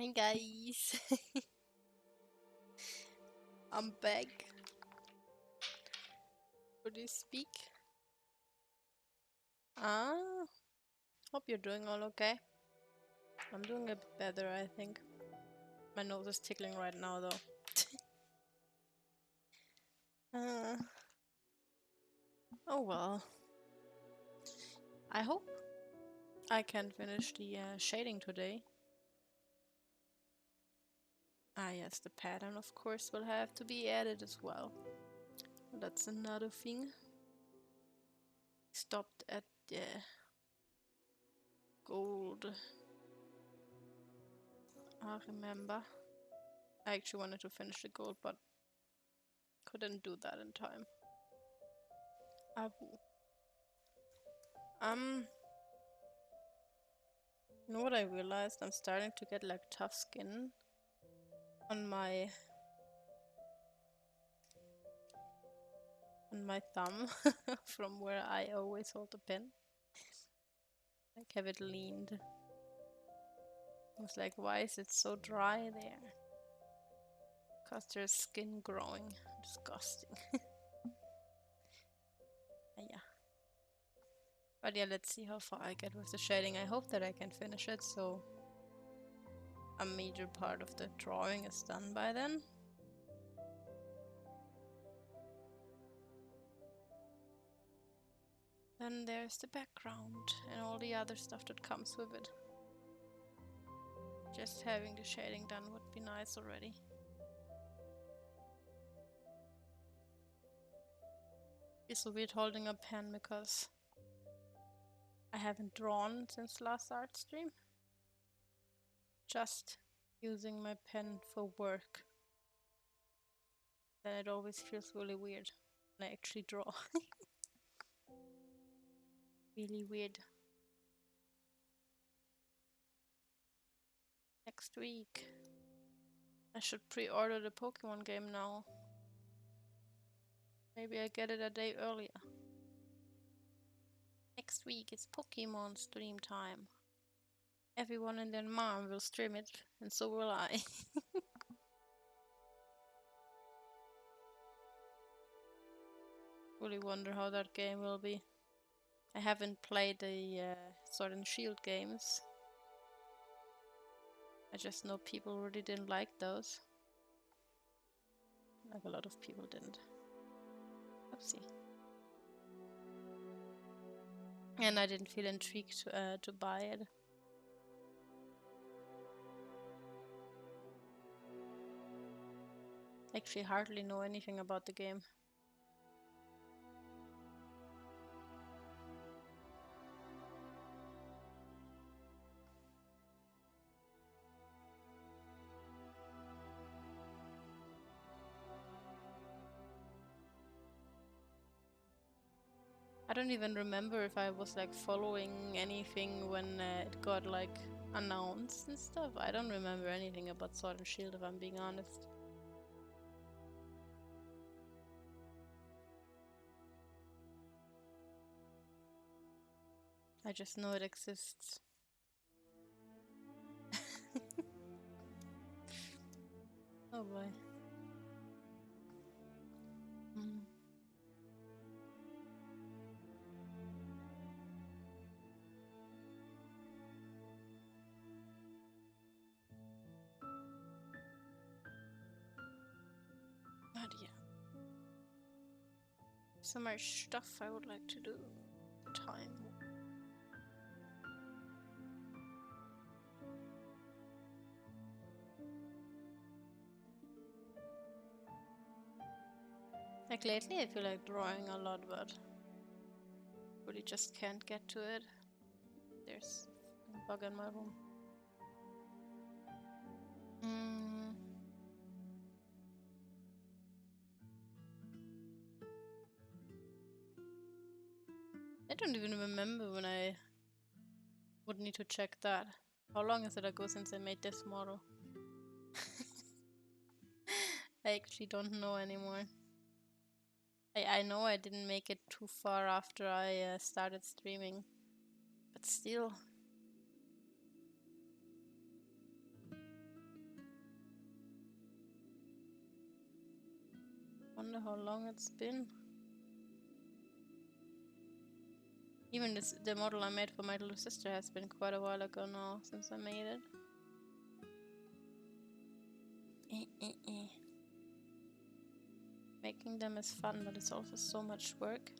Hey guys, I'm back. Could you speak? Ah, hope you're doing all okay. I'm doing a bit better, I think. My nose is tickling right now, though. uh, oh well. I hope I can finish the shading today. Ah, yes, the pattern, of course, will have to be added as well. That's another thing. Stopped at the gold. I remember. I actually wanted to finish the gold, but couldn't do that in time. Abu. You know what I realized? I'm starting to get like tough skin on my thumb from where I always hold the pen. Like have it leaned. I was like, why is it so dry there? Because there's skin growing. Disgusting. Yeah. But yeah, let's see how far I get with the shading. I hope that I can finish it, so a major part of the drawing is done by then. Then there's the background and all the other stuff that comes with it. Just having the shading done would be nice already. It's so weird holding a pen because I haven't drawn since last art stream. Just using my pen for work. Then it always feels really weird when I actually draw. Really weird. Next week. I should pre-order the Pokemon game now. Maybe I get it a day earlier. Next week it's Pokemon stream time. Everyone and their mom will stream it, and so will I. Really wonder how that game will be. I haven't played the Sword and Shield games. I just know people really didn't like those. Like a lot of people didn't. Oopsie. And I didn't feel intrigued to buy it. Actually, hardly know anything about the game. I don't even remember if I was like following anything when it got like announced and stuff. I don't remember anything about Sword and Shield if I'm being honest. I just know it exists. Oh boy. Mm. But yeah. So much stuff I would like to do. Time. Like lately I feel like drawing a lot, but really just can't get to it. There's a bug in my room. I don't even remember when I would need to check that. How long is it ago since I made this model? I actually don't know anymore. I know I didn't make it too far after I started streaming, but still. Wonder how long it's been. Even the model I made for my little sister has been quite a while ago now since I made it. Making them is fun, but it's also so much work.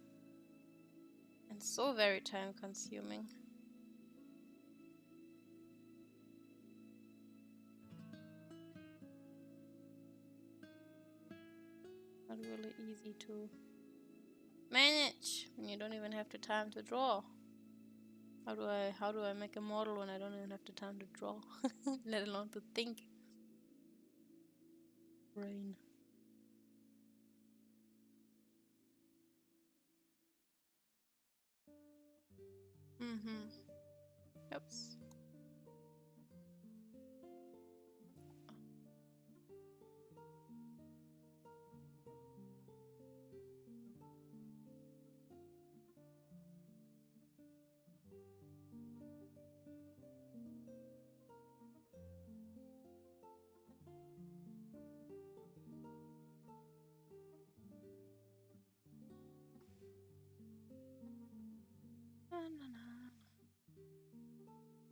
And so very time consuming. Not really easy to manage when you don't even have the time to draw. How do I make a model when I don't even have the time to draw? Let alone to think. Brain. Oops.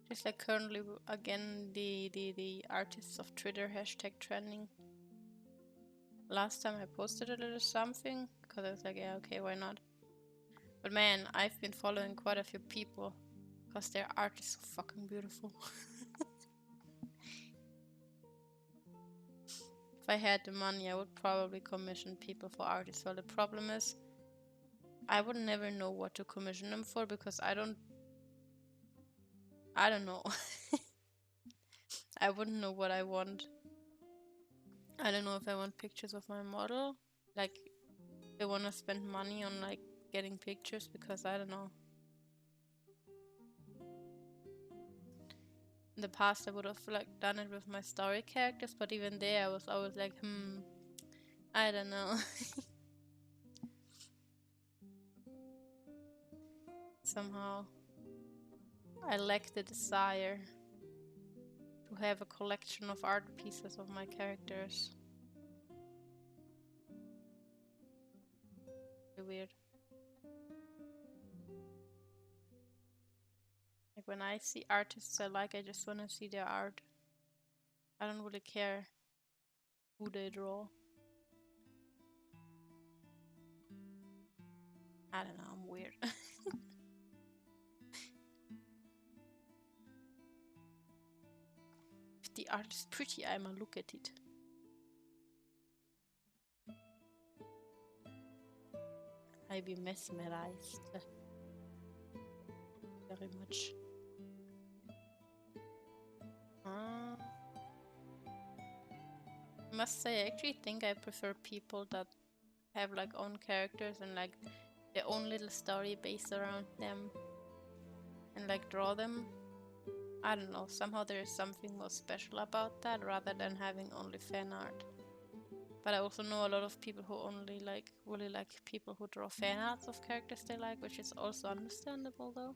Just like currently again the artists of Twitter hashtag trending. Last time I posted a little something because I was like, yeah, okay, why not? But man, I've been following quite a few people because their art is so fucking beautiful. If I had the money, I would probably commission people for art as well. The problem is, I would never know what to commission them for because I don't know. I wouldn't know what I want. I don't know if I want pictures of my model. Like, they want to spend money on like getting pictures because I don't know. In the past, I would have like done it with my story characters, but even there, I was always like, I don't know. Somehow, I lack the desire to have a collection of art pieces of my characters. Weird. Like when I see artists I like, I just want to see their art. I don't really care who they draw. I don't know, I'm weird. If the art is pretty, I'ma look at it. I be mesmerized. Very much. I must say, I actually think I prefer people that have like own characters and like their own little story based around them and like draw them. I don't know, somehow there is something more special about that rather than having only fan art. But I also know a lot of people who only like really like people who draw fan arts of characters they like, which is also understandable though.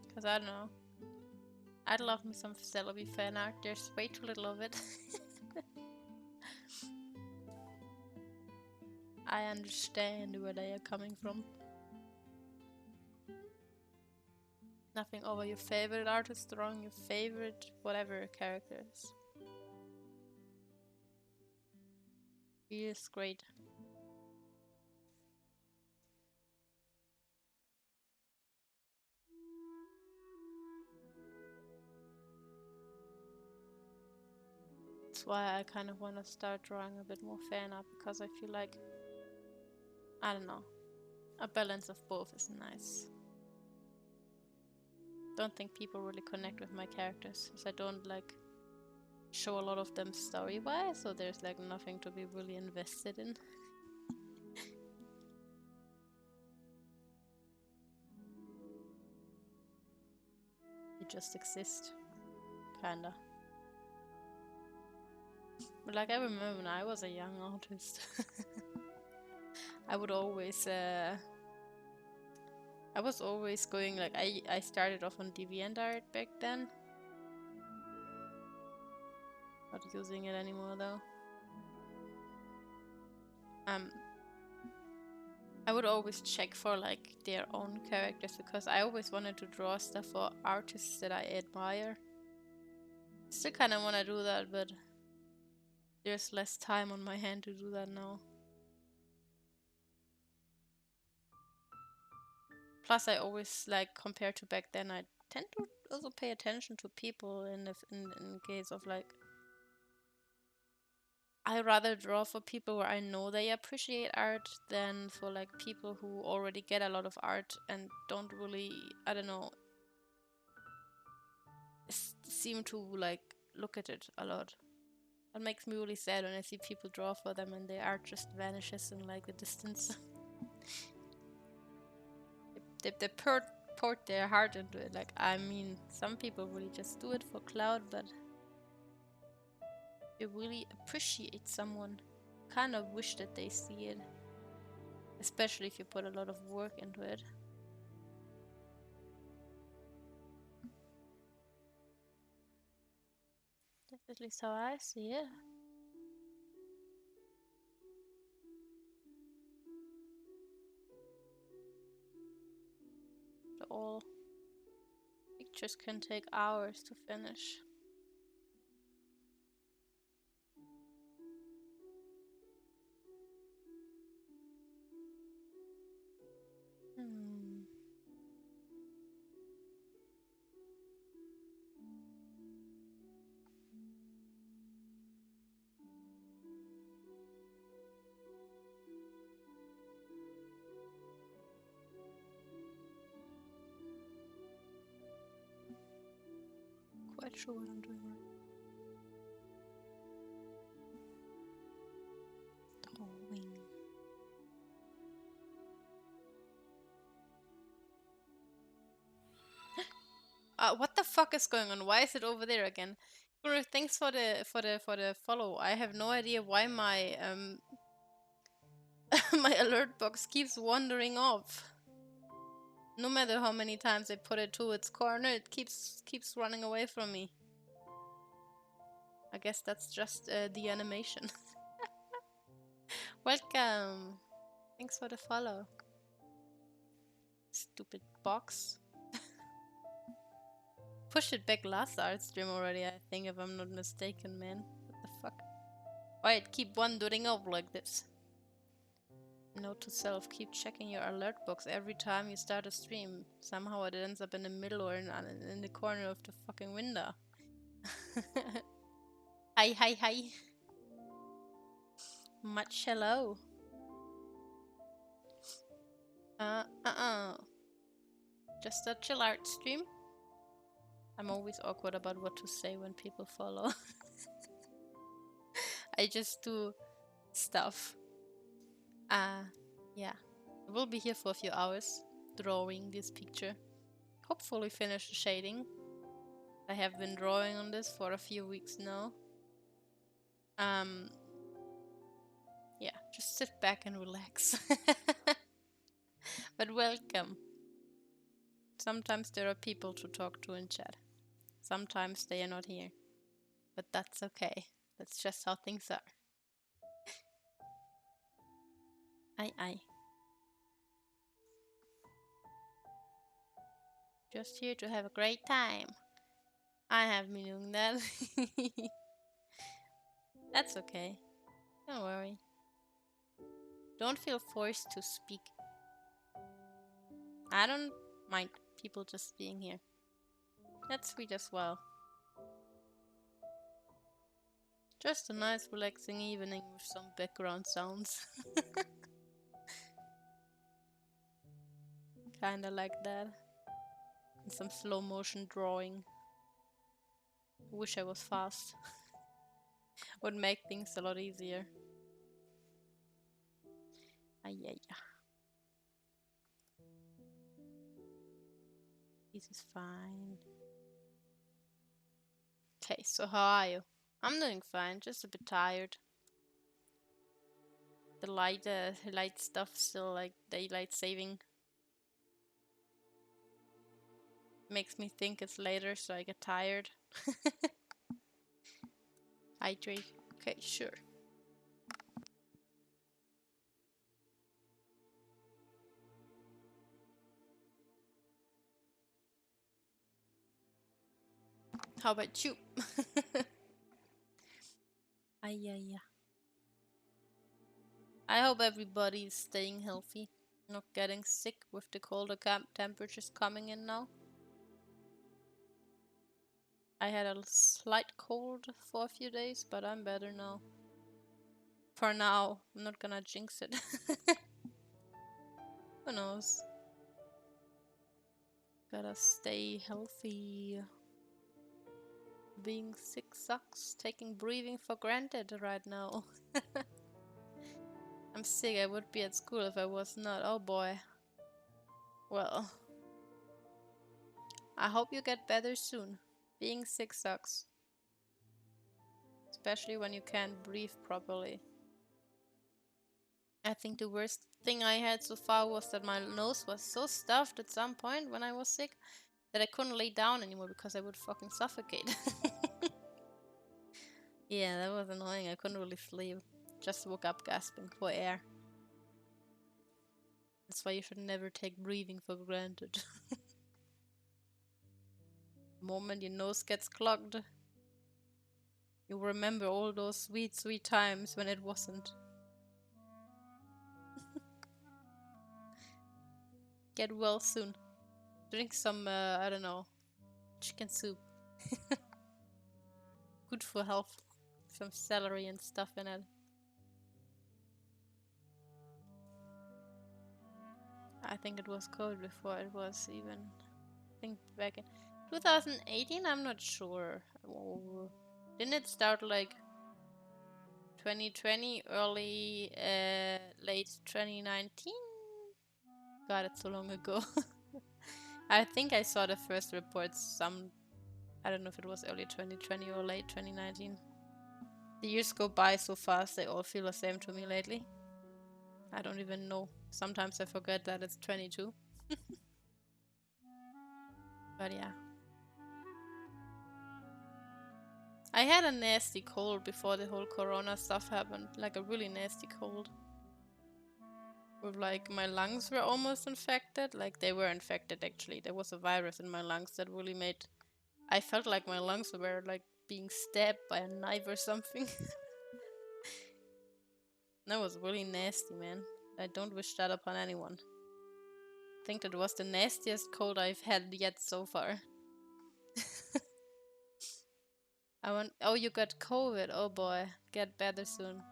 Because I don't know, I'd love me some Celebi fan art, there's way too little of it. I understand where they are coming from. Nothing over your favorite artist drawing your favorite whatever characters. Feels great. That's why I kind of want to start drawing a bit more fan art because I feel like, I don't know, a balance of both is nice. Don't think people really connect with my characters because I don't like show a lot of them story-wise, so there's like nothing to be really invested in. You just exist, kinda. But like I remember when I was a young artist, I would always I was always going like I started off on DeviantArt back then. Not using it anymore though. Um, I would always check for like their own characters because I always wanted to draw stuff for artists that I admire. Still kind of want to do that, but there's less time on my hand to do that now. Plus, I always like compared to back then. I tend to also pay attention to people in case of like. I rather draw for people where I know they appreciate art than for like people who already get a lot of art and don't really, I don't know, seem to like look at it a lot. It makes me really sad when I see people draw for them and their art just vanishes in like the distance. they pour their heart into it. Like, I mean, some people really just do it for clout, but you really appreciate someone. Kind of wish that they see it. Especially if you put a lot of work into it. That's at least how I see it. All pictures can take hours to finish. Quite sure what I'm doing right. Drawing. What the fuck is going on? Why is it over there again? Guru, thanks for the follow. I have no idea why my my alert box keeps wandering off. No matter how many times I put it to its corner, it keeps running away from me. I guess that's just the animation. Welcome. Thanks for the follow. Stupid box. Pushed it back last art stream already, I think, if I'm not mistaken, man. What the fuck? Why it keep wandering off like this? Note to self, keep checking your alert box every time you start a stream. Somehow it ends up in the middle or in the corner of the fucking window. Hi. Much hello. Just a chill art stream. I'm always awkward about what to say when people follow. I just do stuff. Yeah. I will be here for a few hours drawing this picture. Hopefully finish the shading. I have been drawing on this for a few weeks now. Yeah, just sit back and relax. But welcome. Sometimes there are people to talk to in chat. Sometimes they are not here. But that's okay. That's just how things are. Aye. Just here to have a great time. I have been doing that. That's okay. Don't worry. Don't feel forced to speak. I don't mind people just being here. That's sweet as well. Just a nice relaxing evening with some background sounds. Kinda like that. And some slow motion drawing. Wish I was fast. Would make things a lot easier. Ay. This is fine. Okay, so how are you? I'm doing fine, just a bit tired. The light stuff still, like daylight saving, makes me think it's later, so I get tired. Hydrate. Okay, sure. How about you? Ay, ay, ay. I hope everybody is staying healthy, not getting sick with the colder temperatures coming in now. I had a slight cold for a few days, but I'm better now. For now, I'm not gonna jinx it. Who knows? Gotta stay healthy. Being sick sucks. Taking breathing for granted right now. I'm sick. I would be at school if I was not. Oh boy. Well, I hope you get better soon. Being sick sucks. Especially when you can't breathe properly. I think the worst thing I had so far was that my nose was so stuffed at some point when I was sick that I couldn't lay down anymore because I would fucking suffocate. Yeah, that was annoying. I couldn't really sleep. Just woke up gasping for air. That's why you should never take breathing for granted. The moment your nose gets clogged, you remember all those sweet, sweet times when it wasn't. Get well soon. Drink some, I don't know, chicken soup. Good for health. Some celery and stuff in it. I think it was COVID before it was even. I think back in 2018, I'm not sure. Oh, didn't it start like 2020, early, late 2019? God, it's so long ago. I think I saw the first reports I don't know if it was early 2020 or late 2019. The years go by so fast, they all feel the same to me lately. I don't even know. Sometimes I forget that it's 22. But yeah. I had a nasty cold before the whole corona stuff happened. Like a really nasty cold. With like my lungs were almost infected. Like they were infected actually. There was a virus in my lungs that really made... I felt like my lungs were like being stabbed by a knife or something. That was really nasty, man. I don't wish that upon anyone. I think that was the nastiest cold I've had yet so far. Oh, you got COVID. Oh boy. Get better soon.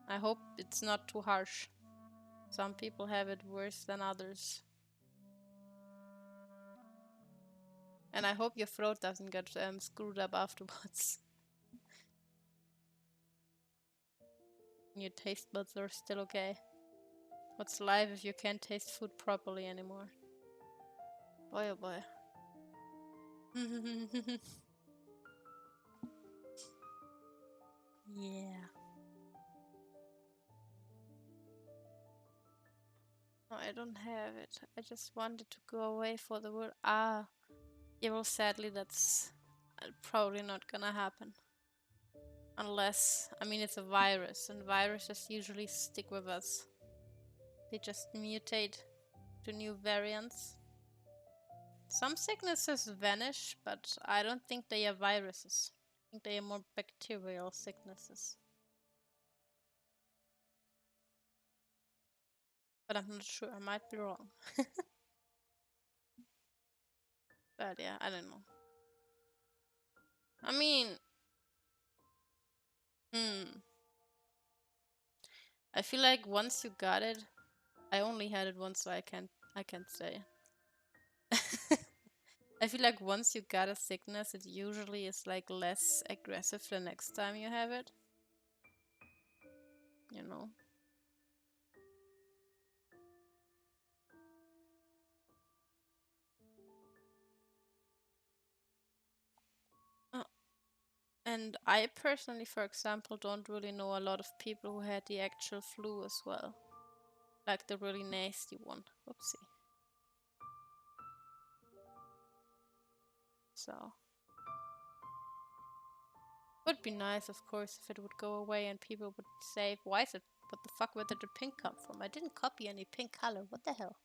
I hope it's not too harsh. Some people have it worse than others. And I hope your throat doesn't get screwed up afterwards. Your taste buds are still okay. What's life if you can't taste food properly anymore? Boy, oh boy. Yeah. No, I don't have it. I just wanted to go away for the world. Ah. Yeah, well, sadly, that's probably not gonna happen. Unless, I mean, it's a virus, and viruses usually stick with us. They just mutate to new variants. Some sicknesses vanish, but I don't think they are viruses. I think they are more bacterial sicknesses. But I'm not sure, I might be wrong. But yeah, I don't know. I mean... I feel like once you got it... I only had it once, so I can't say. I feel like once you got a sickness, it usually is like less aggressive the next time you have it. You know? And I personally, for example, don't really know a lot of people who had the actual flu as well. Like the really nasty one. Oopsie. So. Would be nice, of course, if it would go away and people would say, why is it? What the fuck, where did the pink come from? I didn't copy any pink color. What the hell?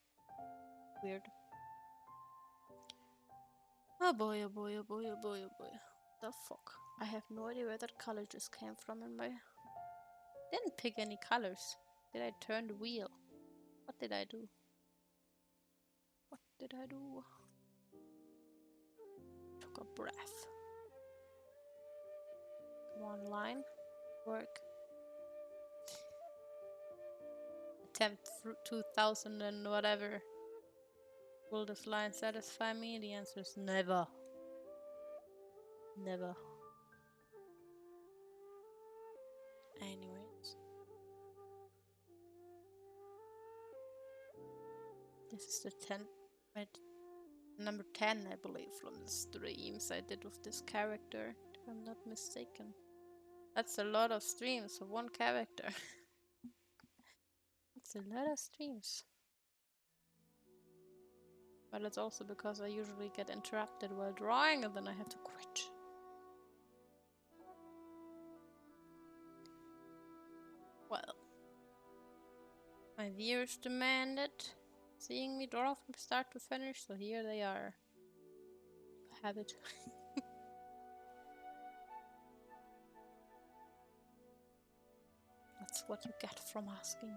Weird. Oh boy, oh boy, oh boy, oh boy, oh boy. The fuck? I have no idea where that color just came from in my... Didn't pick any colors. Did I turn the wheel? What did I do? What did I do? Took a breath. Come on, line. Work. Attempt 2000 and whatever. Will this line satisfy me? The answer is never. Never. Anyways. This is the 10. Right. Number 10, I believe, from the streams I did with this character, if I'm not mistaken. That's a lot of streams for one character. It's a lot of streams. But it's also because I usually get interrupted while drawing and then I have to quit. Well, my viewers demanded seeing me draw from start to finish, so here they are. Have it. That's what you get from asking.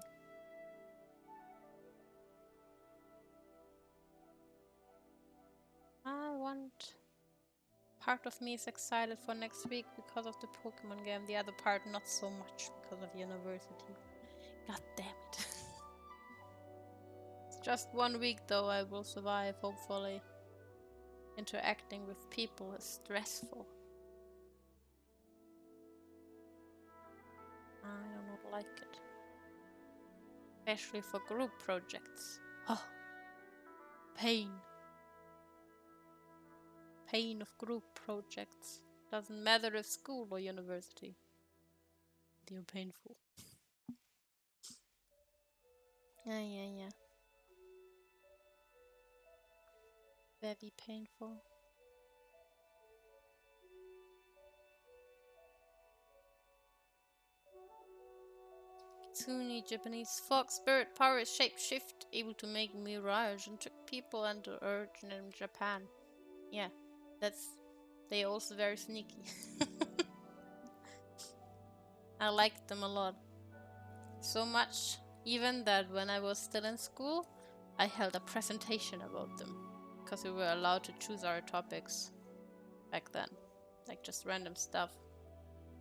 Part of me is excited for next week because of the Pokemon game, the other part not so much because of university. God damn it. It's just 1 week though, I will survive, hopefully. Interacting with people is stressful. I do not like it. Especially for group projects. Oh, pain. Pain of group projects. Doesn't matter if school or university. They're painful. Yeah. Very painful. Kitsune, Japanese fox, spirit power, shapeshift, able to make mirage and trick people and the urge in Japan. Yeah, they also very sneaky. I liked them a lot. So much, even that when I was still in school, I held a presentation about them. Because we were allowed to choose our topics back then. Like just random stuff.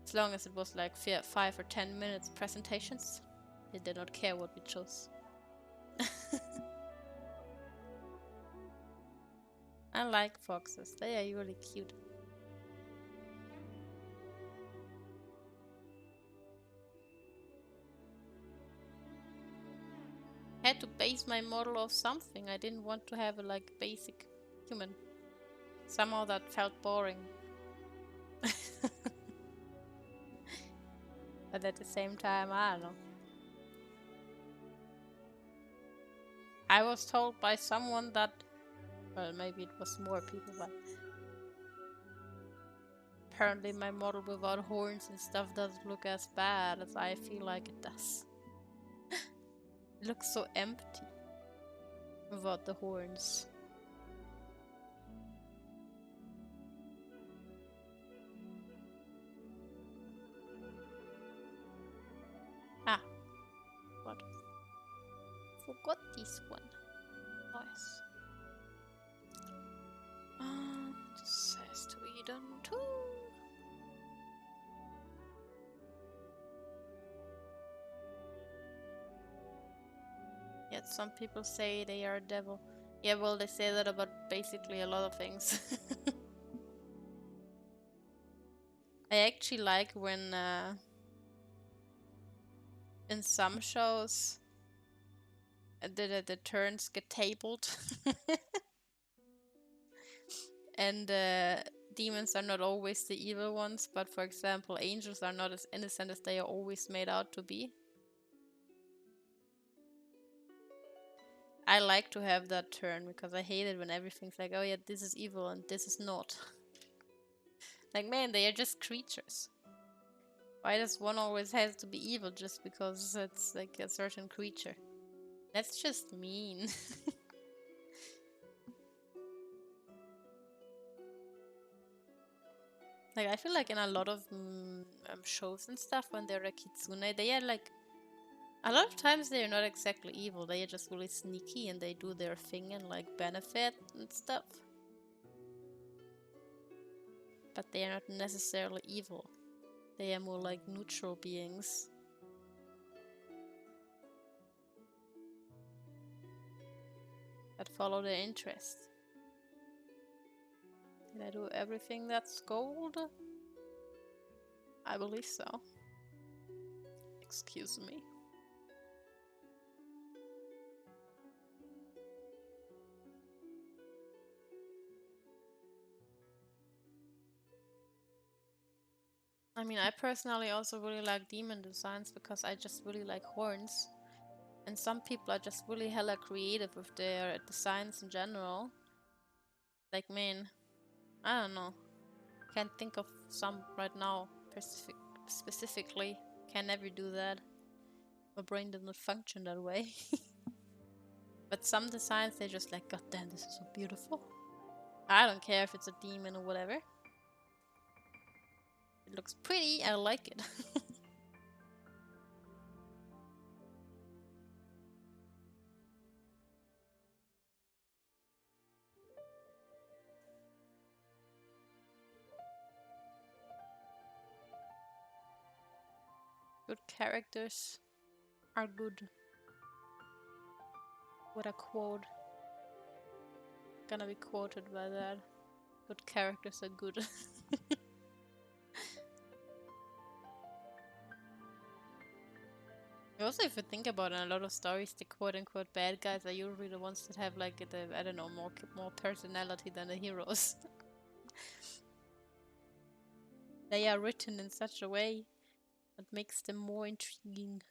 As long as it was like 5 or 10 minutes presentations, they did not care what we chose. I like foxes, they are really cute. I had to base my model off something. I didn't want to have a like basic human. Somehow that felt boring. But at the same time, I don't know. I was told by someone that, well, maybe it was more people, but apparently my model without horns and stuff doesn't look as bad as I feel like it does. It looks so empty without the horns. Ah, what? Forgot this one. Nice. This has to be done too. Yet some people say they are a devil. Yeah, well, they say that about basically a lot of things. I actually like when in some shows the turns get tabled. And demons are not always the evil ones, but for example, angels are not as innocent as they are always made out to be. I like to have that turn because I hate it when everything's like, oh yeah, this is evil and this is not. Like, man, they are just creatures. Why does one always have to be evil just because it's like a certain creature? That's just mean. Like, I feel like in a lot of shows and stuff, when they're a kitsune, they are like, a lot of times they're not exactly evil. They are just really sneaky and they do their thing and like benefit and stuff. But they are not necessarily evil. They are more like neutral beings that follow their interests. Did I do everything that's gold? I believe so. Excuse me. I mean, I personally also really like demon designs because I just really like horns. And some people are just really hella creative with their designs in general. Like, man, I don't know. Can't think of some right now specifically. Can never do that. My brain does not function that way. But some designs, they're just like, God damn, this is so beautiful. I don't care if it's a demon or whatever. It looks pretty, I like it. Good characters are good. What a quote. Gonna be quoted by that. Good characters are good. Also, if you think about it, in a lot of stories, the quote-unquote bad guys are usually the ones that have like the, I don't know, more personality than the heroes. They are written in such a way that makes them more intriguing.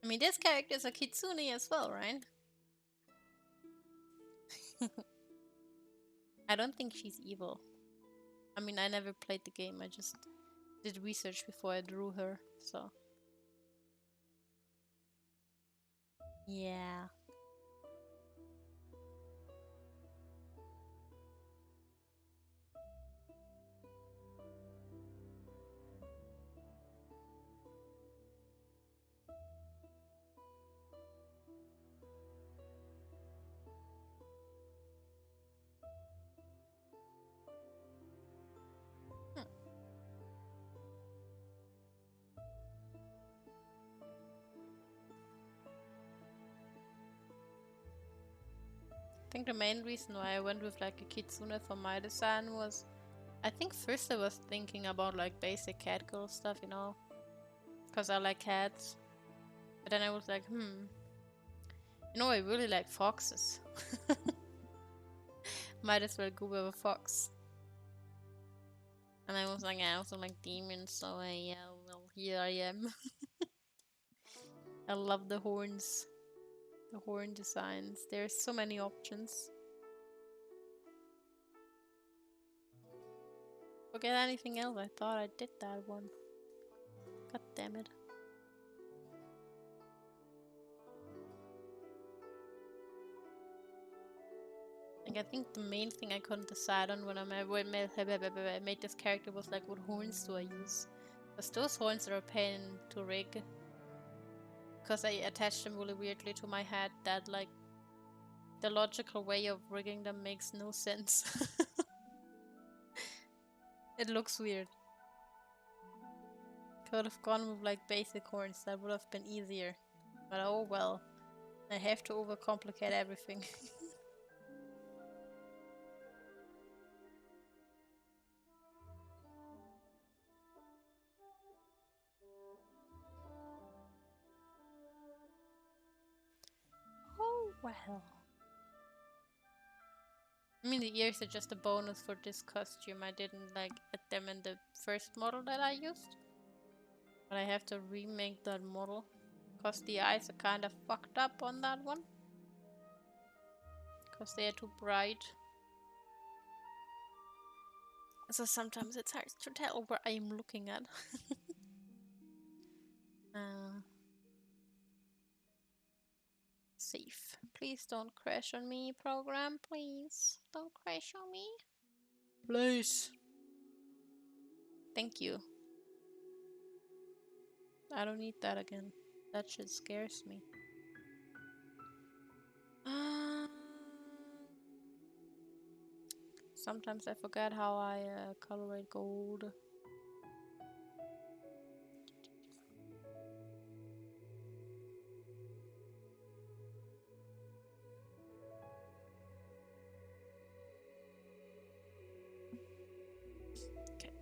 I mean, this character is a kitsune as well, right? I don't think she's evil. I mean, I never played the game, I just did research before I drew her, so. Yeah. Hmm. I think the main reason why I went with like a kitsune for my design was, I think first I was thinking about like basic cat girl stuff, you know, because I like cats. But then I was like, you know, I really like foxes. Might as well go with a fox. And I was like, I also like demons, so yeah, well, here I am. I love the horns. The horn designs. There's so many options. Forget anything else. I thought I did that one. God damn it. Like, I think the main thing I couldn't decide on when I made this character was like, what horns do I use? Because those horns are a pain to rig. Because I attached them really weirdly to my head that like the logical way of rigging them makes no sense. It looks weird. Could have gone with like basic horns, that would have been easier. But oh well. I have to overcomplicate everything. Oh well. I mean, the ears are just a bonus for this costume. I didn't like add them in the first model that I used. But I have to remake that model. Because the eyes are kind of fucked up on that one. Because they are too bright. So sometimes it's hard to tell where I am looking at. uh, safe. Please don't crash on me, program. Please don't crash on me. Please. Thank you. I don't need that again. That shit scares me. Sometimes I forget how I colorate gold. Okay.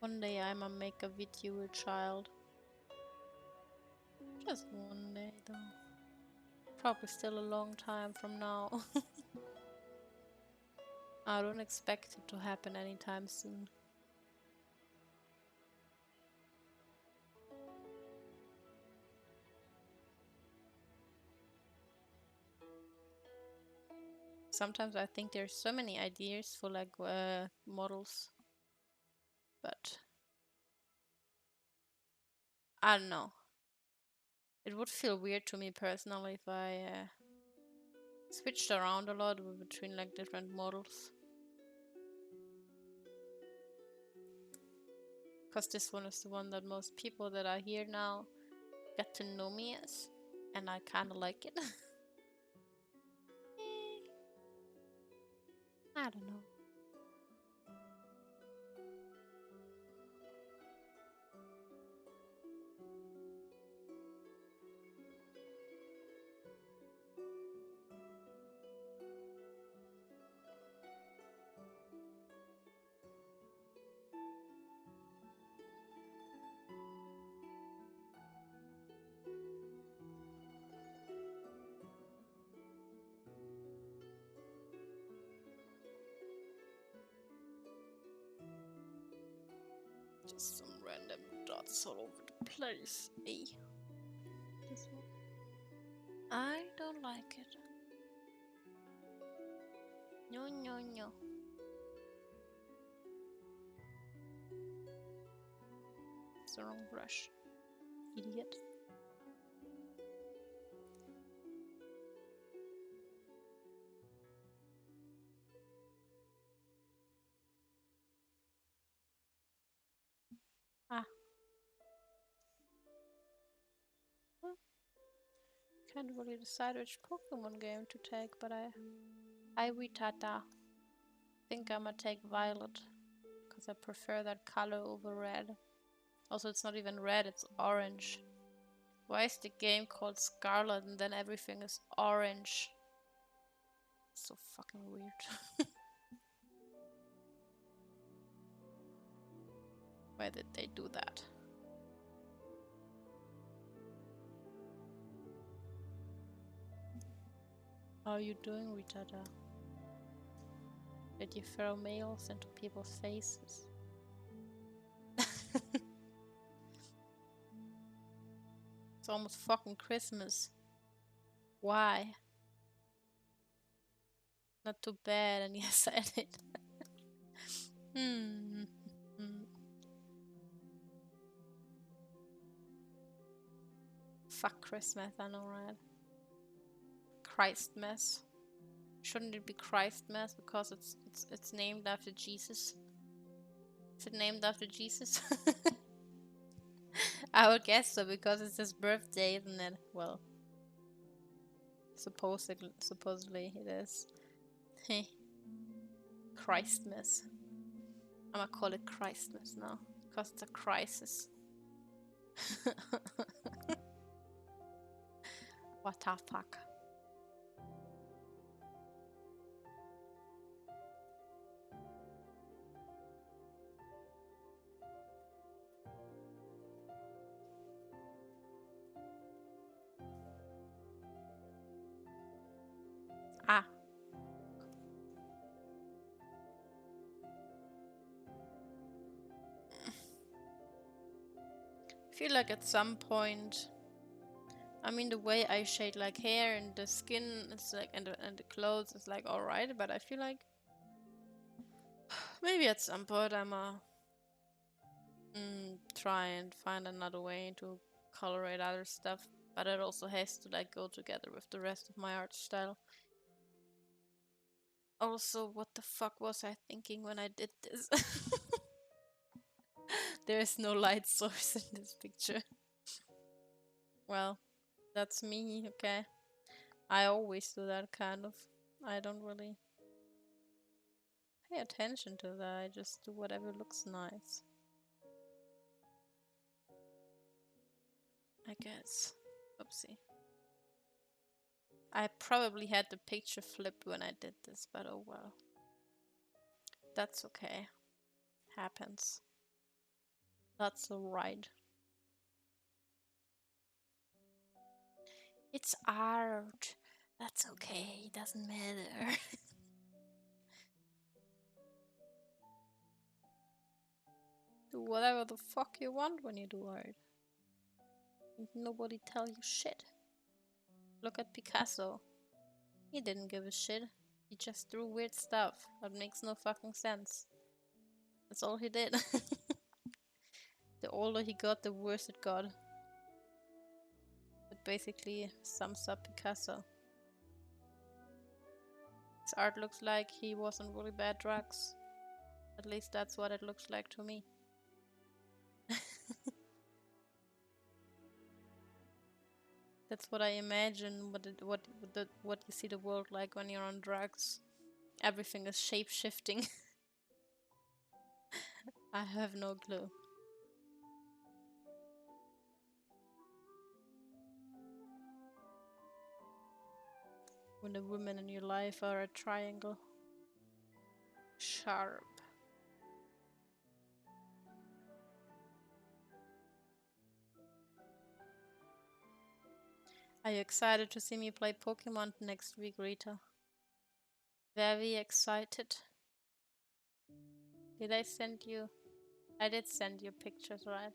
One day I'ma make a video with child. Just one day though. Probably still a long time from now. I don't expect it to happen anytime soon. Sometimes I think there's so many ideas for like models, but I don't know. It would feel weird to me personally if I switched around a lot between like different models. Because this one is the one that most people that are here now get to know me as, and I kind of like it. I don't know. Just some random dots all over the place. Eh? This one. I don't like it. No, no, no. It's the wrong brush. Idiot. Ah. Can't really decide which Pokemon game to take, but I Wittata. Think I'ma take Violet, because I prefer that color over red. Also, it's not even red, it's orange. Why is the game called Scarlet and then everything is orange? So fucking weird. Why did they do that? How are you doing, Wittata? Did you throw mails into people's faces? It's almost fucking Christmas. Why? Not too bad, and yes, I did. Fuck Christmas, I know, right? Christmas. Shouldn't it be Christmas because it's named after Jesus? Is it named after Jesus? I would guess so because it's his birthday, isn't it? Well, supposedly it is. Hey, Christmas. I'm gonna call it Christmas now because it's a crisis. What the fuck? Ah, I feel like at some point, I mean, the way I shade like hair and the skin, it's like, and the clothes is like alright, but I feel like maybe at some point I'ma try and find another way to colorate other stuff, but it also has to like go together with the rest of my art style. Also, what the fuck was I thinking when I did this? There is no light source in this picture. Well, that's me, okay? I always do that kind of. I don't really pay attention to that. I just do whatever looks nice, I guess. Oopsie. I probably had the picture flipped when I did this, but oh well. That's okay. Happens. That's alright. It's art. That's okay. Doesn't matter. Do whatever the fuck you want when you do art. Nobody tell you shit. Look at Picasso. He didn't give a shit. He just drew weird stuff that makes no fucking sense. That's all he did. The older he got, the worse it got. It basically sums up Picasso. His art looks like he was on really bad drugs. At least that's what it looks like to me. That's what I imagine. What you see the world like when you're on drugs. Everything is shape shifting. I have no clue. When the women in your life are a triangle. Sharp. Are you excited to see me play Pokemon next week, Rita? Very excited. Did I send you? I did send you pictures, right?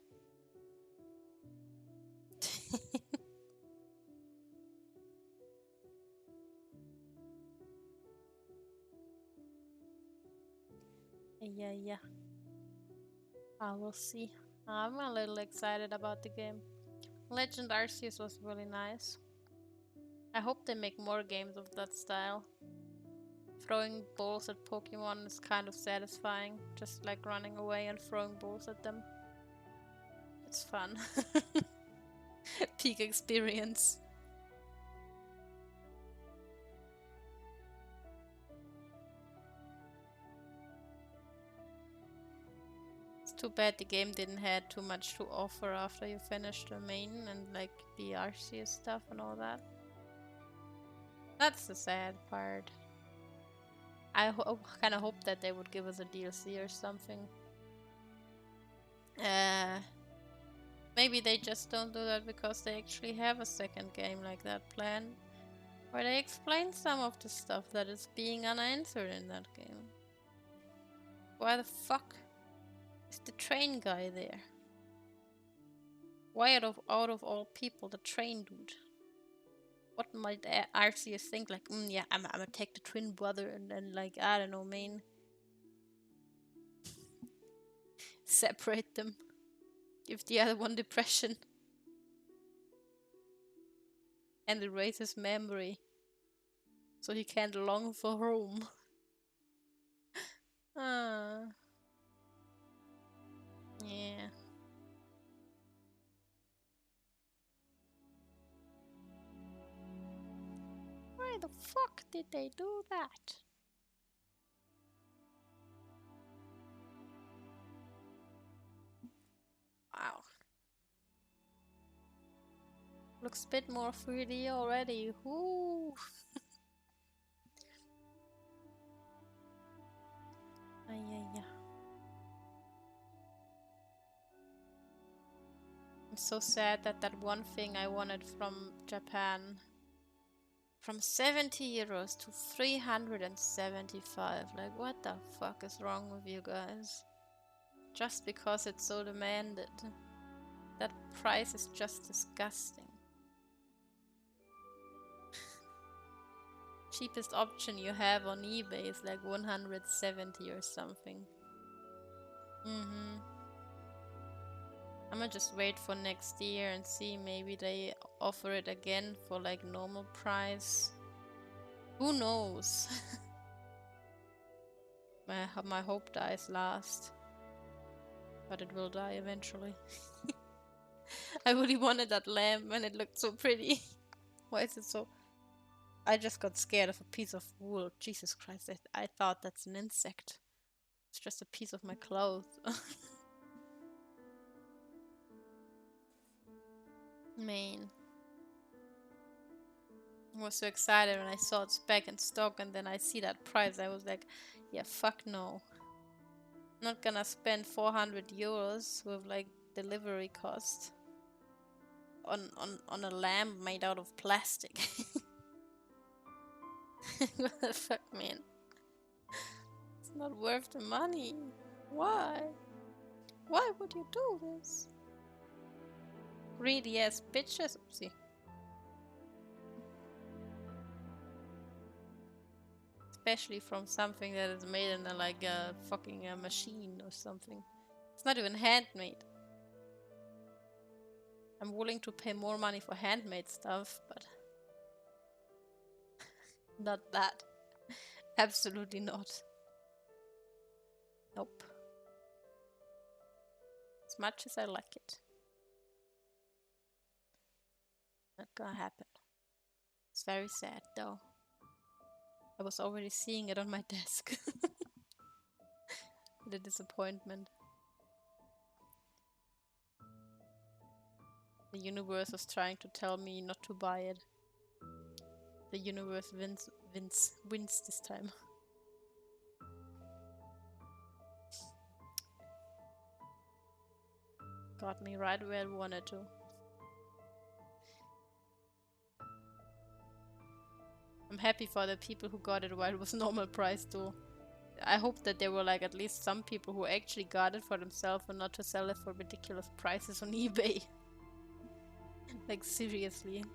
Yeah. I will see. I'm a little excited about the game. Legend Arceus was really nice. I hope they make more games of that style. Throwing balls at Pokemon is kind of satisfying, just like running away and throwing balls at them. It's fun. Peak experience. It's too bad the game didn't have too much to offer after you finished the main and like the Arceus stuff and all that. That's the sad part. I kind of hope that they would give us a DLC or something. Maybe they just don't do that because they actually have a second game like that planned, where they explain some of the stuff that is being unanswered in that game. Why the fuck is the train guy there? Why out of all people, the train dude? What might Arceus think? Like, yeah, I'm gonna take the twin brother and then, like, I don't know, man. Separate them. Give the other one depression. And erase his memory. So he can't long for home. Ah. Yeah. Why the fuck did they do that? Wow. Looks a bit more 3D already. Woo! Yeah. I'm so sad that that one thing I wanted from Japan, from 70 euros to 375. Like, what the fuck is wrong with you guys? Just because it's so demanded. That price is just disgusting. Cheapest option you have on eBay is like 170 or something. I'm gonna just wait for next year and see, maybe they offer it again for like normal price. Who knows? My hope dies last. But it will die eventually. I really wanted that lamp and it looked so pretty. Why is it so... I just got scared of a piece of wool. Jesus Christ, I thought that's an insect. It's just a piece of my clothes. Man. I was so excited when I saw it's back in stock, and then I see that price. I was like, yeah, fuck no. I'm not gonna spend 400 euros with like delivery cost on a lamp made out of plastic. What the fuck, man? It's not worth the money. Why? Why would you do this? Greedy ass bitches. Oopsie. Especially from something that is made in like a fucking machine or something. It's not even handmade. I'm willing to pay more money for handmade stuff, but not that. Absolutely not. Nope. As much as I like it. Not gonna happen. It's very sad though. I was already seeing it on my desk. The disappointment. The universe was trying to tell me not to buy it. The universe wins this time. Got me right where I wanted to. I'm happy for the people who got it while it was normal price too. I hope that there were like at least some people who actually got it for themselves and not to sell it for ridiculous prices on eBay. Like seriously.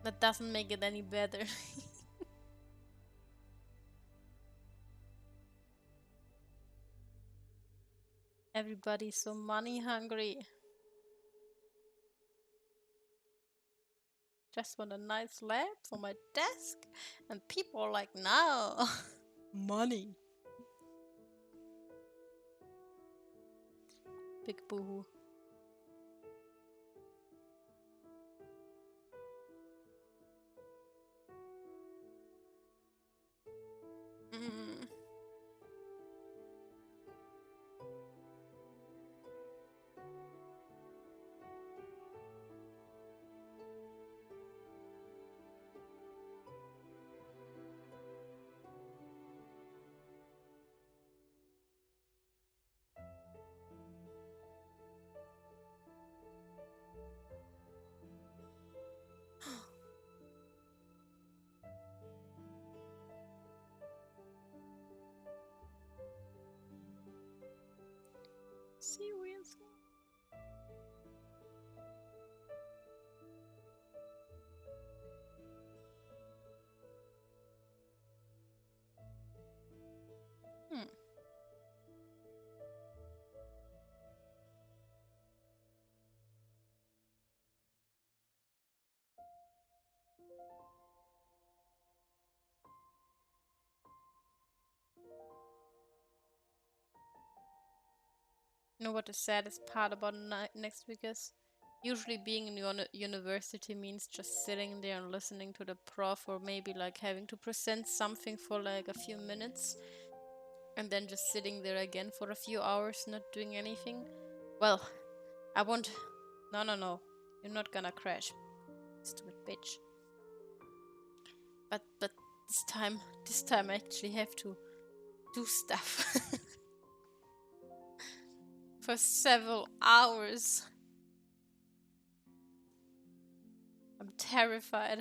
That doesn't make it any better. Everybody's so money hungry. Just want a nice lamp for my desk, and people are like, no. Money. Big boohoo. Mm. Seriously? Hmm. You know what the saddest part about next week is? Usually being in university means just sitting there and listening to the prof, or maybe like having to present something for like a few minutes and then just sitting there again for a few hours not doing anything. Well, I won't. No. You're not gonna crash, stupid bitch. But this time I actually have to do stuff for several hours. I'm terrified.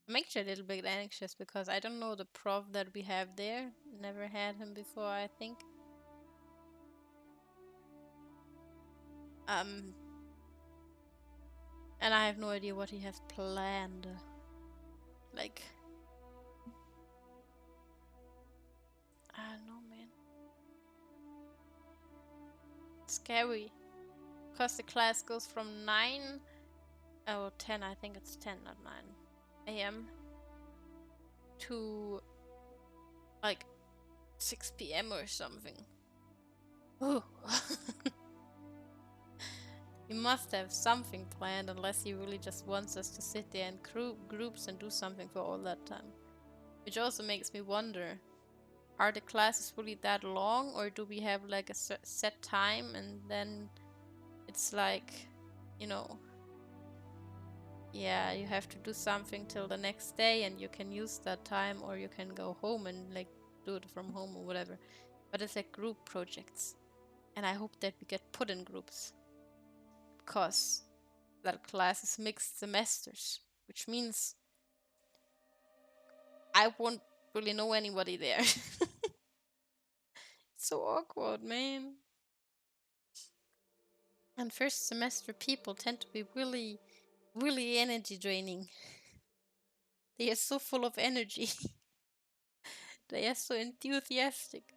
I'm actually a little bit anxious because I don't know the prof that we have there. Never had him before, I think. Um, and I have no idea what he has planned. Like, I don't know, man. Scary. Because the class goes from 9, oh, 10, I think it's 10, not 9 a.m. to like 6 p.m. or something. Oh. He must have something planned, unless he really just wants us to sit there in groups and do something for all that time. Which also makes me wonder, are the classes really that long, or do we have like a set time and then it's like, you know, yeah, you have to do something till the next day and you can use that time, or you can go home and like do it from home or whatever. But it's like group projects. And I hope that we get put in groups. Because that class is mixed semesters, which means I won't really know anybody there. It's so awkward, man. And first semester people tend to be really, really energy draining. They are so full of energy. They are so enthusiastic.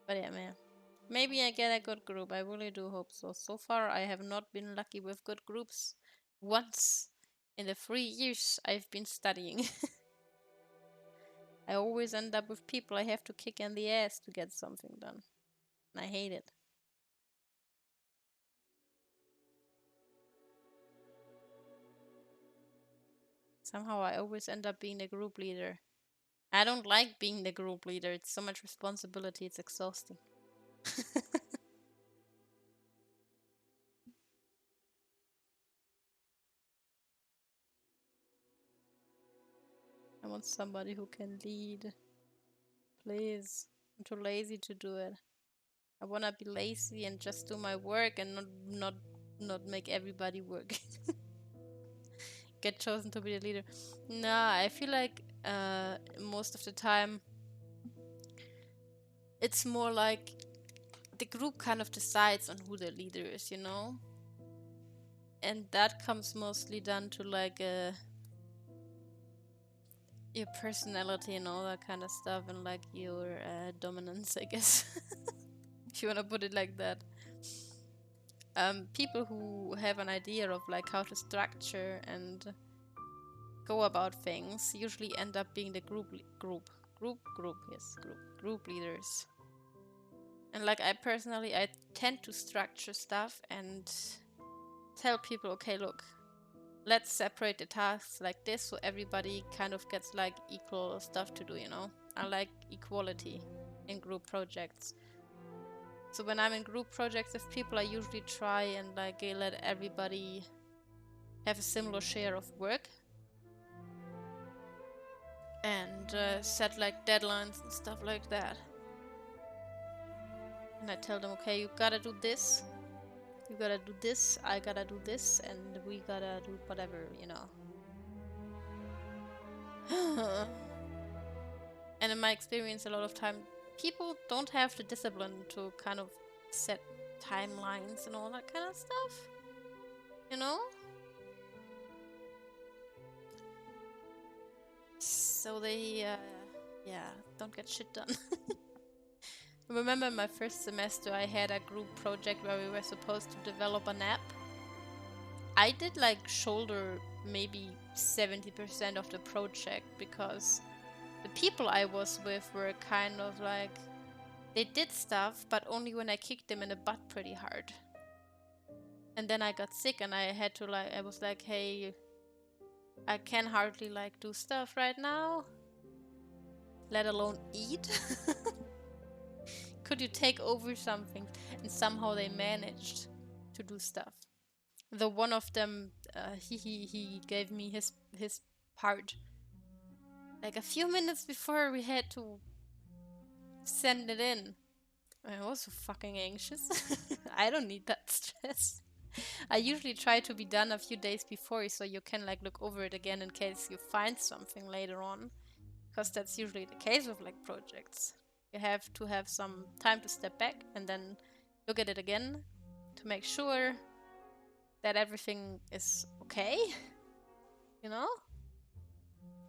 But yeah, man. Maybe I get a good group. I really do hope so. So far, I have not been lucky with good groups once in the 3 years I've been studying. I always end up with people I have to kick in the ass to get something done. And I hate it. Somehow I always end up being the group leader. I don't like being the group leader. It's so much responsibility. It's exhausting. I want somebody who can lead. Please. I'm too lazy to do it. I wanna be lazy and just do my work and not make everybody work. Get chosen to be the leader. Nah, I feel like most of the time it's more like the group kind of decides on who the leader is, you know? And that comes mostly down to like your personality and all that kind of stuff, and like your dominance, I guess. If you want to put it like that. People who have an idea of like how to structure and go about things usually end up being the group leaders. And like I tend to structure stuff and tell people, okay, look, let's separate the tasks like this so everybody kind of gets like equal stuff to do, you know? I like equality in group projects. So when I'm in group projects with people, I usually try and like let everybody have a similar share of work and set like deadlines and stuff like that. And I tell them, okay, you gotta do this, you gotta do this, I gotta do this, and we gotta do whatever, you know. And in my experience, a lot of time, people don't have the discipline to kind of set timelines and all that kind of stuff, you know? So they, yeah, don't get shit done. I remember in my first semester, I had a group project where we were supposed to develop an app. I did like shoulder maybe 70% of the project because the people I was with were kind of like, they did stuff, but only when I kicked them in the butt pretty hard. And then I got sick and I had to like, I was like, hey, I can hardly like do stuff right now, let alone eat. Could you take over something? And somehow they managed to do stuff. The one of them, he gave me his part like a few minutes before we had to send it in. I was so fucking anxious. I don't need that stress. I usually try to be done a few days before so you can like look over it again in case you find something later on. Because that's usually the case with like projects. You have to have some time to step back and then look at it again to make sure that everything is okay, you know?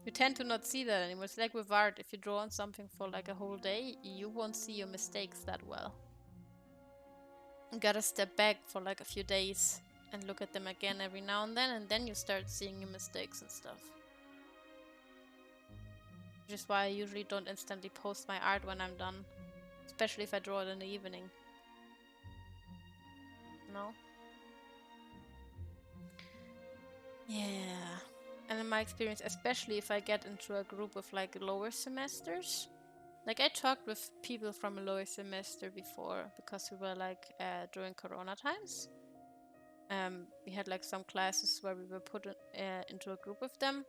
You tend to not see that anymore. It's like with art, if you draw on something for like a whole day, you won't see your mistakes that well. You gotta step back for like a few days and look at them again every now and then you start seeing your mistakes and stuff. Which is why I usually don't instantly post my art when I'm done. Especially if I draw it in the evening. No? Yeah. And in my experience, especially if I get into a group of like lower semesters. Like I talked with people from a lower semester before because we were like during Corona times. We had like some classes where we were put into a group with them.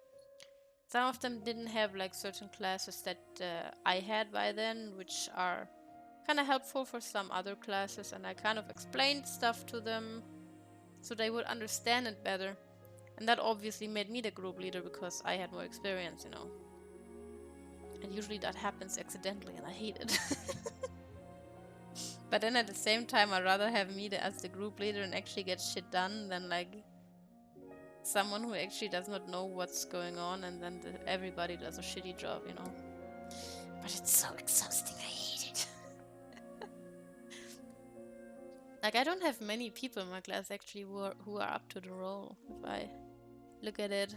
Some of them didn't have like certain classes that I had by then, which are kind of helpful for some other classes, and I kind of explained stuff to them so they would understand it better. And that obviously made me the group leader because I had more experience, you know. And usually that happens accidentally and I hate it. But then at the same time, I'd rather have me as the group leader and actually get shit done than like someone who actually does not know what's going on and then everybody does a shitty job, you know. But it's so exhausting, I hate it. Like I don't have many people in my class actually who are up to the role, if I look at it.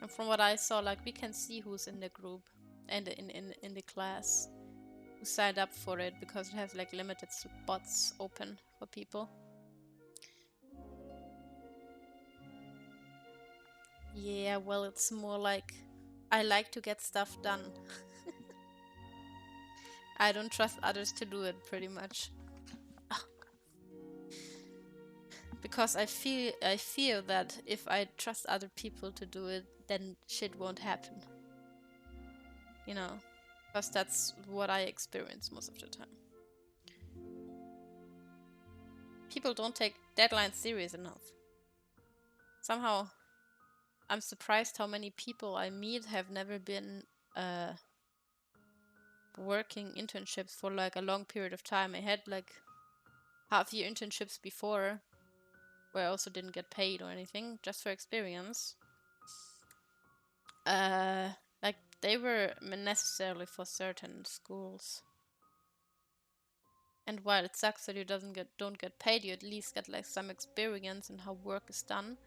And from what I saw, like we can see who's in the group and in the class who signed up for it because it has like limited spots open for people. Yeah, well, it's more like I like to get stuff done. I don't trust others to do it, pretty much. Oh. Because I feel that if I trust other people to do it, then shit won't happen. You know? Because that's what I experience most of the time. People don't take deadlines serious enough. Somehow, I'm surprised how many people I meet have never been working internships for like a long period of time. I had like half-year internships before where I also didn't get paid or anything, just for experience. Like they were necessarily for certain schools. And while it sucks that you don't get paid, you at least get like some experience in how work is done,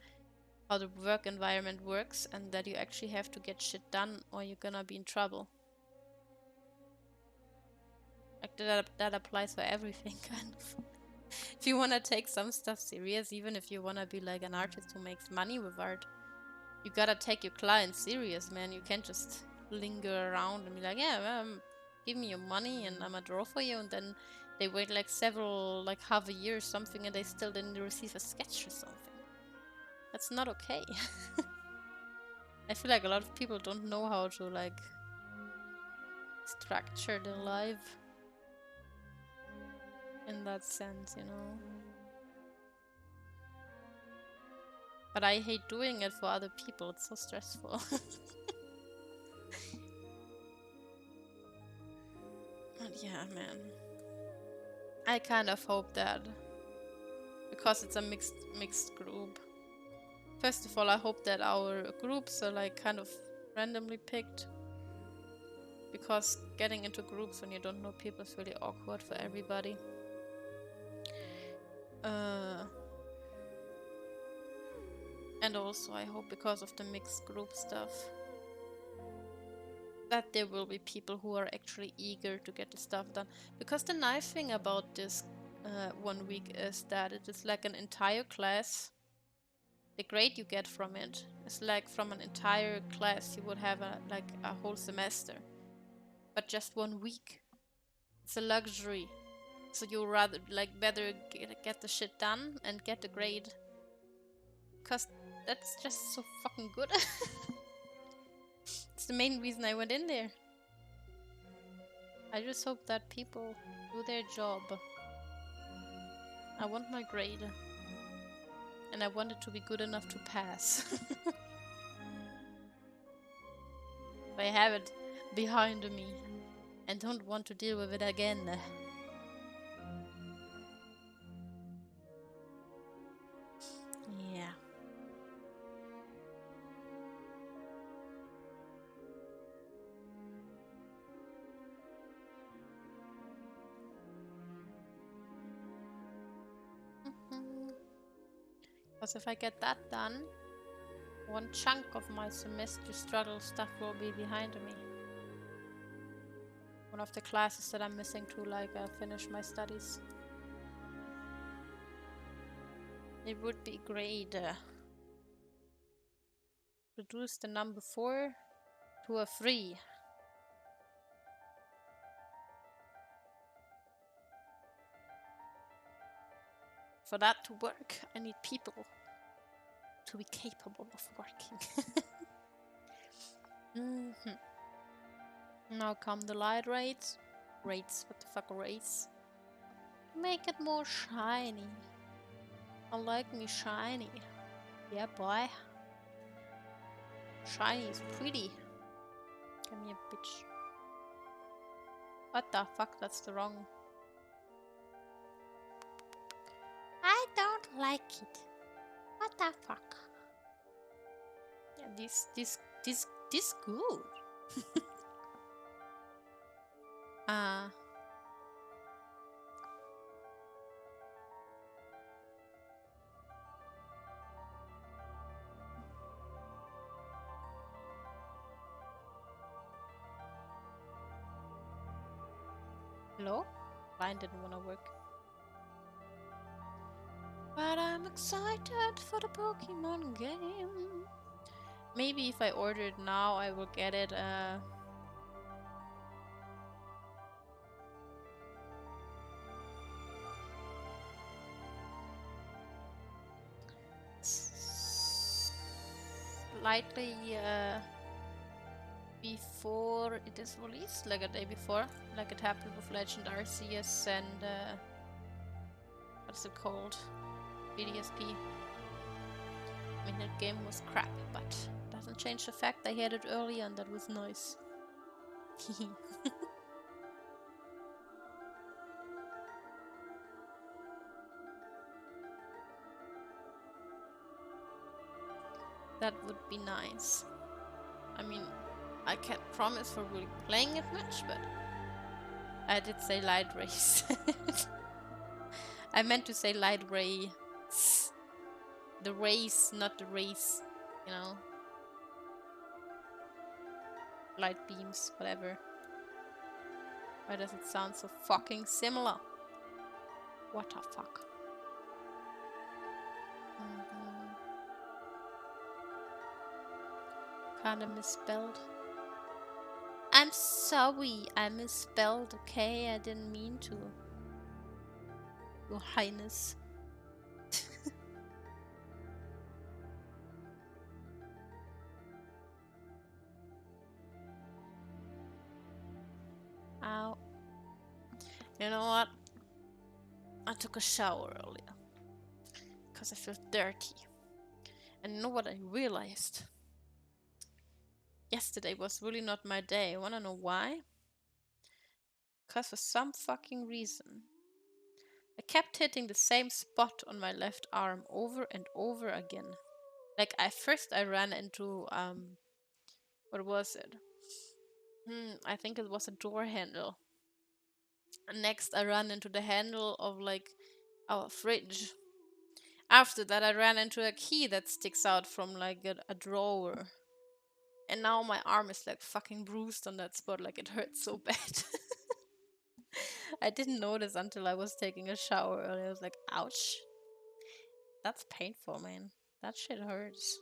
how the work environment works, and that you actually have to get shit done or you're gonna be in trouble. Like that applies for everything, kind of. If you wanna take some stuff serious, even if you wanna be like an artist who makes money with art, you gotta take your clients serious, man. You can't just linger around and be like, yeah, give me your money and I'm gonna draw for you, and then they wait like half a year or something and they still didn't receive a sketch or something. That's not okay. I feel like a lot of people don't know how to like structure their life in that sense, you know. But I hate doing it for other people. It's so stressful. But yeah, man. I kind of hope that because it's a mixed group. First of all, I hope that our groups are like kind of randomly picked. Because getting into groups when you don't know people is really awkward for everybody. And also I hope because of the mixed group stuff that there will be people who are actually eager to get the stuff done. Because the nice thing about this 1 week is that it is like an entire class. The grade you get from it is like from an entire class you would have like a whole semester. But just 1 week. It's a luxury. So you rather like better get the shit done and get the grade. Because that's just so fucking good. It's the main reason I went in there. I just hope that people do their job. I want my grade. And I want it to be good enough to pass. I have it behind me and don't want to deal with it again. Yeah. Because if I get that done, one chunk of my semester struggle stuff will be behind me. One of the classes that I'm missing to finish my studies. It would be great. Reduce the number 4 to a 3. For that to work, I need people to be capable of working. Now come the light rates. Rates, what the fuck, rates? Make it more shiny. I like me shiny. Yeah, boy. Shiny is pretty. Come here, bitch. What the fuck? That's the wrong. I don't like it. What the fuck? Yeah, this good. Hello? Line didn't wanna work. But I'm excited for the Pokemon game. Maybe if I order it now, I will get it, slightly, before it is released, like a day before, like it happened with Legend Arceus and, what's it called? BDSP. I mean, that game was crap, but doesn't change the fact I had it early and that was nice. That would be nice. I mean, I can't promise for really playing it much, but I did say light race. I meant to say light ray. The race, not the race, you know. Light beams, whatever. Why does it sound so fucking similar? What the fuck? Kinda misspelled. I'm sorry, I misspelled, okay? I didn't mean to. Your Highness. Ow. You know what? I took a shower earlier. Because I feel dirty. And you know what I realized? Yesterday was really not my day. Wanna know why? Because for some fucking reason, I kept hitting the same spot on my left arm over and over again. Like, first I ran into, what was it? I think it was a door handle. And next I ran into the handle of, like, our fridge. After that I ran into a key that sticks out from, like, a drawer. And now my arm is, like, fucking bruised on that spot. Like, it hurts so bad. I didn't notice until I was taking a shower earlier. I was like, ouch. That's painful, man. That shit hurts.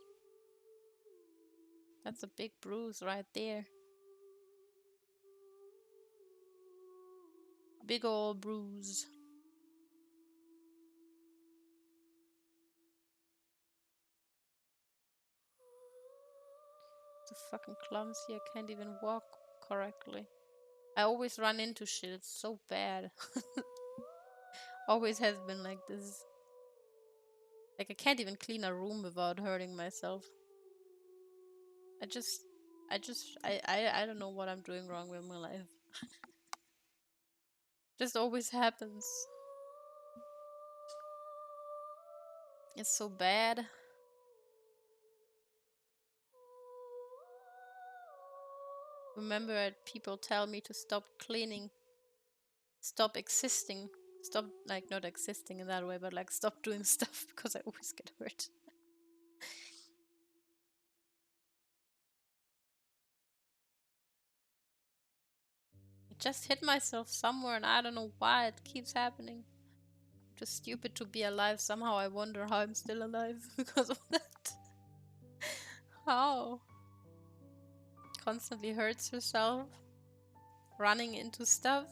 That's a big bruise right there. Big ol' bruise. So fucking clumsy. I can't even walk correctly. I always run into shit. It's so bad. Always has been like this. Like, I can't even clean a room without hurting myself. I don't know what I'm doing wrong with my life. Just always happens. It's so bad. Remember, people tell me to stop cleaning, stop existing, stop, like, not existing in that way, but like stop doing stuff because I always get hurt. I just hit myself somewhere and I don't know why it keeps happening. Just stupid to be alive. Somehow I wonder how I'm still alive because of that. How? Constantly hurts herself. Running into stuff.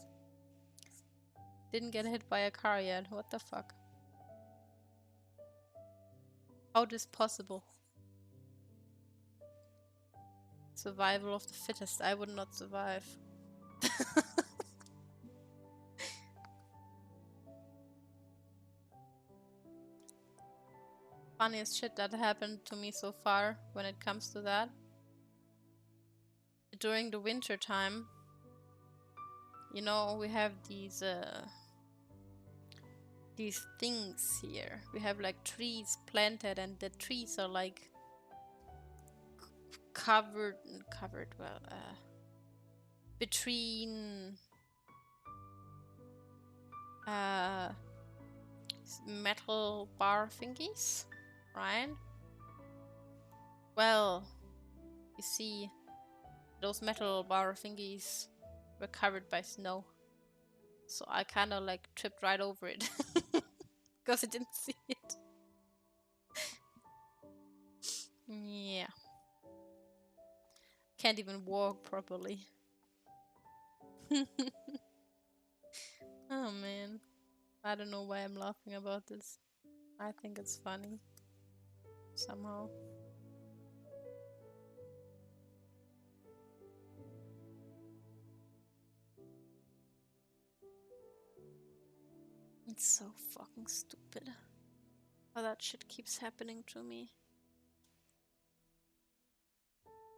Didn't get hit by a car yet. What the fuck? How this possible? Survival of the fittest. I would not survive. Funniest shit that happened to me so far when it comes to that. During the winter time, you know, we have these things here. We have like trees planted and the trees are like covered well, between metal bar thingies, right? Well, you see, those metal bar thingies were covered by snow. So I kind of like tripped right over it because I didn't see it. Yeah. Can't even walk properly. Oh man. I don't know why I'm laughing about this. I think it's funny. Somehow. It's so fucking stupid. How that shit keeps happening to me.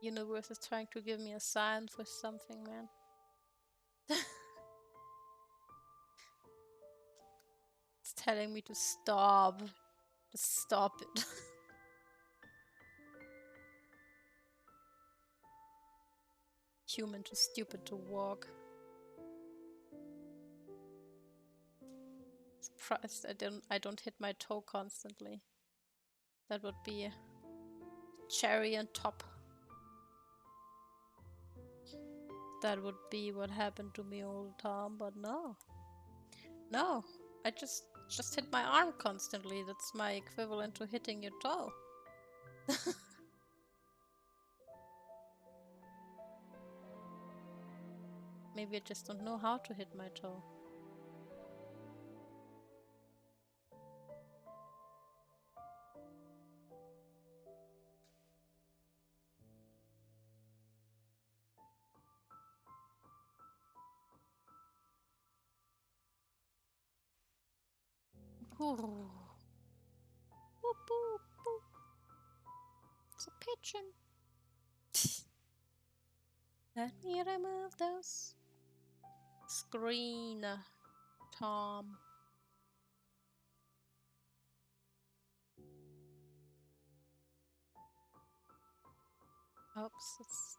Universe is trying to give me a sign for something, man. It's telling me to stop. Just stop it. Human too stupid to walk. Surprised I don't hit my toe constantly. That would be cherry on top. That would be what happened to me all the time, but no. No. I just hit my arm constantly. That's my equivalent to hitting your toe. Maybe I just don't know how to hit my toe. Ooh. Boop, boop, boop. It's a pigeon. Let me remove those. Screen, Tom. Oops, it's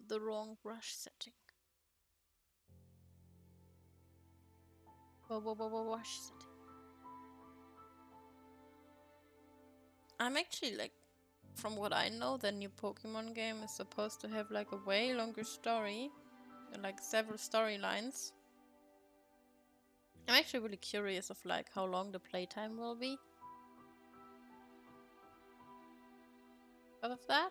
the wrong brush setting. Brush setting. I'm actually like, from what I know, the new Pokemon game is supposed to have like a way longer story, like several storylines. I'm actually really curious of like how long the playtime will be. Because of that.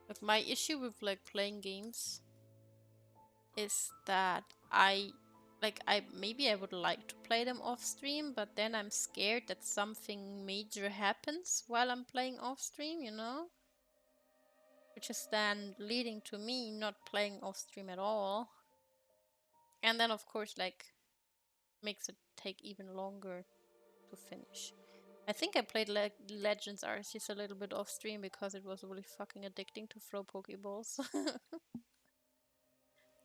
Like my issue with like playing games is that I like maybe I would like to play them off stream, but then I'm scared that something major happens while I'm playing off stream, you know? Which is then leading to me not playing off stream at all. And then of course like makes it take even longer to finish. I think I played Legends Arceus a little bit off stream because it was really fucking addicting to throw Pokeballs.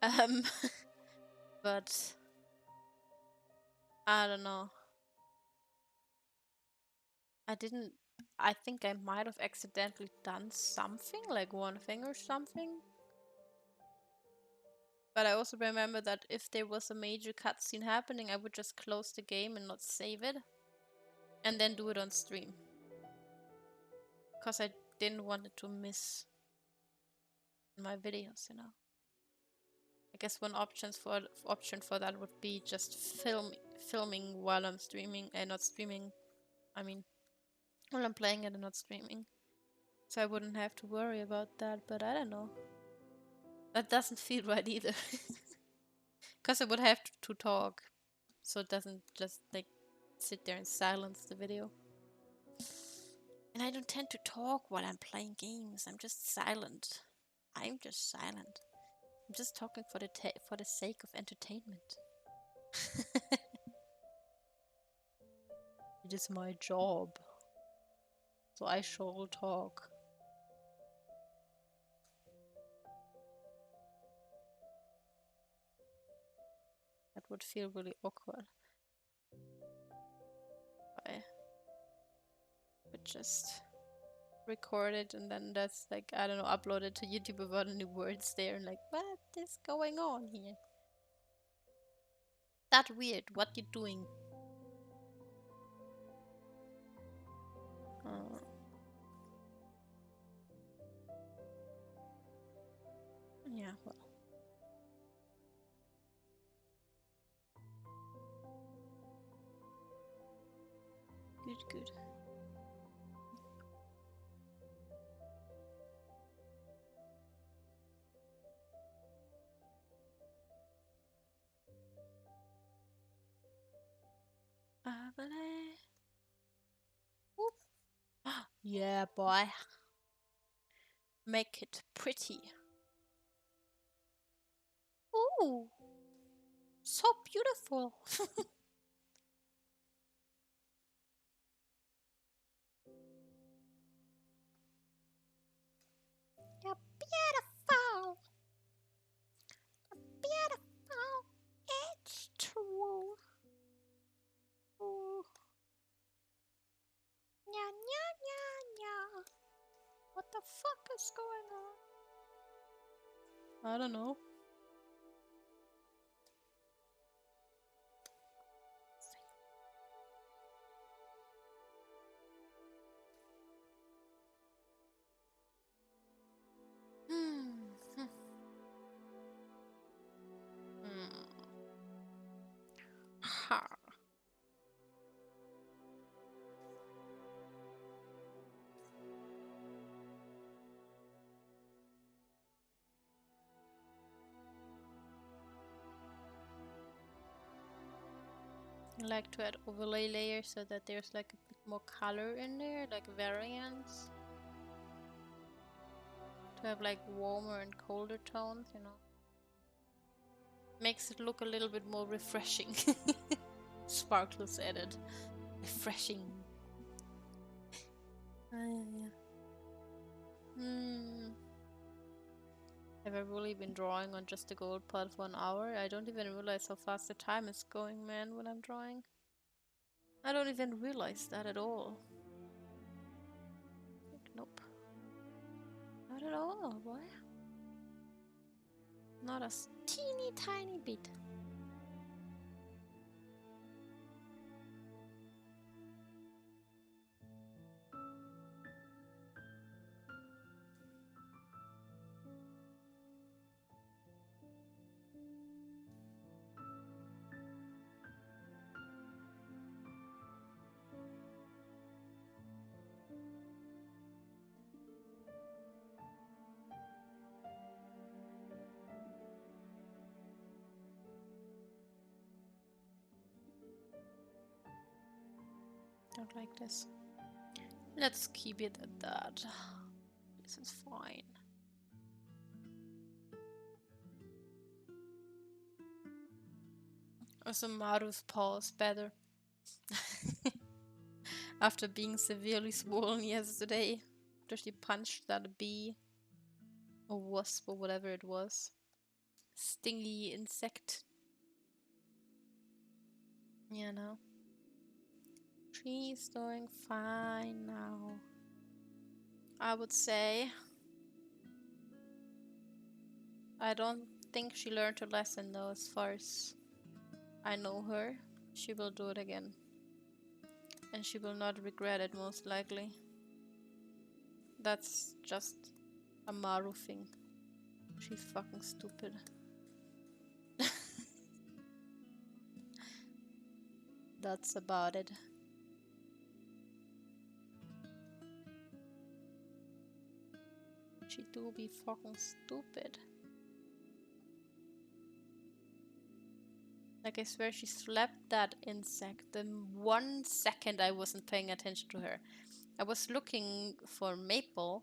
um, but I don't know. I think I might have accidentally done something, like one thing or something. But I also remember that if there was a major cutscene happening, I would just close the game and not save it. And then do it on stream. Because I didn't want it to miss my videos, you know. I guess one option for that would be just filming while I'm streaming and not streaming. I mean, while I'm playing it and not streaming. So I wouldn't have to worry about that, but I don't know. That doesn't feel right either. Because I would have to talk. So it doesn't just like sit there and silence the video. And I don't tend to talk while I'm playing games. I'm just silent. I'm just silent. I'm just talking for the sake of entertainment. It is my job. So I shall talk. That would feel really awkward. I would just record it and then that's like, I don't know, upload it to YouTube without any words there and like, what is going on here? That weird, what you doing? Yeah, well. Good. Yeah, boy. Make it pretty. Ooh, so beautiful. You're beautiful. Beautiful. It's true. Ooh. Nya, nya, nya, nya. What the fuck is going on? I don't know. Ha. I like to add overlay layers so that there's like a bit more color in there, like variants. To have like warmer and colder tones, you know. Makes it look a little bit more refreshing. Sparkles added. Refreshing. Yeah. Have I really been drawing on just the gold part for an hour? I don't even realize how fast the time is going, man, when I'm drawing. I don't even realize that at all. Nope. Not at all, boy. Not a teeny tiny bit. don't like this. Let's keep it at that. This is fine. Also, Maru's paw is better. After being severely swollen yesterday, after she punched that bee or wasp or whatever it was. Stingy insect. You know. She's doing fine now. I would say. I don't think she learned her lesson though, as far as I know her. She will do it again. And she will not regret it, most likely. That's just a Maru thing. She's fucking stupid. That's about it. She do be fucking stupid. Like, I swear she slapped that insect the 1 second I wasn't paying attention to her. I was looking for Maple,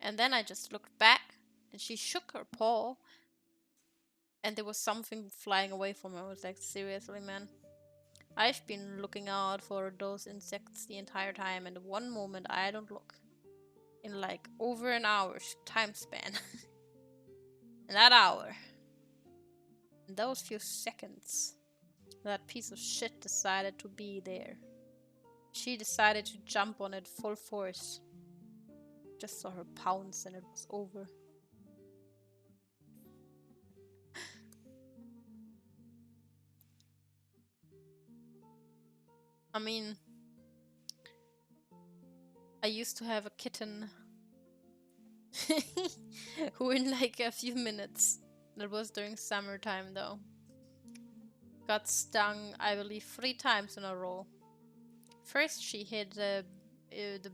and then I just looked back, and she shook her paw, and there was something flying away from her. I was like, seriously, man? I've been looking out for those insects the entire time, and one moment I don't look. In like over an hour's time span. In that hour. In those few seconds. That piece of shit decided to be there. She decided to jump on it full force. Just saw her pounce and it was over. I mean, I used to have a kitten who in like a few minutes, that was during summertime though, got stung, I believe, 3 times in a row. First she hit the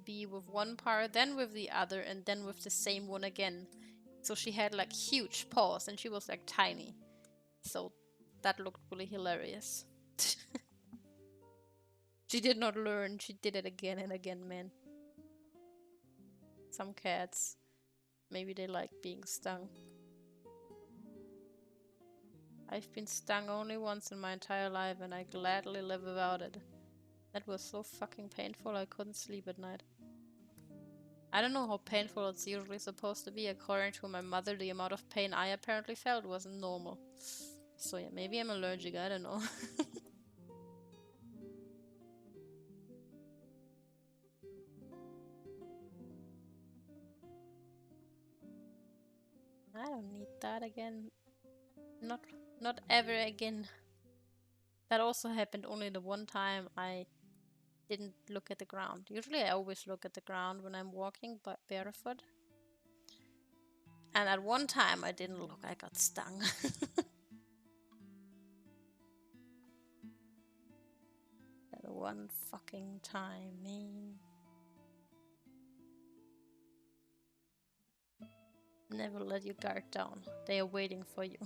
bee with one part, then with the other, and then with the same one again. So she had like huge paws and she was like tiny. So that looked really hilarious. She did not learn, she did it again and again, man. Some cats, maybe they like being stung. I've been stung only once in my entire life and I gladly live without it. That was so fucking painful I couldn't sleep at night. I don't know how painful it's usually supposed to be. According to my mother, the amount of pain I apparently felt wasn't normal. So yeah, maybe I'm allergic, I don't know. I don't need that again. Not ever again. That also happened only the one time I didn't look at the ground. Usually I always look at the ground when I'm walking, but barefoot. And at one time I didn't look, I got stung. That one fucking time, man. Never let your guard down. They are waiting for you.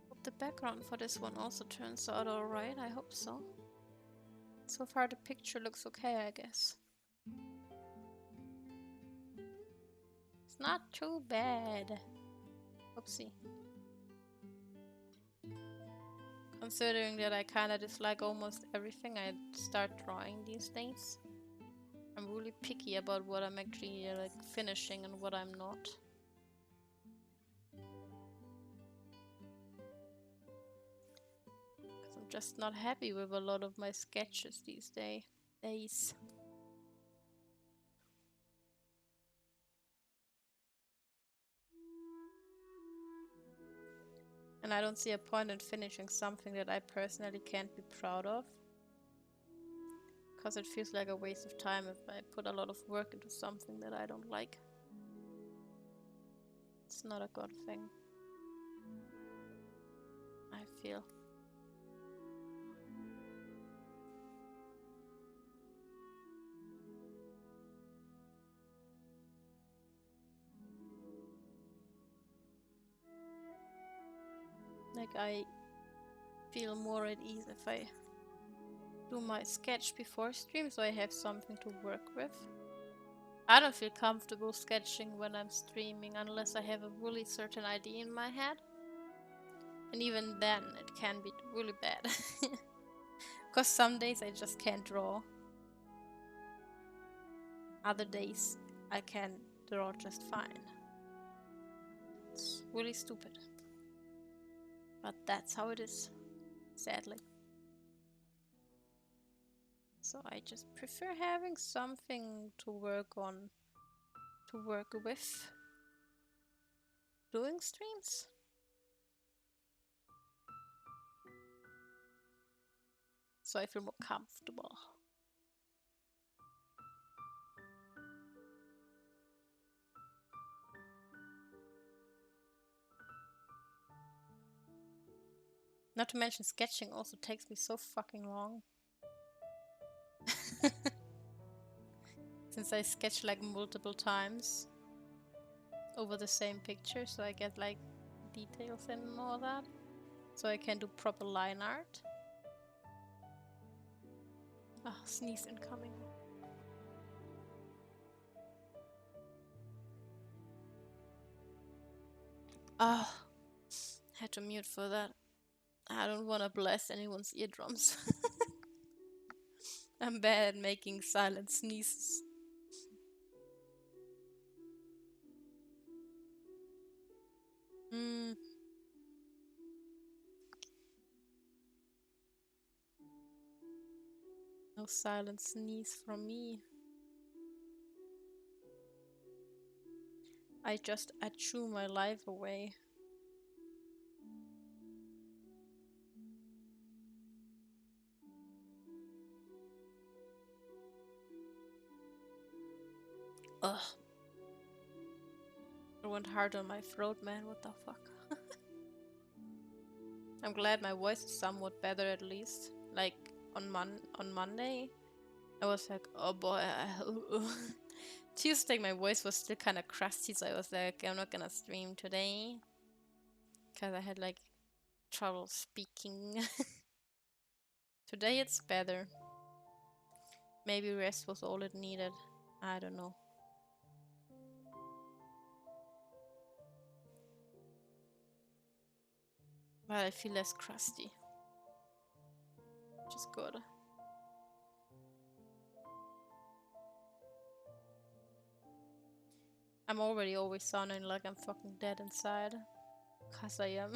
Hope the background for this one also turns out alright. I hope so. So far the picture looks okay, I guess. It's not too bad. Oopsie. Considering that I kinda dislike almost everything I start drawing these days. I'm really picky about what I'm actually like finishing and what I'm not. Because I'm just not happy with a lot of my sketches these days. And I don't see a point in finishing something that I personally can't be proud of. Because it feels like a waste of time if I put a lot of work into something that I don't like. It's not a good thing. feel. Like I feel more at ease if I do my sketch before stream, so I have something to work with. I don't feel comfortable sketching when I'm streaming unless I have a really certain idea in my head. And even then, it can be really bad. Because some days I just can't draw. Other days I can draw just fine. It's really stupid. But that's how it is, sadly. So I just prefer having something to work on, to work with doing streams. So I feel more comfortable. Not to mention sketching also takes me so fucking long. Since I sketch like multiple times over the same picture, so I get like details and all that. So I can do proper line art. Ah, sneeze incoming. Ah, had to mute for that. I don't want to blast anyone's eardrums. I'm bad at making silent sneezes. No silent sneeze from me. I chew my life away. Ugh. It went hard on my throat, man. What the fuck? I'm glad my voice is somewhat better at least. Like on Monday, I was like, oh boy. Tuesday, my voice was still kind of crusty, so I was like, I'm not gonna stream today. Because I had like trouble speaking. Today it's better. Maybe rest was all it needed. I don't know. But I feel less crusty. Which is good. I'm already always sounding like I'm fucking dead inside. Cause I am.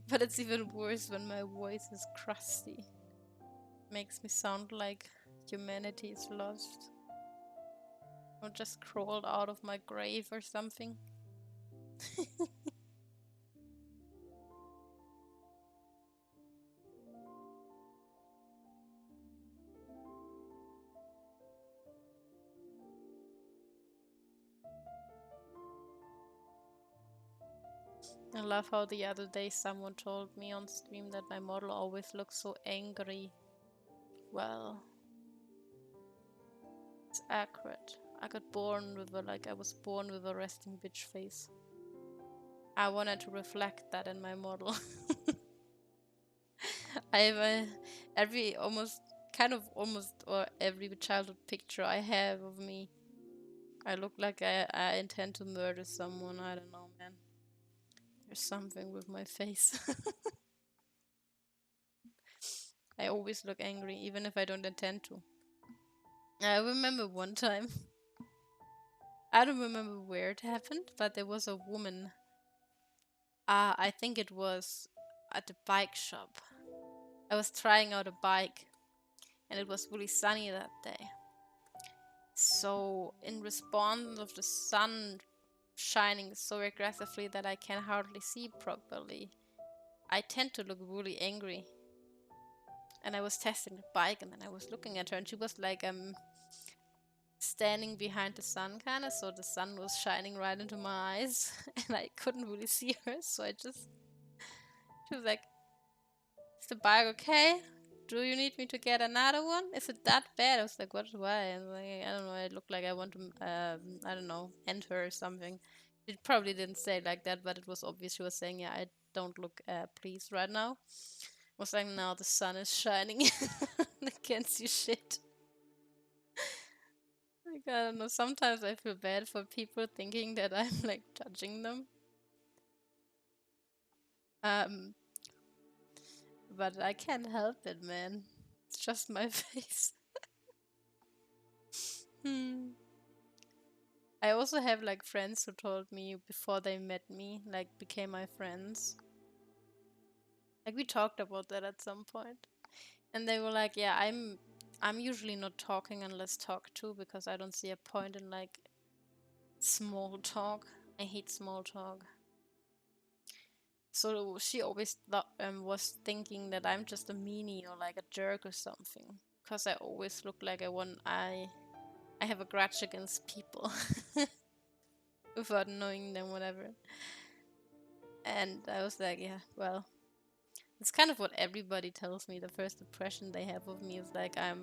But it's even worse when my voice is crusty. Makes me sound like humanity is lost. Or just crawled out of my grave or something. I love how the other day someone told me on stream that my model always looks so angry. Well, it's accurate. I was born with a resting bitch face. I wanted to reflect that in my model. I have every childhood picture I have of me. I look like I intend to murder someone. I don't know, man. There's something with my face. I always look angry, even if I don't intend to. I remember one time, I don't remember where it happened, but there was a woman. I think it was at the bike shop. I was trying out a bike, and it was really sunny that day. So, in response of the sun shining so aggressively that I can hardly see properly, I tend to look really angry. And I was testing the bike, and then I was looking at her, and she was like standing behind the sun kind of, so the sun was shining right into my eyes and I couldn't really see her, so I just He was like, is the bike okay? Do you need me to get another one? Is it that bad? I was like, what? Why? I was like, I don't know. I look like I want to, I don't know, end her or something. She probably didn't say it like that, but it was obvious. She was saying, yeah, I don't look pleased right now. I was like, now the sun is shining. I can't see shit. Like, I don't know. Sometimes I feel bad for people thinking that I'm like judging them. But I can't help it, man. It's just my face. I also have like friends who told me before they met me, like became my friends. Like we talked about that at some point. And they were like, yeah, I'm usually not talking unless talked to because I don't see a point in like small talk. I hate small talk. So she always thought, was thinking that I'm just a meanie or like a jerk or something. Because I always look like I have a grudge against people. Without knowing them, whatever. And I was like, yeah, well, it's kind of what everybody tells me. The first impression they have of me is like I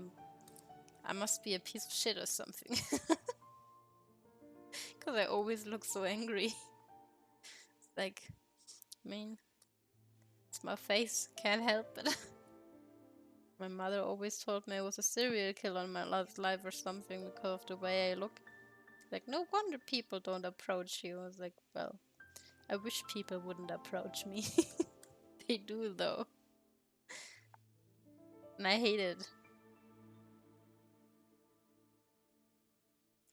must be a piece of shit or something. Because I always look so angry. It's like, I mean, it's my face, can't help it. My mother always told me I was a serial killer in my last life or something because of the way I look. Like, no wonder people don't approach you. I was like, well, I wish people wouldn't approach me. They do, though. And I hate it.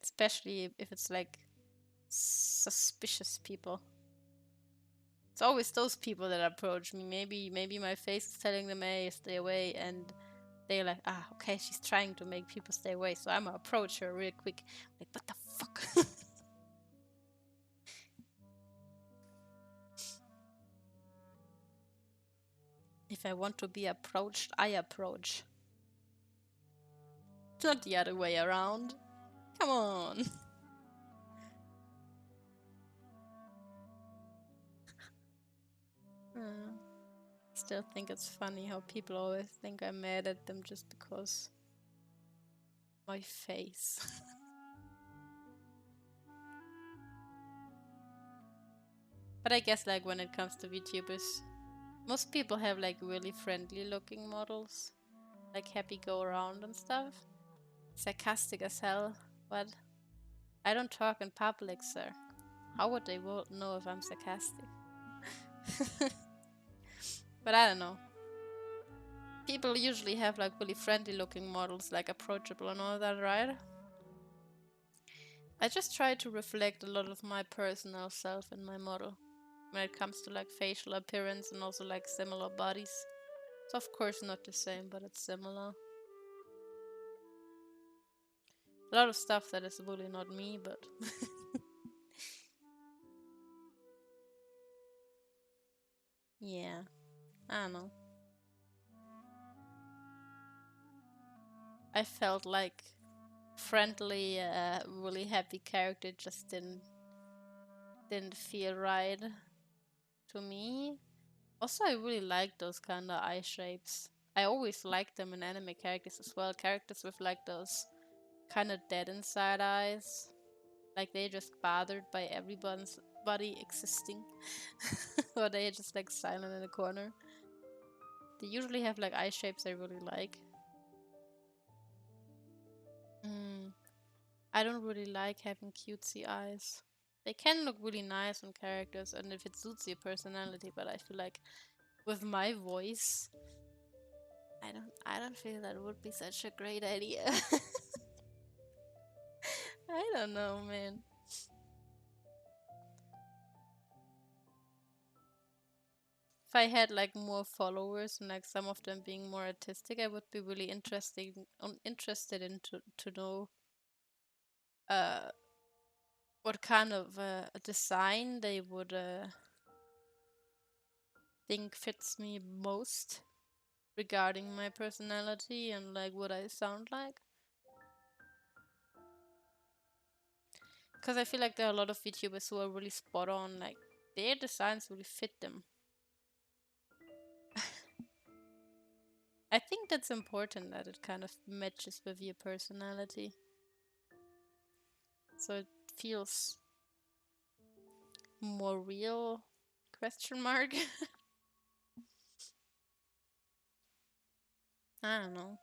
Especially if it's like suspicious people. It's always those people that approach me. Maybe my face is telling them, hey, stay away, and they're like, ah, okay, she's trying to make people stay away, so I'm gonna approach her real quick. Like, what the fuck? If I want to be approached, I approach. It's not the other way around. Come on. Still think it's funny how people always think I'm mad at them just because my face. But I guess like when it comes to VTubers, most people have like really friendly looking models. Like happy go around and stuff. Sarcastic as hell, but I don't talk in public, sir. How would they know if I'm sarcastic? But I don't know. People usually have like really friendly looking models, like approachable and all that, right? I just try to reflect a lot of my personal self in my model when it comes to like facial appearance and also like similar bodies. It's of course not the same, but it's similar. A lot of stuff that is really not me, but yeah, I don't know. I felt like friendly, really happy character just didn't feel right to me. Also, I really like those kind of eye shapes. I always liked them in anime characters as well. Characters with like those kind of dead inside eyes. Like they're just bothered by everyone's body existing. Or they're just like silent in a corner. They usually have like eye shapes I really like. I don't really like having cutesy eyes. They can look really nice on characters and if it suits your personality, but I feel like with my voice, I don't feel that would be such a great idea. I don't know, man. If I had like more followers and like some of them being more artistic, I would be really interested in to know uh what kind of design they would think fits me most regarding my personality and like what I sound like. Because I feel like there are a lot of VTubers who are really spot on, like their designs really fit them. I think that's important that it kind of matches with your personality. So it feels more real, question mark. I don't know.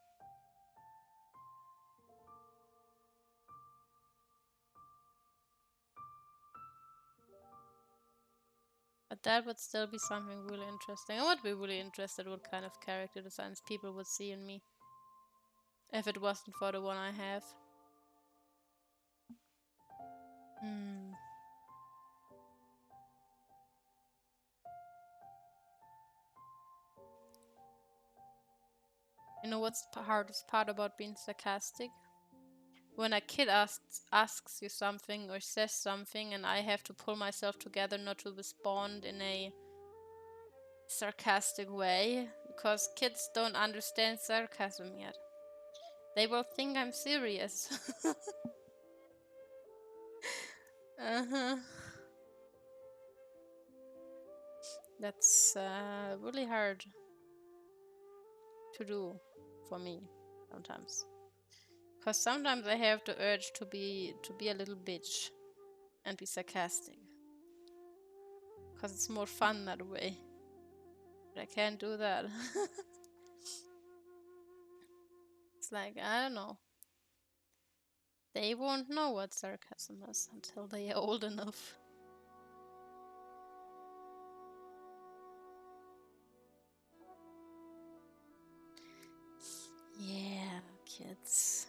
But that would still be something really interesting. I would be really interested what kind of character designs people would see in me. If it wasn't for the one I have. You know what's the hardest part about being sarcastic? When a kid asks you something or says something and I have to pull myself together not to respond in a sarcastic way, because kids don't understand sarcasm yet. They will think I'm serious. Uh-huh. That's really hard to do for me sometimes. Because sometimes I have the urge to be a little bitch and be sarcastic. Because it's more fun that way. But I can't do that. It's like, I don't know. They won't know what sarcasm is until they are old enough. Yeah, kids.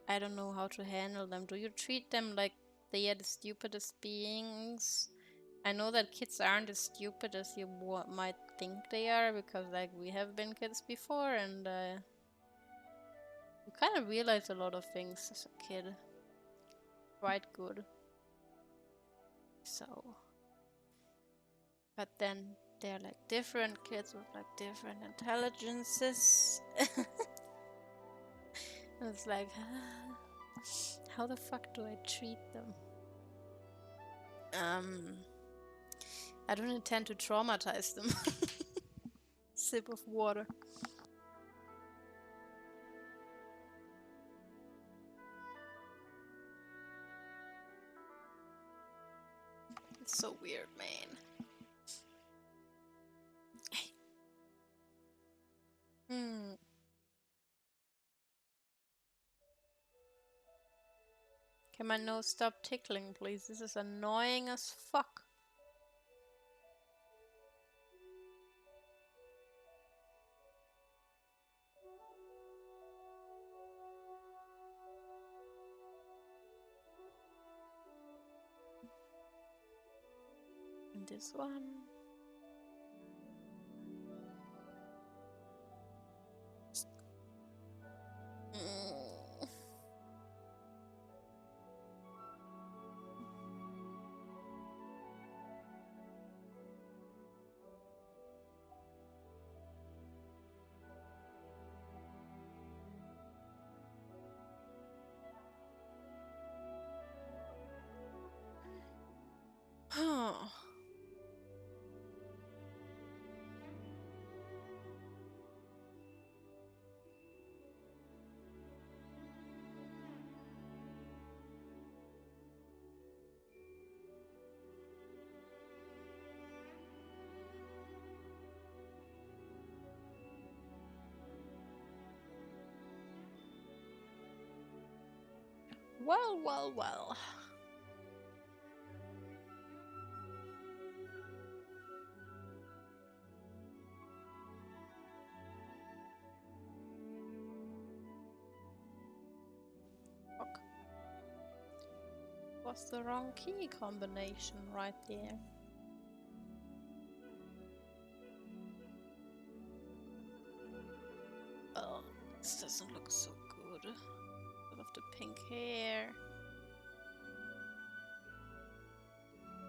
I don't know how to handle them. Do you treat them like they are the stupidest beings? I know that kids aren't as stupid as you might think they are, because like we have been kids before, and you kind of realize a lot of things as a kid. Quite good. So, but then they're like different kids with like different intelligences. It's like, how the fuck do I treat them? I don't intend to traumatize them. Sip of water. It's so weird, man. Can my nose stop tickling, please? This is annoying as fuck. And this one. Well, well, well. Fuck. Was the wrong key combination right there? Oh, this doesn't look so good. I love the pink hair.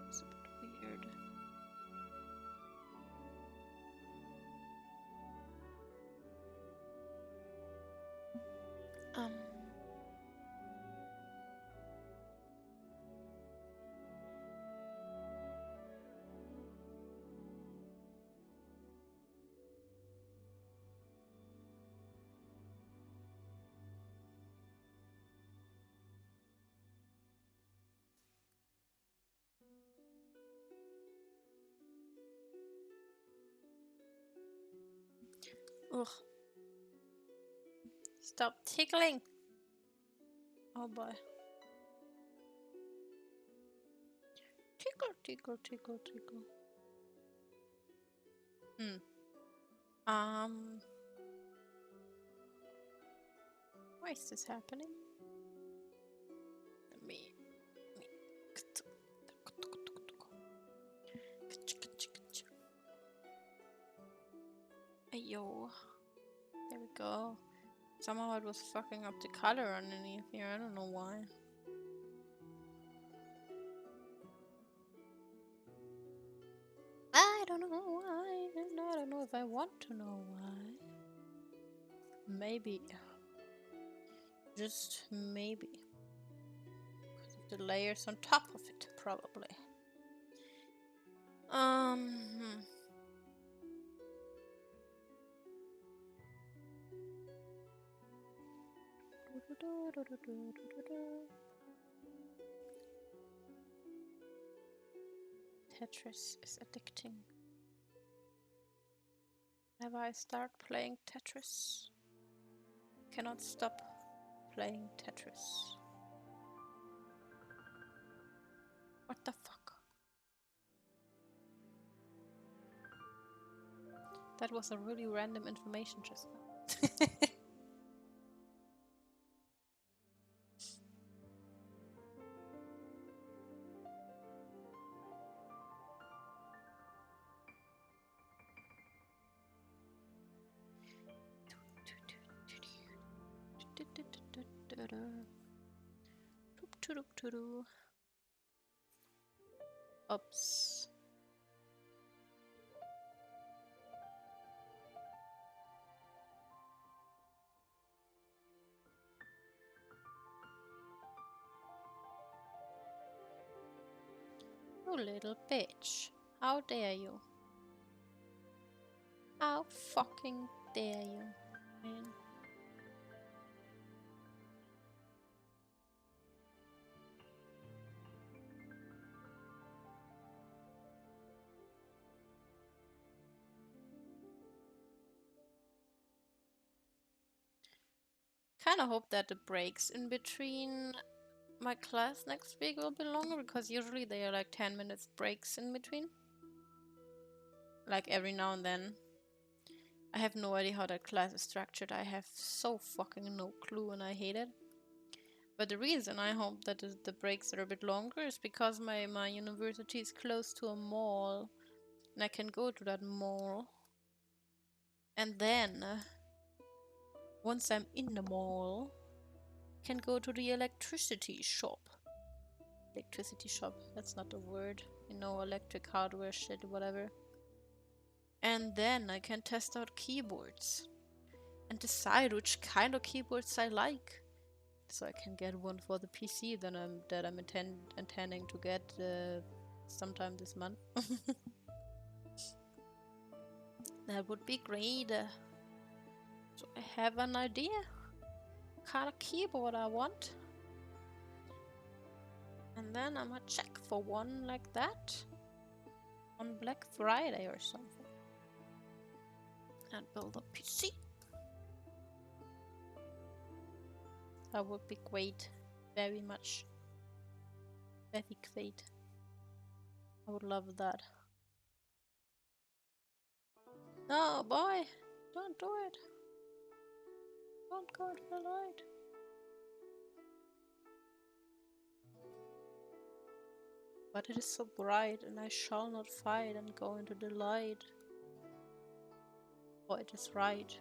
It's a bit weird. Ugh. Stop tickling. Oh boy. Tickle, tickle, tickle, tickle. Why is this happening? Me. Ayo. There we go. Somehow it was fucking up the color underneath here. I don't know why. I don't know why, and I don't know if I want to know why. Maybe. Just maybe. Because of the layers on top of it, probably. Tetris is addicting. Whenever I start playing Tetris, I cannot stop playing Tetris. What the fuck? That was a really random information just now. Oops. You little bitch. How dare you? How fucking dare you, man? Kinda hope that the breaks in between my class next week will be longer, because usually they are like 10 minutes breaks in between. Like every now and then. I have no idea how that class is structured. I have so fucking no clue and I hate it. But the reason I hope that the breaks are a bit longer is because my university is close to a mall. And I can go to that mall. And then, once I'm in the mall, I can go to the electricity shop. Electricity shop, that's not a word. You know, electric hardware shit, whatever. And then I can test out keyboards. And decide which kind of keyboards I like. So I can get one for the PC that I'm intending to get sometime this month. That would be great. So I have an idea what kind of keyboard I want. And then I'm gonna check for one like that on Black Friday or something. And build a PC. That would be great. Very much. Very great. I would love that. No, boy! Don't do it! Don't go to the light! But it is so bright, and I shall not fight and go into the light. For it is right.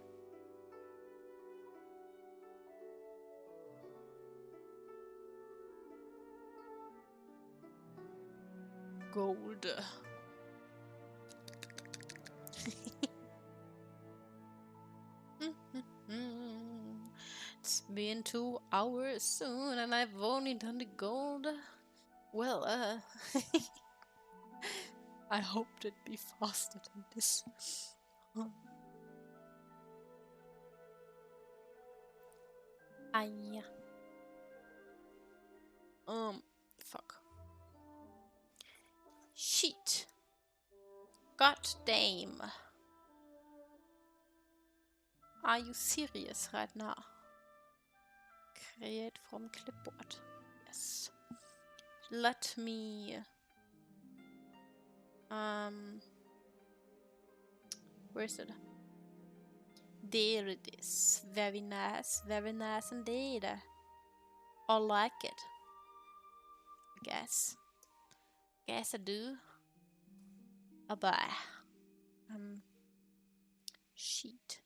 Gold. It's been 2 hours soon and I've only done the gold. Well, I hoped it'd be faster than this. Aye. Fuck. Shit. God damn. Are you serious right now? Create from clipboard. Yes. Let me... Where is it? There it is. Very nice indeed. I like it. Guess I do. Bye. Sheet.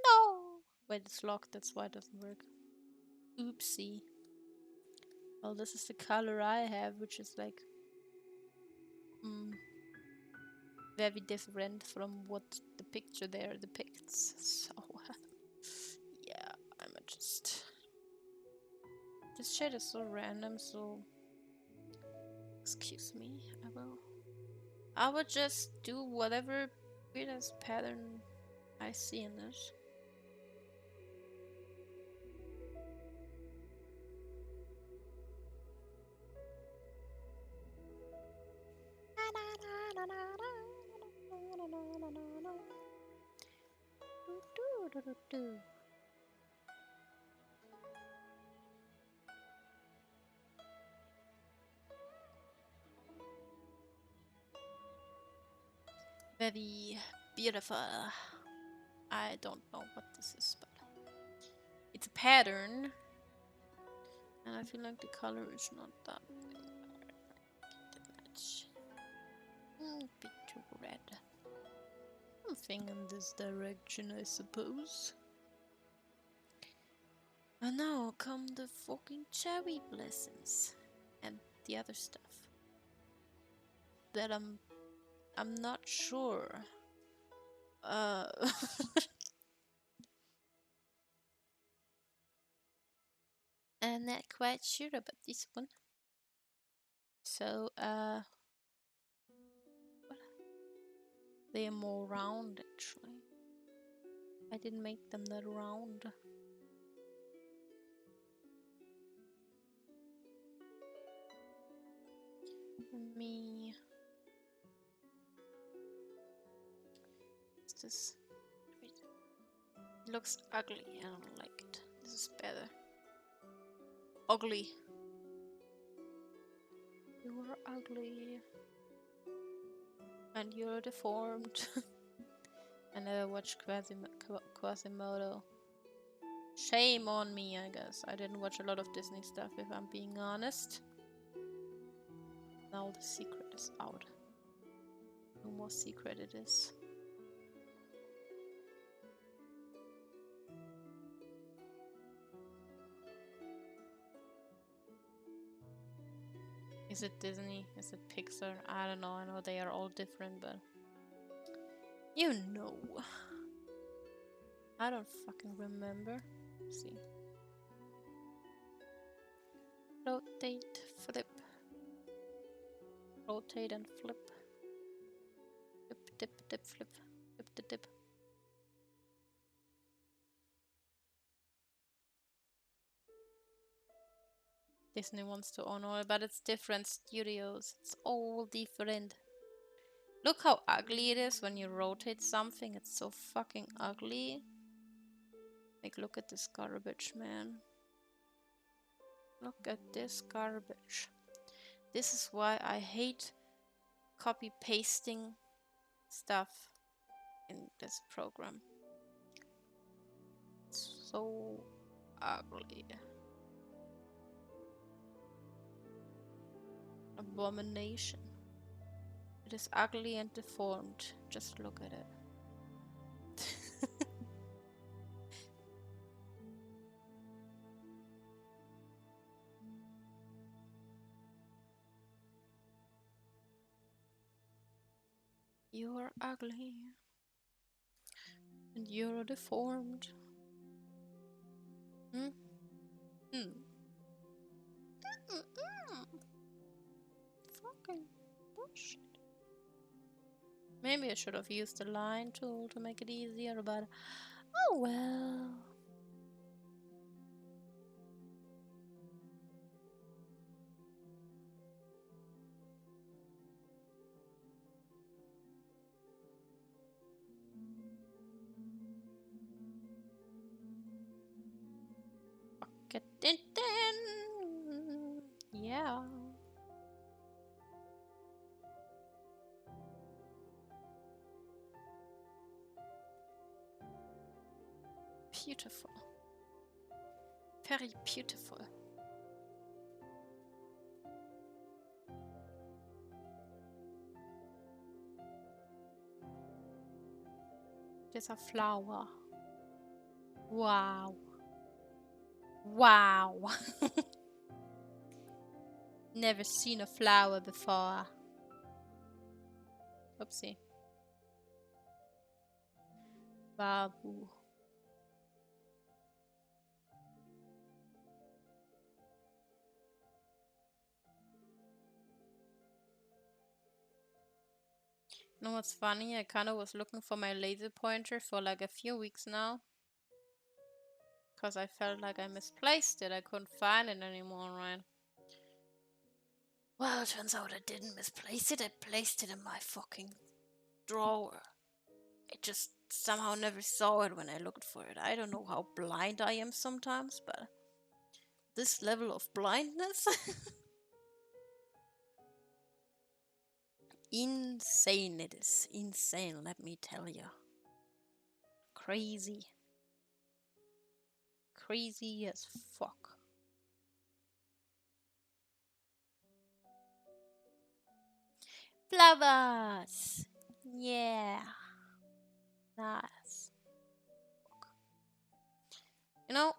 No! Wait, it's locked, that's why it doesn't work. Oopsie. Well, this is the color I have, which is like very different from what the picture there depicts. So yeah, I'm just... This shade is so random, so excuse me, I will just do whatever weirdest pattern I see in this. Very beautiful. I don't know what this is, but it's a pattern, and I feel like the color is not that much. A bit too red. Something in this direction, I suppose. And now come the fucking cherry blossoms and the other stuff that I'm not sure. I'm not quite sure about this one. So, they are more round actually. I didn't make them that round. Me. What's this? Wait. It looks ugly. I don't like it. This is better. Ugly. You are ugly. And you're deformed. I never watched Quasimodo. Shame on me, I guess. I didn't watch a lot of Disney stuff, if I'm being honest. Now the secret is out. No more secret it is. Is it Disney? Is it Pixar? I don't know. I know they are all different, but... You know. I don't fucking remember. Let's see. Rotate, flip. Rotate and flip. Dip, dip, dip, flip. Dip, dip, dip. Disney wants to honor it, but it's different studios. It's all different. Look how ugly it is when you rotate something. It's so fucking ugly. Like, look at this garbage, man. Look at this garbage. This is why I hate copy-pasting stuff in this program. It's so ugly. Abomination. It is ugly and deformed. Just look at it. You're ugly. And you're deformed. Hmm? Hmm. Fucking bullshit. Maybe I should have used the line tool to make it easier, but oh well. Beautiful. Very beautiful. There's a flower. Wow. Wow. Never seen a flower before. Oopsie. Babu. You know what's funny? I kind of was looking for my laser pointer for like a few weeks now. Because I felt like I misplaced it. I couldn't find it anymore, right? Well, it turns out I didn't misplace it. I placed it in my fucking drawer. I just somehow never saw it when I looked for it. I don't know how blind I am sometimes, but this level of blindness? Insane it is. Insane, let me tell you. Crazy. Crazy as fuck. Flowers! Yeah. Nice. You know,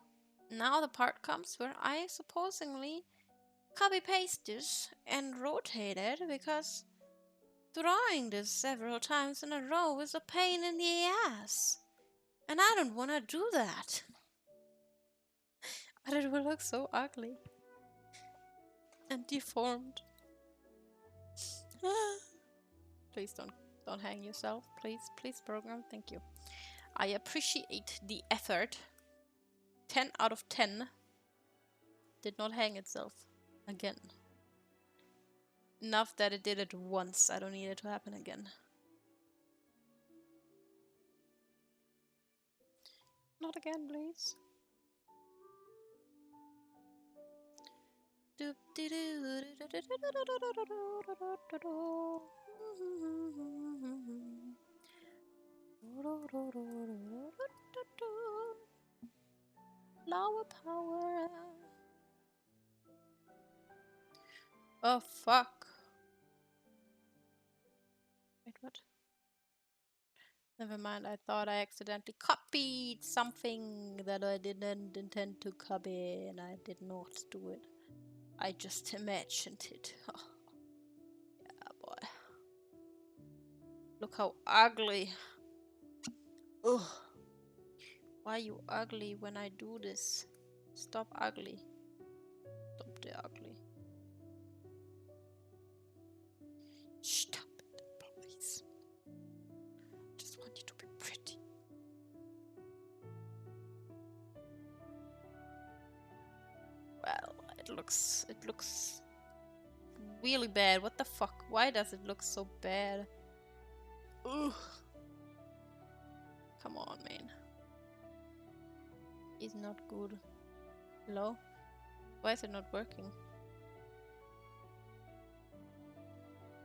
now the part comes where I supposedly copy paste this and rotate it because drawing this several times in a row is a pain in the ass. And I don't want to do that. But it will look so ugly. And deformed. Please don't hang yourself. Please program. Thank you. I appreciate the effort. 10 out of 10. Did not hang itself. Again. Enough that it did it once. I don't need it to happen again. Not again, please. Flower power. Oh fuck. Wait, what? Never mind, I thought I accidentally copied something that I didn't intend to copy, and I did not do it. I just imagined it. Oh. Yeah, boy. Look how ugly. Ugh. Why are you ugly when I do this? Stop ugly. Stop the ugly. Stop it, please. Just want you to be pretty. Well, it looks really bad. What the fuck? Why does it look so bad? Ugh. Come on, man. It's not good. Hello? Why is it not working?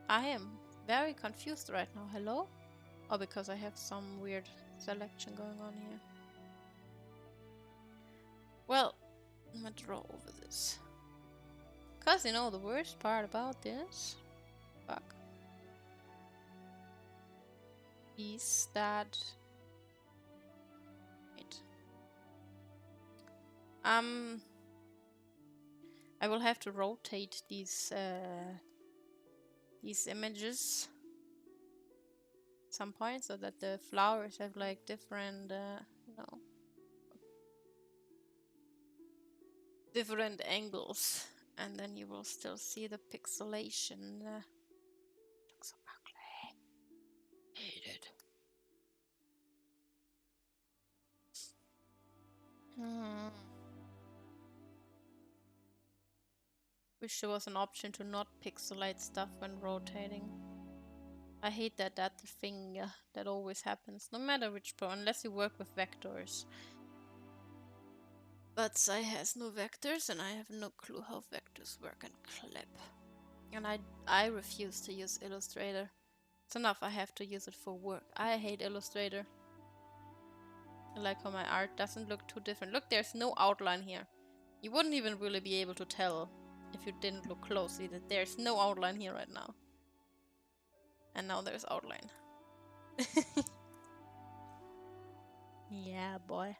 I am very confused right now. Hello? Oh, because I have some weird selection going on here. Well, I'm gonna draw over this. Cause you know the worst part about this, fuck, is that wait. I will have to rotate these images at some point so that the flowers have like different, you know, different angles, and then you will still see the pixelation. Looks so ugly. Hate it. Wish there was an option to not pixelate stuff when rotating. I hate that thing that always happens, no matter which pro, unless you work with vectors. But Sai has no vectors, and I have no clue how vectors work in Clip. And I refuse to use Illustrator. It's enough I have to use it for work. I hate Illustrator. I like how my art doesn't look too different. Look, there's no outline here. You wouldn't even really be able to tell if you didn't look closely that there's no outline here right now. And now there's outline. Yeah, boy.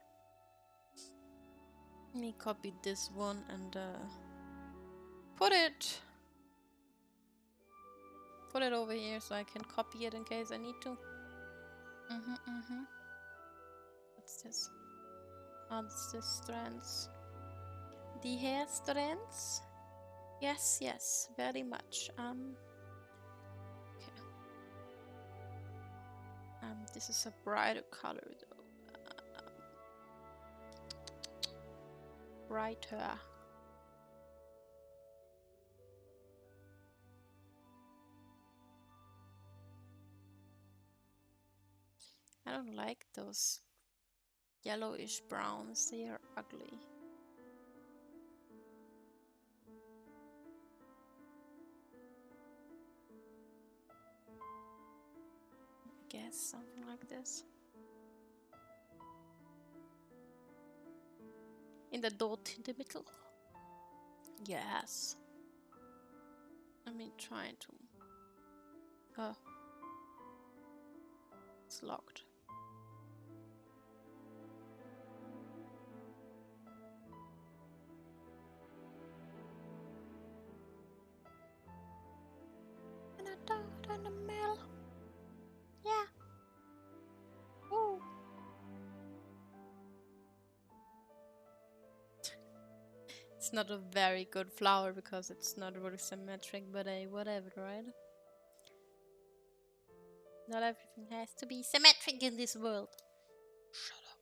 Let me copy this one and put it over here so I can copy it in case I need to. What's this? Oh, it's the strands. The hair strands? Yes, yes, very much. Okay. This is a brighter color though. Brighter. I don't like those yellowish browns. They are ugly. I guess something like this. In the dot in the middle. Yes. Let me try to... Oh. It's locked. And a dot in the middle. Yeah. Woo. It's not a very good flower because it's not really symmetric, but whatever, right? Not everything has to be symmetric in this world. Shut up.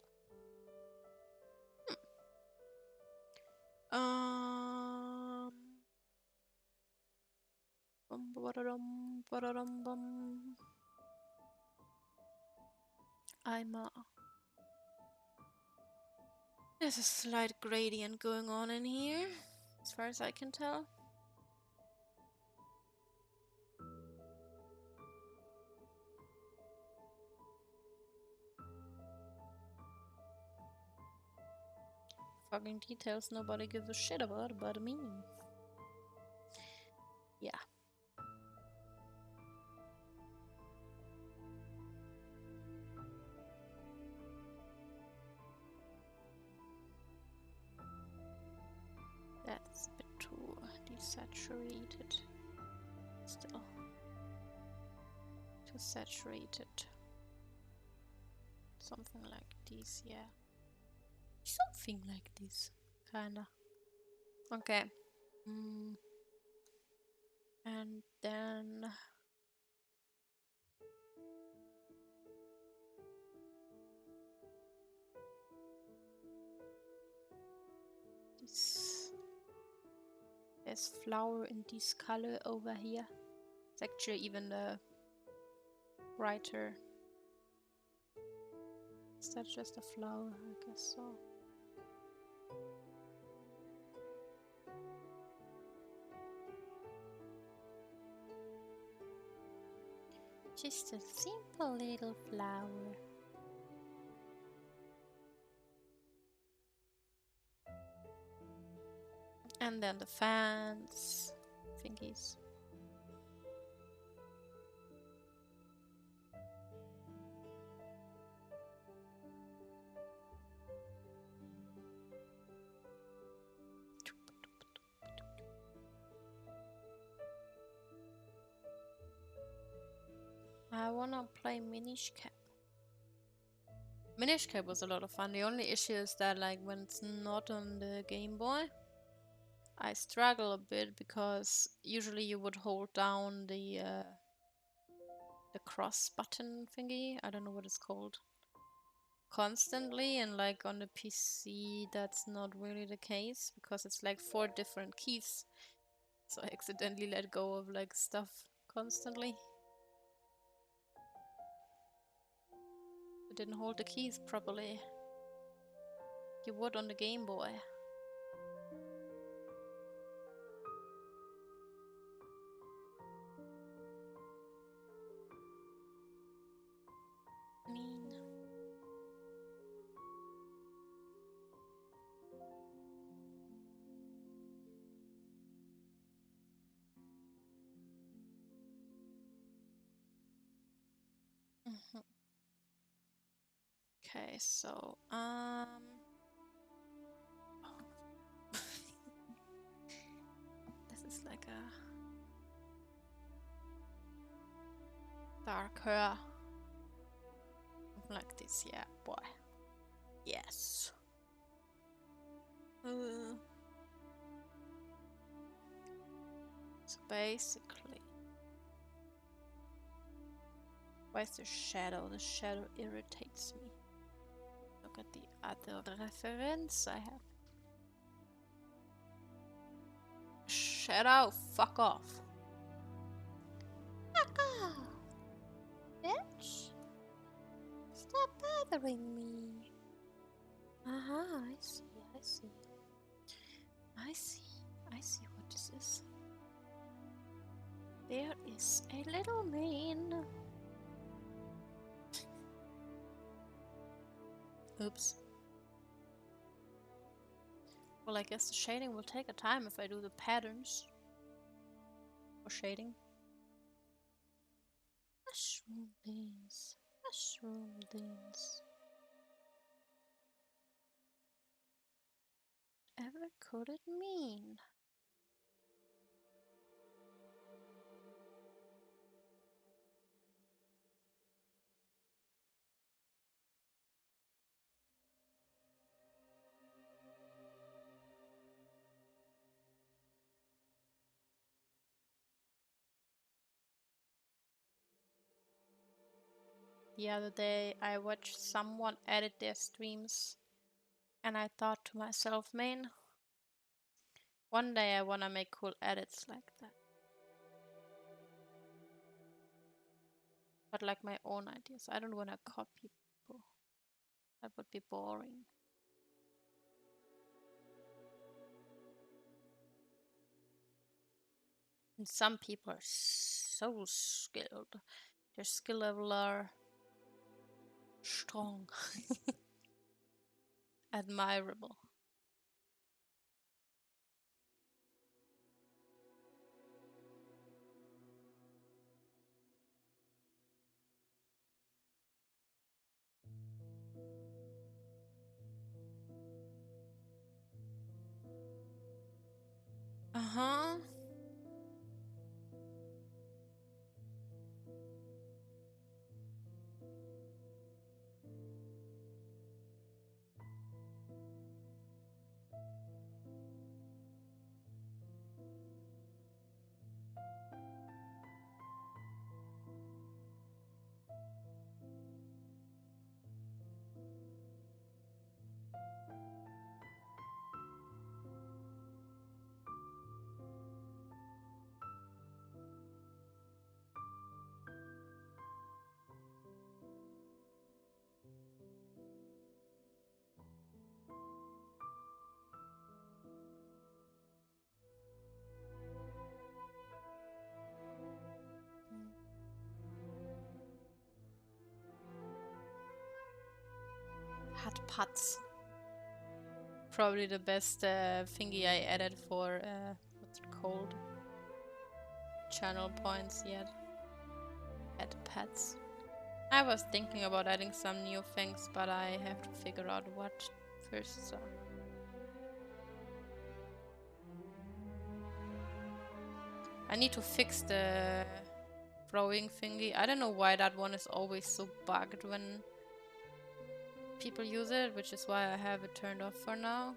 There's a slight gradient going on in here, as far as I can tell. Fucking details nobody gives a shit about but me. Yeah. That's a bit too desaturated. Still. Too saturated. Something like this, yeah. Something like this. Kinda. Okay. And then... There's flower in this color over here. It's actually even brighter. Is that just a flower? I guess so. Just a simple little flower. And then the fans thingies. I wanna play Minish Cap. Minish Cap was a lot of fun. The only issue is that like when it's not on the Game Boy, I struggle a bit because usually you would hold down the cross button thingy. I don't know what it's called. Constantly, and like on the PC that's not really the case because it's like 4 different keys. So I accidentally let go of like stuff constantly. I didn't hold the keys properly. You would on the Game Boy. Okay, so this is like a darker. Like this, yeah, boy. Yes. So basically, where's the shadow? The shadow irritates me. Look at the other reference I have. Shadow, fuck off. Fuck off, bitch. Stop bothering me. I see, I see. I see what this is. There is a little man. Oops. Well, I guess the shading will take a time if I do the patterns for shading. Mushroom dance. Mushroom dance. Whatever could it mean? The other day I watched someone edit their streams and I thought to myself, man, one day I wanna make cool edits like that. But like my own ideas. I don't wanna copy people. That would be boring. And some people are so skilled. Their skill level are strong. Admirable. Uh-huh. Hot pots. Probably the best thingy I added for what's it called? Channel points yet. Add pets. I was thinking about adding some new things, but I have to figure out what first. So I need to fix the throwing thingy. I don't know why that one is always so bugged when people use it, which is why I have it turned off for now.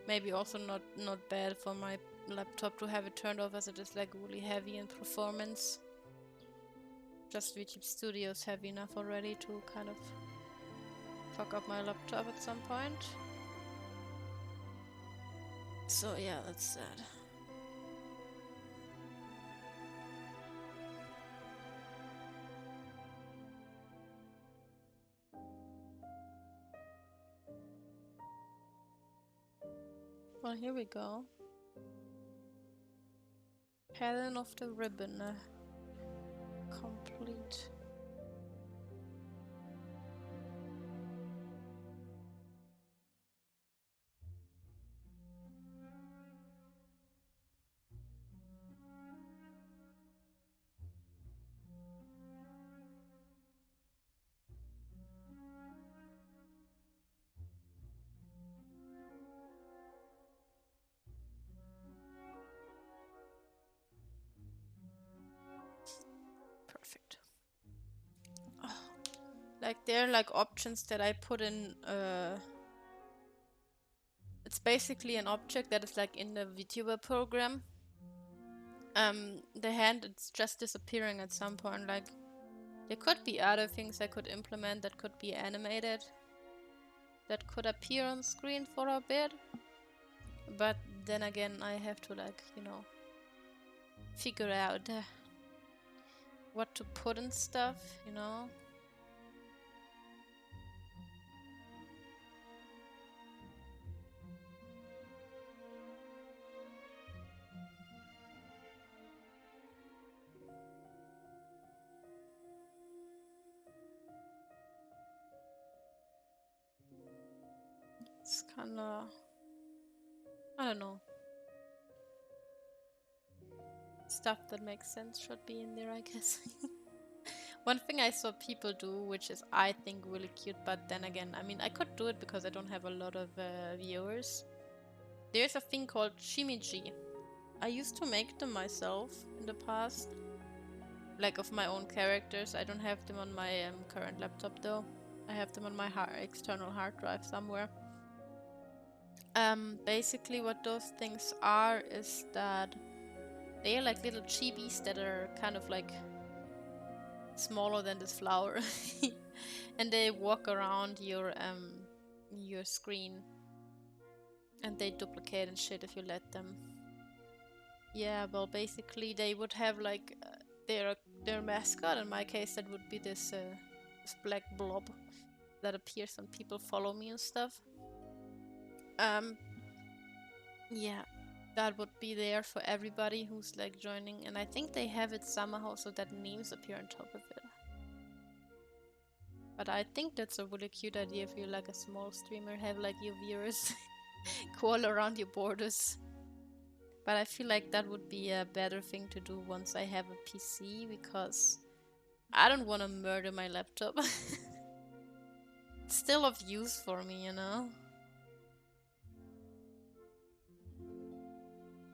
Maybe also not bad for my laptop to have it turned off, as it is like really heavy in performance. Just YouTube Studio is heavy enough already to kind of fuck up my laptop at some point. So yeah, that's sad. Well, here we go. Pattern of the ribbon. Complete. Perfect. Oh, like there are like options that I put in. It's basically an object that is like in the VTuber program. The hand, it's just disappearing at some point. Like there could be other things I could implement that could be animated, that could appear on screen for a bit. But then again, I have to like, you know, figure out what to put in stuff, you know. It's kind of, I don't know. Stuff that makes sense should be in there, I guess. One thing I saw people do, which is I think really cute, but then again, I mean, I could do it because I don't have a lot of viewers. There's a thing called shimiji. I used to make them myself in the past, like of my own characters. I don't have them on my current laptop though. I have them on my external hard drive somewhere. Basically what those things are is that they are like little chibis that are kind of like smaller than this flower. And they walk around your screen. And they duplicate and shit if you let them. Yeah, well basically they would have like their mascot. In my case that would be this black blob that appears when people follow me and stuff. Yeah, that would be there for everybody who's like joining, and I think they have it somehow so that names appear on top of it. But I think that's a really cute idea if you're like a small streamer, have like your viewers crawl around your borders. But I feel like that would be a better thing to do once I have a PC, because I don't want to murder my laptop. It's still of use for me, you know?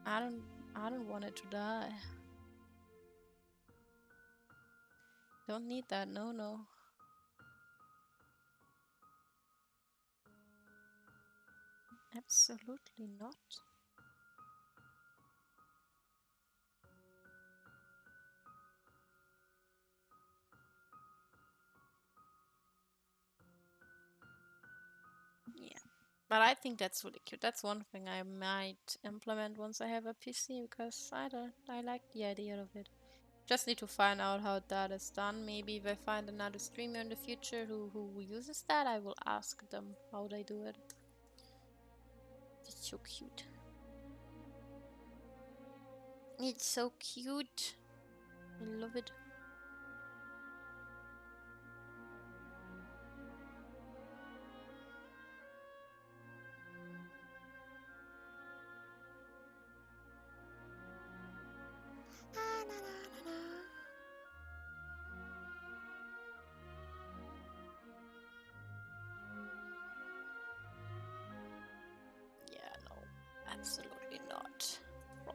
I don't want it to die. Don't need that, no. Absolutely not. Yeah. But I think that's really cute. That's one thing I might implement once I have a PC, because I like the idea of it. Just need to find out how that is done. Maybe if I find another streamer in the future who uses that, I will ask them how they do it. It's so cute. It's so cute. I love it. Yeah, no, absolutely not. Roy.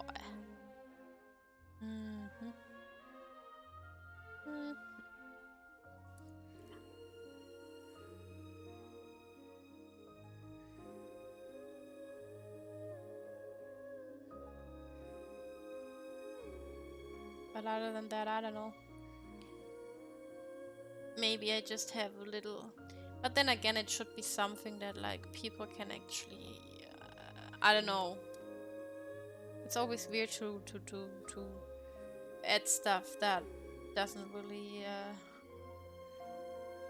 But other than that, I don't know. Maybe I just have a little. But then again, it should be something that like people can actually. I don't know. It's always weird to add stuff that doesn't really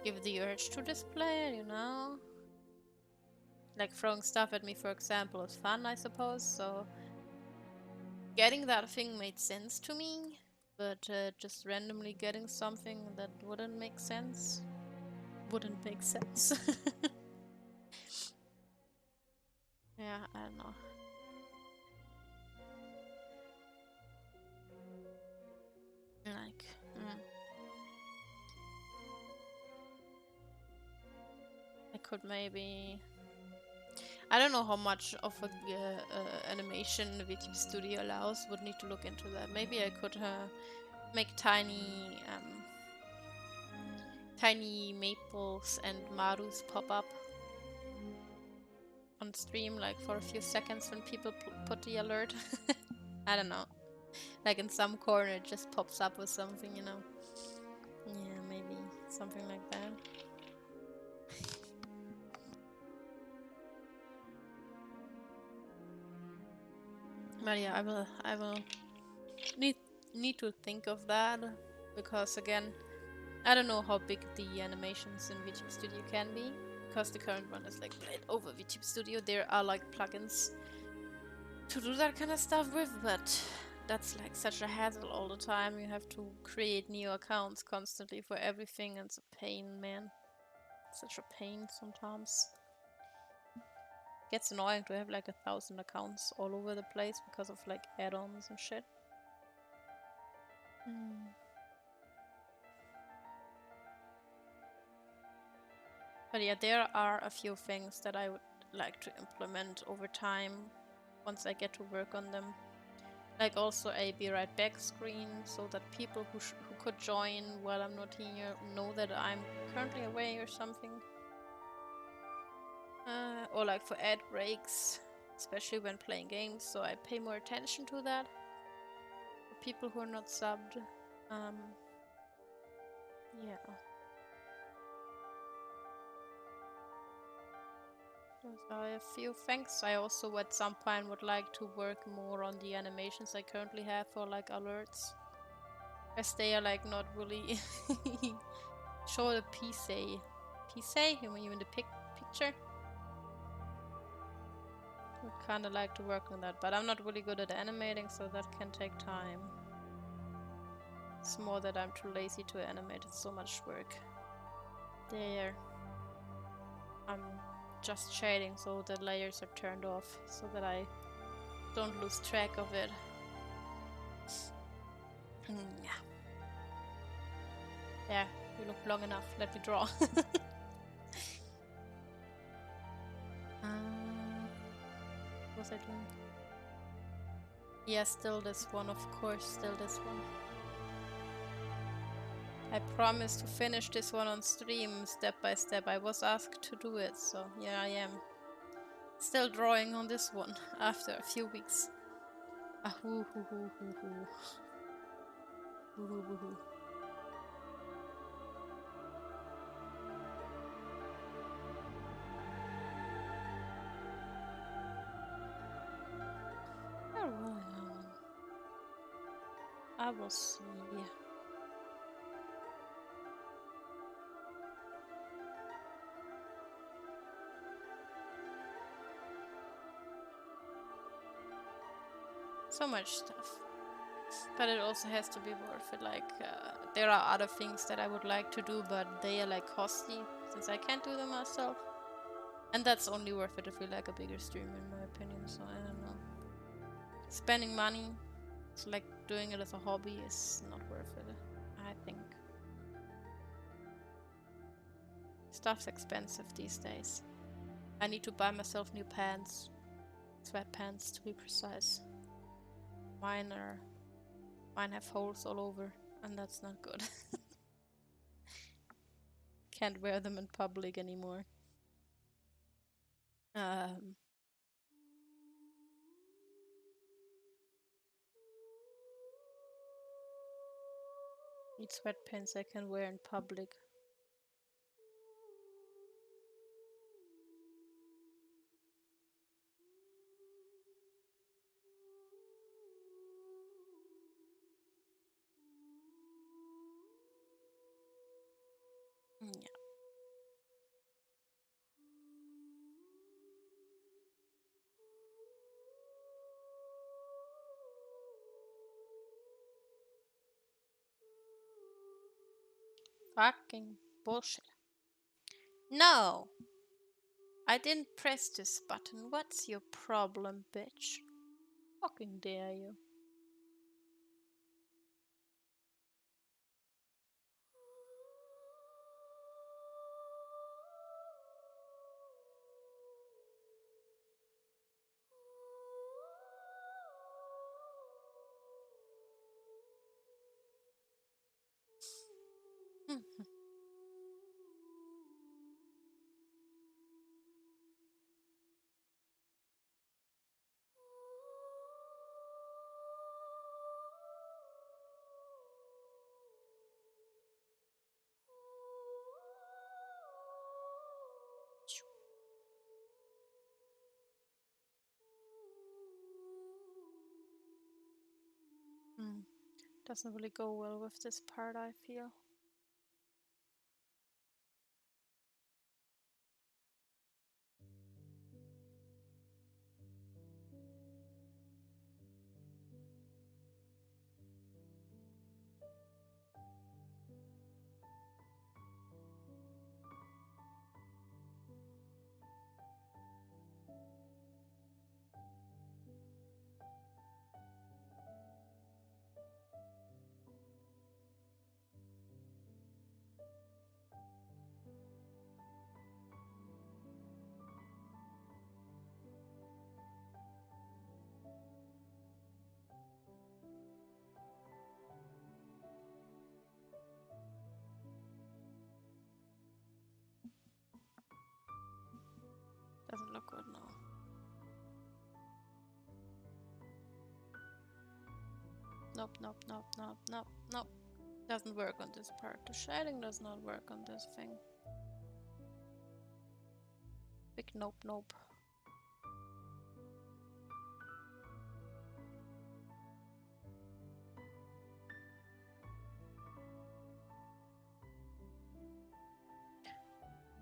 give the urge to display it, you know? Like throwing stuff at me, for example, is fun, I suppose. So getting that thing made sense to me, but just randomly getting something that wouldn't make sense. Yeah, I don't know. Like, I could maybe. I don't know how much of a animation VTube Studio allows. Would need to look into that. Maybe I could make tiny tiny maples and marus pop up on stream, like for a few seconds when people put the alert. I don't know. Like in some corner it just pops up with something, you know. Yeah, maybe something like that. But yeah, I will need to think of that, because again, I don't know how big the animations in VTube Studio can be, because the current one is like played over VTube Studio. There are like plugins to do that kind of stuff with, but that's like such a hassle all the time. You have to create new accounts constantly for everything, and it's a pain, man. Such a pain sometimes. Gets annoying to have like 1,000 accounts all over the place because of like add-ons and shit. But yeah, there are a few things that I would like to implement over time once I get to work on them. Like also a be right back screen, so that people who could join while I'm not here know that I'm currently away or something. Or like for ad breaks, especially when playing games, so I pay more attention to that. For people who are not subbed. Yeah. Those are a few things. I also at some point would like to work more on the animations I currently have for like alerts. As they are like not really show the PC. You mean the picture? Would kinda like to work on that, but I'm not really good at animating, so that can take time. It's more that I'm too lazy to animate, it's so much work. There. I'm just shading so the layers are turned off, so that I don't lose track of it. Yeah. There, you look long enough. Let me draw. What was I doing? Yeah, still this one, of course, still this one. I promised to finish this one on stream step by step. I was asked to do it, so here I am. Still drawing on this one after a few weeks. Ahoo hoo hoo hoo hoo. Hoo hoo hoo hoo. I will see. So much stuff. But it also has to be worth it. Like, there are other things that I would like to do, but they are like costly, since I can't do them myself. And that's only worth it if you like a bigger stream, in my opinion, so I don't know. Spending money, so like doing it as a hobby, is not worth it, I think. Stuff's expensive these days. I need to buy myself new pants. Sweatpants, to be precise. Mine have holes all over, and that's not good. Can't wear them in public anymore. Need sweatpants I can wear in public. Yeah. Fucking bullshit. No! I didn't press this button. What's your problem, bitch? Fucking dare you. Doesn't really go well with this part, I feel. Doesn't look good now. Nope, nope, nope, nope, nope, nope. Doesn't work on this part. The shading does not work on this thing. Big nope, nope.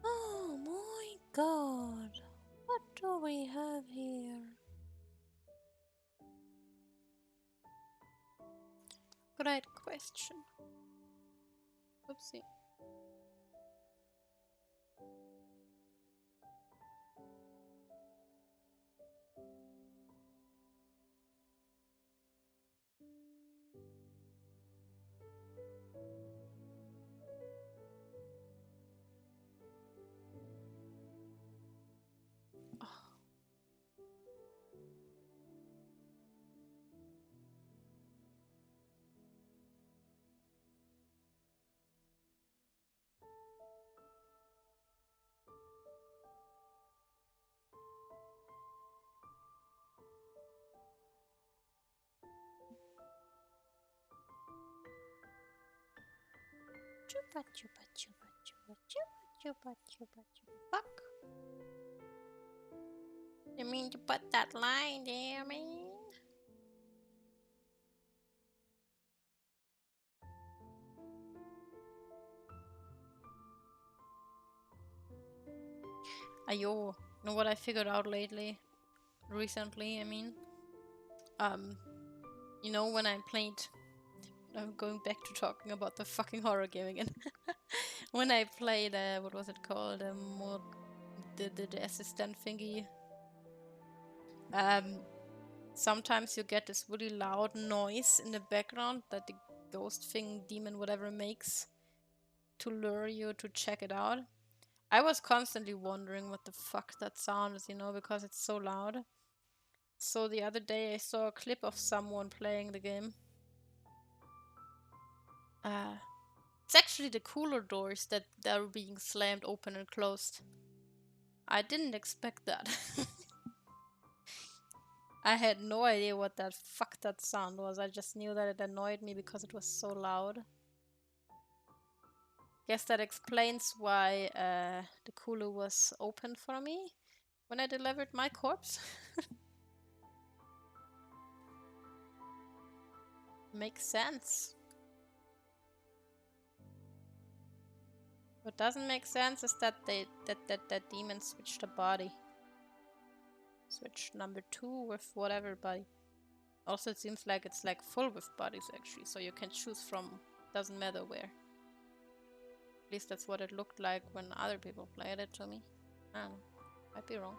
Oh my god. What do we have here? Great question. Oopsie. Chupa chupa chupa chupa chupa chupa chupa chupa. Fuck. You mean to put that line there, man? Ayo. You know what I figured out recently, I mean? You know when I played... I'm going back to talking about the fucking horror game again. When I played, what was it called? The assistant thingy. Sometimes you get this really loud noise in the background that the ghost thing, demon, whatever makes to lure you to check it out. I was constantly wondering what the fuck that sound is, you know, because it's so loud. So the other day I saw a clip of someone playing the game. It's actually the cooler doors that are being slammed open and closed. I didn't expect that. I had no idea what that fuck that sound was. I just knew that it annoyed me because it was so loud. Guess that explains why the cooler was open for me when I delivered my corpse. Makes sense. What doesn't make sense is that that demon switched a body. Switched number 2 with whatever body. Also, it seems like it's like full with bodies actually, so you can choose from, doesn't matter where. At least that's what it looked like when other people played it to me. I don't know. Might be wrong.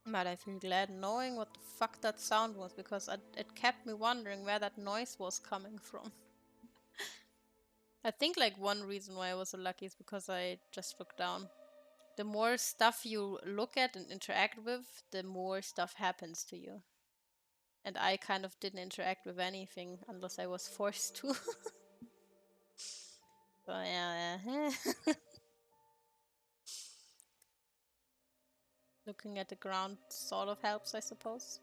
But I feel glad knowing what the fuck that sound was, because it kept me wondering where that noise was coming from. I think like one reason why I was so lucky is because I just looked down. The more stuff you look at and interact with, the more stuff happens to you. And I kind of didn't interact with anything unless I was forced to. So yeah. Looking at the ground sort of helps, I suppose.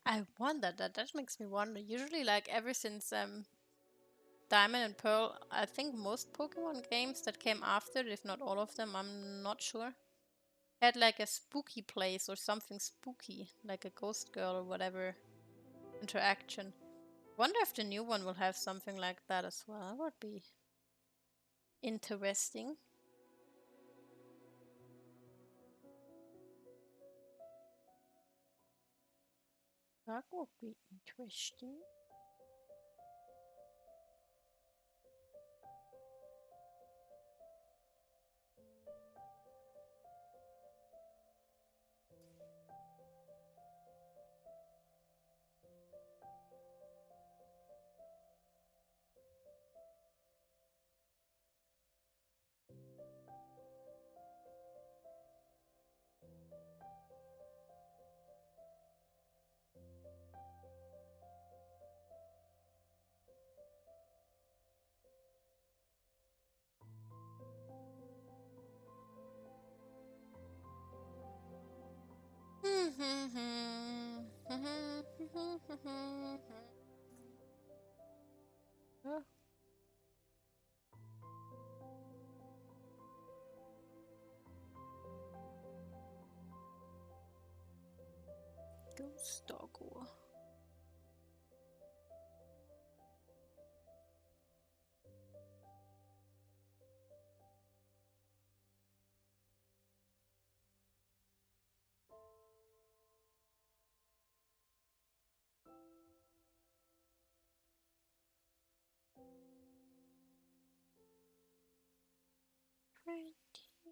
I wonder that makes me wonder. Usually, like ever since Diamond and Pearl, I think most Pokemon games that came after, if not all of them, I'm not sure, had like a spooky place or something spooky, like a ghost girl or whatever interaction. Wonder if the new one will have something like that as well. That would be interesting. That would be interesting. Oh, ghost doggo. Right. Yeah.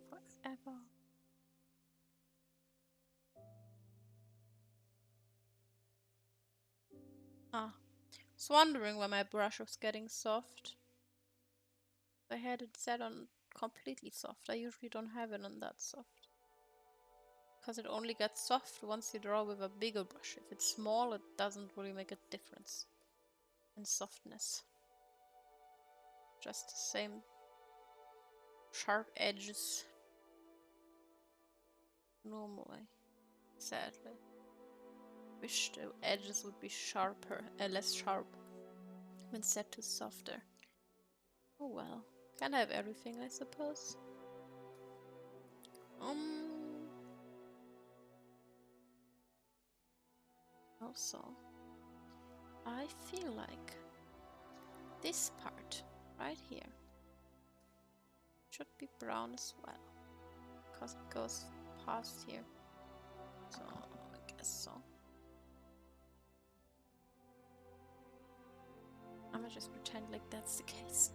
Forever. Ah, I was wondering why my brush was getting soft. I had it set on completely soft. I usually don't have it on that soft. Because it only gets soft once you draw with a bigger brush. If it's small, it doesn't really make a difference in softness. Just the same sharp edges normally, sadly. Wish the edges would be sharper, less sharp when set to softer. Oh well, can't have everything, I suppose. Also, I feel like this part right here should be brown as well, because it goes past here. So I guess so. I'm gonna just pretend like that's the case.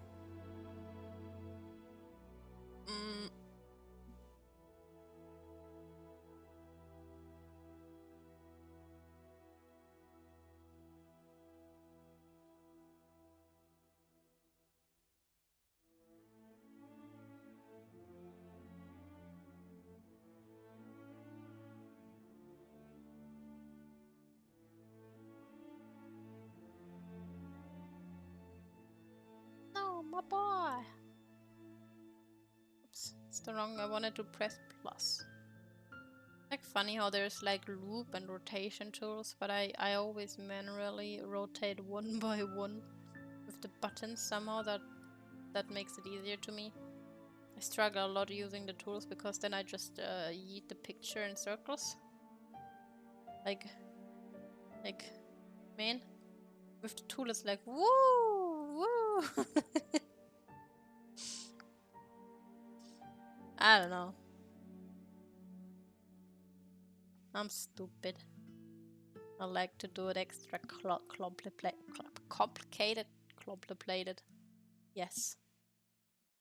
No, my boy! Oops, it's the wrong. I wanted to press plus. Like funny how there's like loop and rotation tools, but I always manually rotate one by one with the buttons. Somehow that makes it easier to me. I struggle a lot using the tools because then I just yeet the picture in circles. Like, man, with the tool it's like woo woo. I don't know. I'm stupid. I like to do it extra complicated. Complicated. Yes.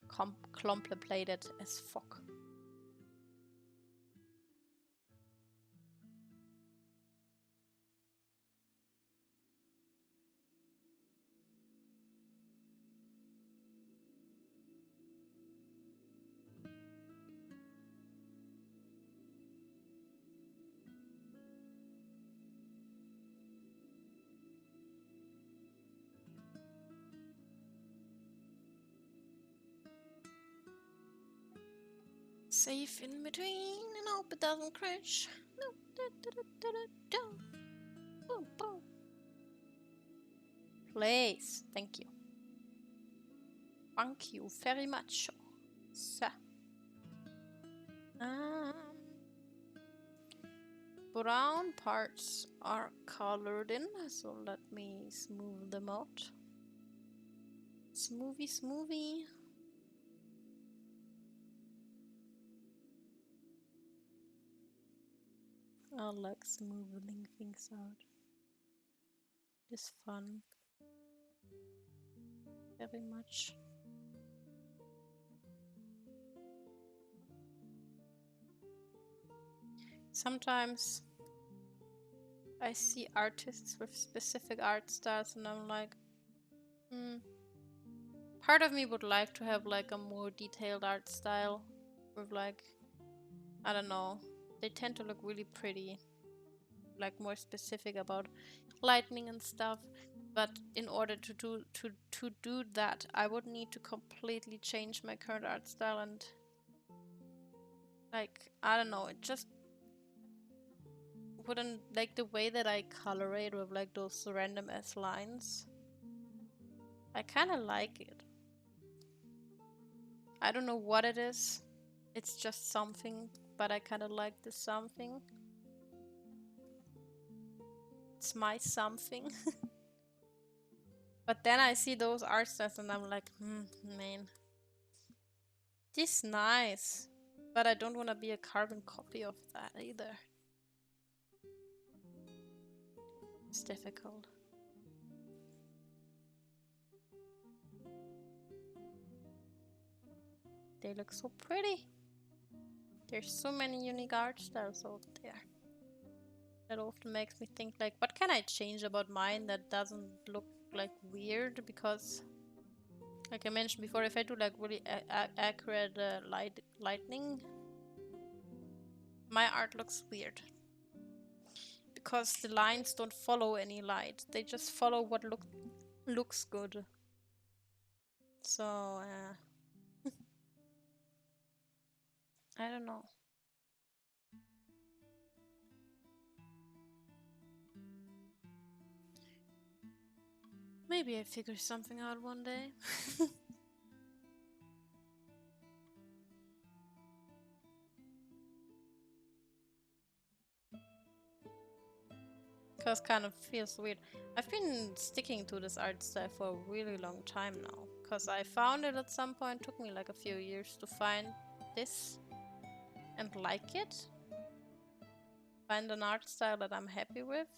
Complicated as fuck. Safe in between and hope it doesn't crash. No. Boom, boom. Please. Thank you. Thank you very much. So. Brown parts are colored in, so let me smooth them out. Smoothie, smoothie. I like smoothing things out. It's fun. Very much. Sometimes I see artists with specific art styles and I'm like, part of me would like to have like a more detailed art style with like, I don't know, they tend to look really pretty, like more specific about lightning and stuff. But in order to do that, I would need to completely change my current art style and like, I don't know, it just wouldn't, like the way that I colorate with like those random ass lines. I kind of like it. I don't know what it is. It's just something, but I kind of like the something. It's my something. But then I see those art styles and I'm like, man, this is nice. But I don't want to be a carbon copy of that either. It's difficult. They look so pretty. There's so many unique art styles out there. That often makes me think like, what can I change about mine that doesn't look like weird? Because like I mentioned before, if I do like really accurate lightning, my art looks weird. Because the lines don't follow any light. They just follow what looks good. So, I don't know. Maybe I figure something out one day. Because kind of feels weird. I've been sticking to this art style for a really long time now. Because I found it at some point. It took me like a few years to find this and like it. Find an art style that I'm happy with.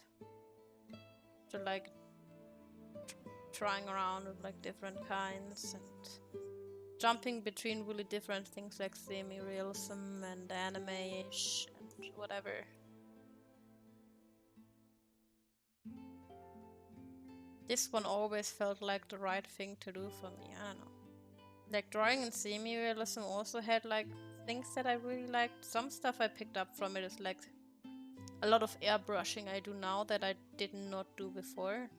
To like trying around with like different kinds and jumping between really different things like semi-realism and anime-ish and whatever. This one always felt like the right thing to do for me, I don't know. Like drawing and semi-realism also had like things that I really liked. Some stuff I picked up from it is like a lot of airbrushing I do now that I did not do before.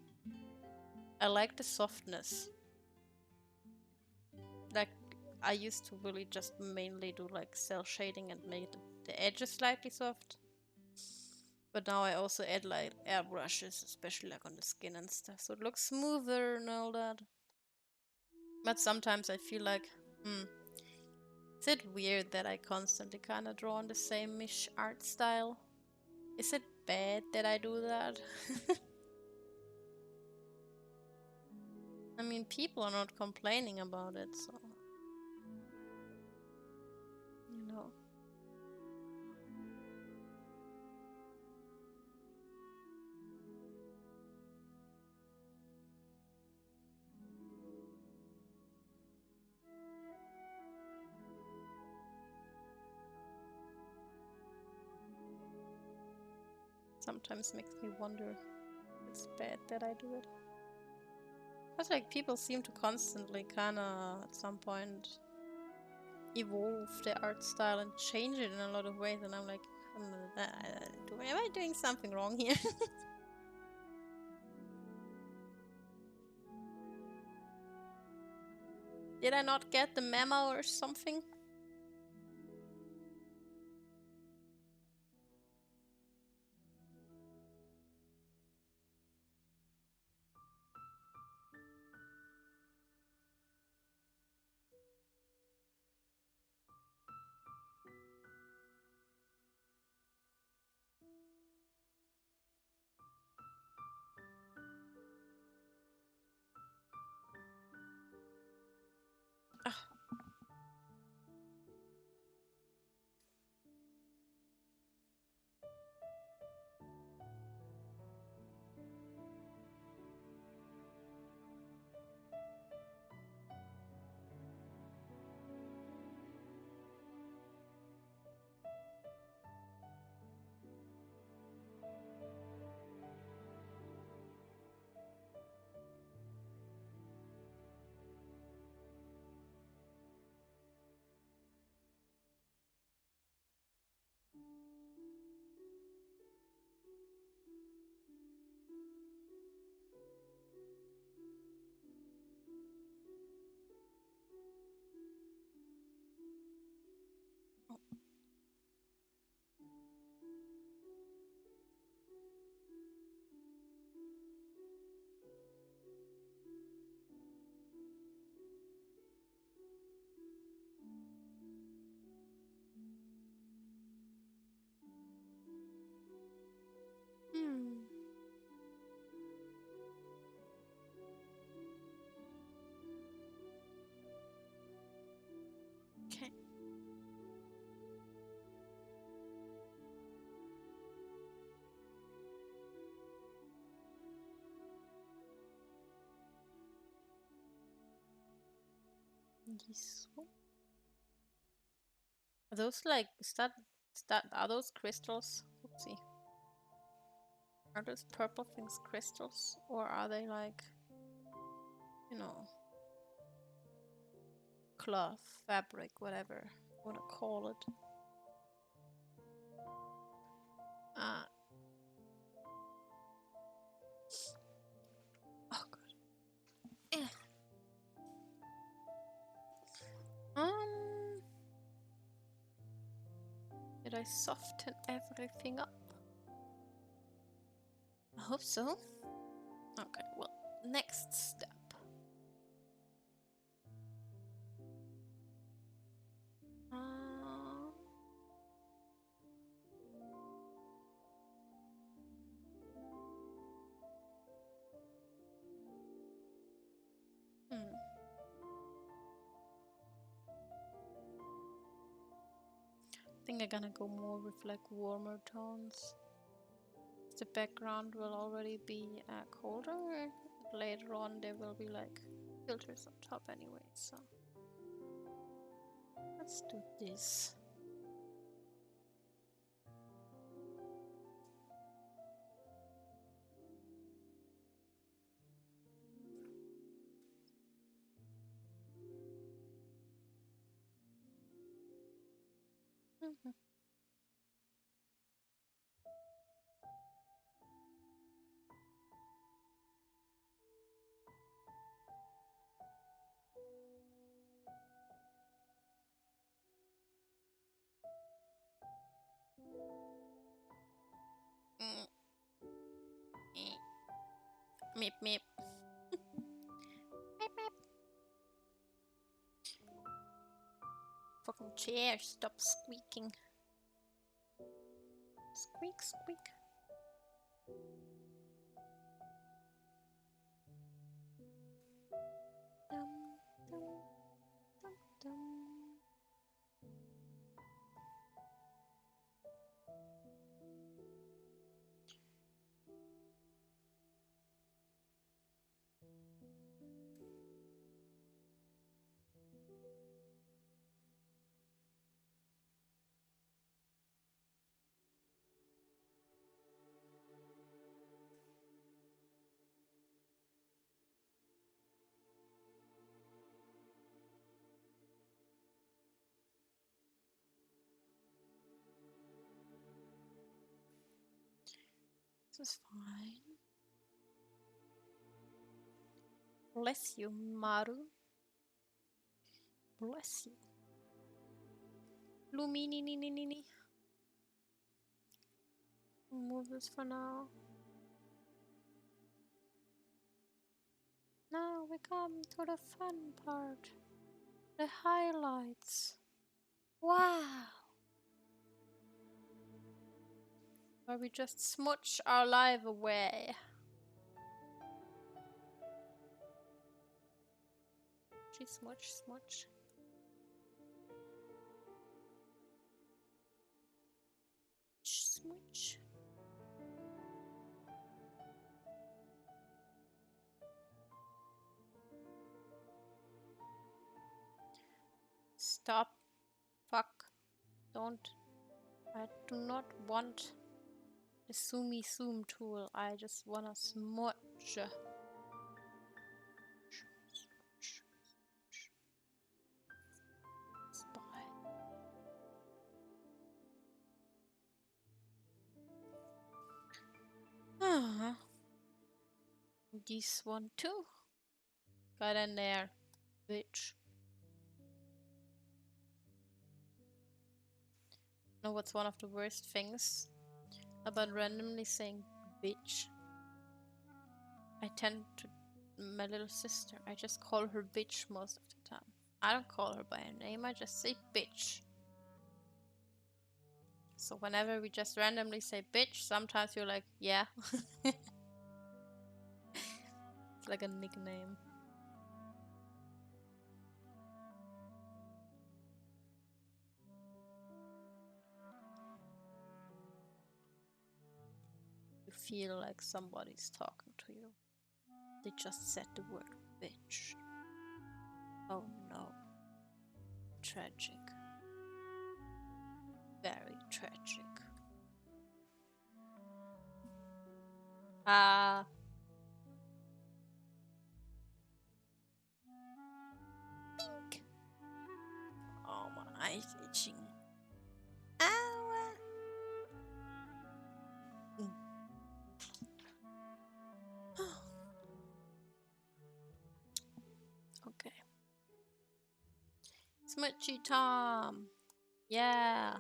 I like the softness. Like I used to really just mainly do like cell shading and make the edges slightly soft. But now I also add like airbrushes, especially like on the skin and stuff, so it looks smoother and all that. But sometimes I feel like, is it weird that I constantly kind of draw on the same-ish art style? Is it bad that I do that? I mean, people are not complaining about it, so... You know. Sometimes makes me wonder if it's bad that I do it. Because like people seem to constantly kinda at some point evolve their art style and change it in a lot of ways, and I'm like, am I doing something wrong here? Did I not get the memo or something? This one. Are those like are those crystals? Oopsie. Are those purple things crystals? Or are they like, you know, cloth, fabric, whatever you wanna call it? Ah. Oh god. Did I soften everything up? I hope so. Okay, well, next step. I think I'm gonna go more with like warmer tones. The background will already be colder. Later on there will be like filters on top anyway, so let's do this. Meep meep. Meep meep. Fucking chair, stop squeaking. Squeak squeak. Dum dum dum dum. This is fine. Bless you, Maru. Bless you. Lumini ni ni ni ni. Remove this for now. Now we come to the fun part. The highlights. Wow. Where we just smudge our life away. She smudge, smudge. Smudge. Stop. Fuck. Don't. I do not want the Sumi Zoom tool. I just wanna smudge. Spy. This one too. Got in there, bitch. Know what's one of the worst things about randomly saying bitch? I tend to my little sister. I just call her bitch most of the time. I don't call her by her name. I just say bitch. So whenever we just randomly say bitch, sometimes you're like, yeah. It's like a nickname. You feel like somebody's talking to you. They just said the word bitch. Oh no. tragic. Very tragic. Ah. Pink. Oh, my eyes itching. Ow. Okay. Smudgy Tom. Yeah.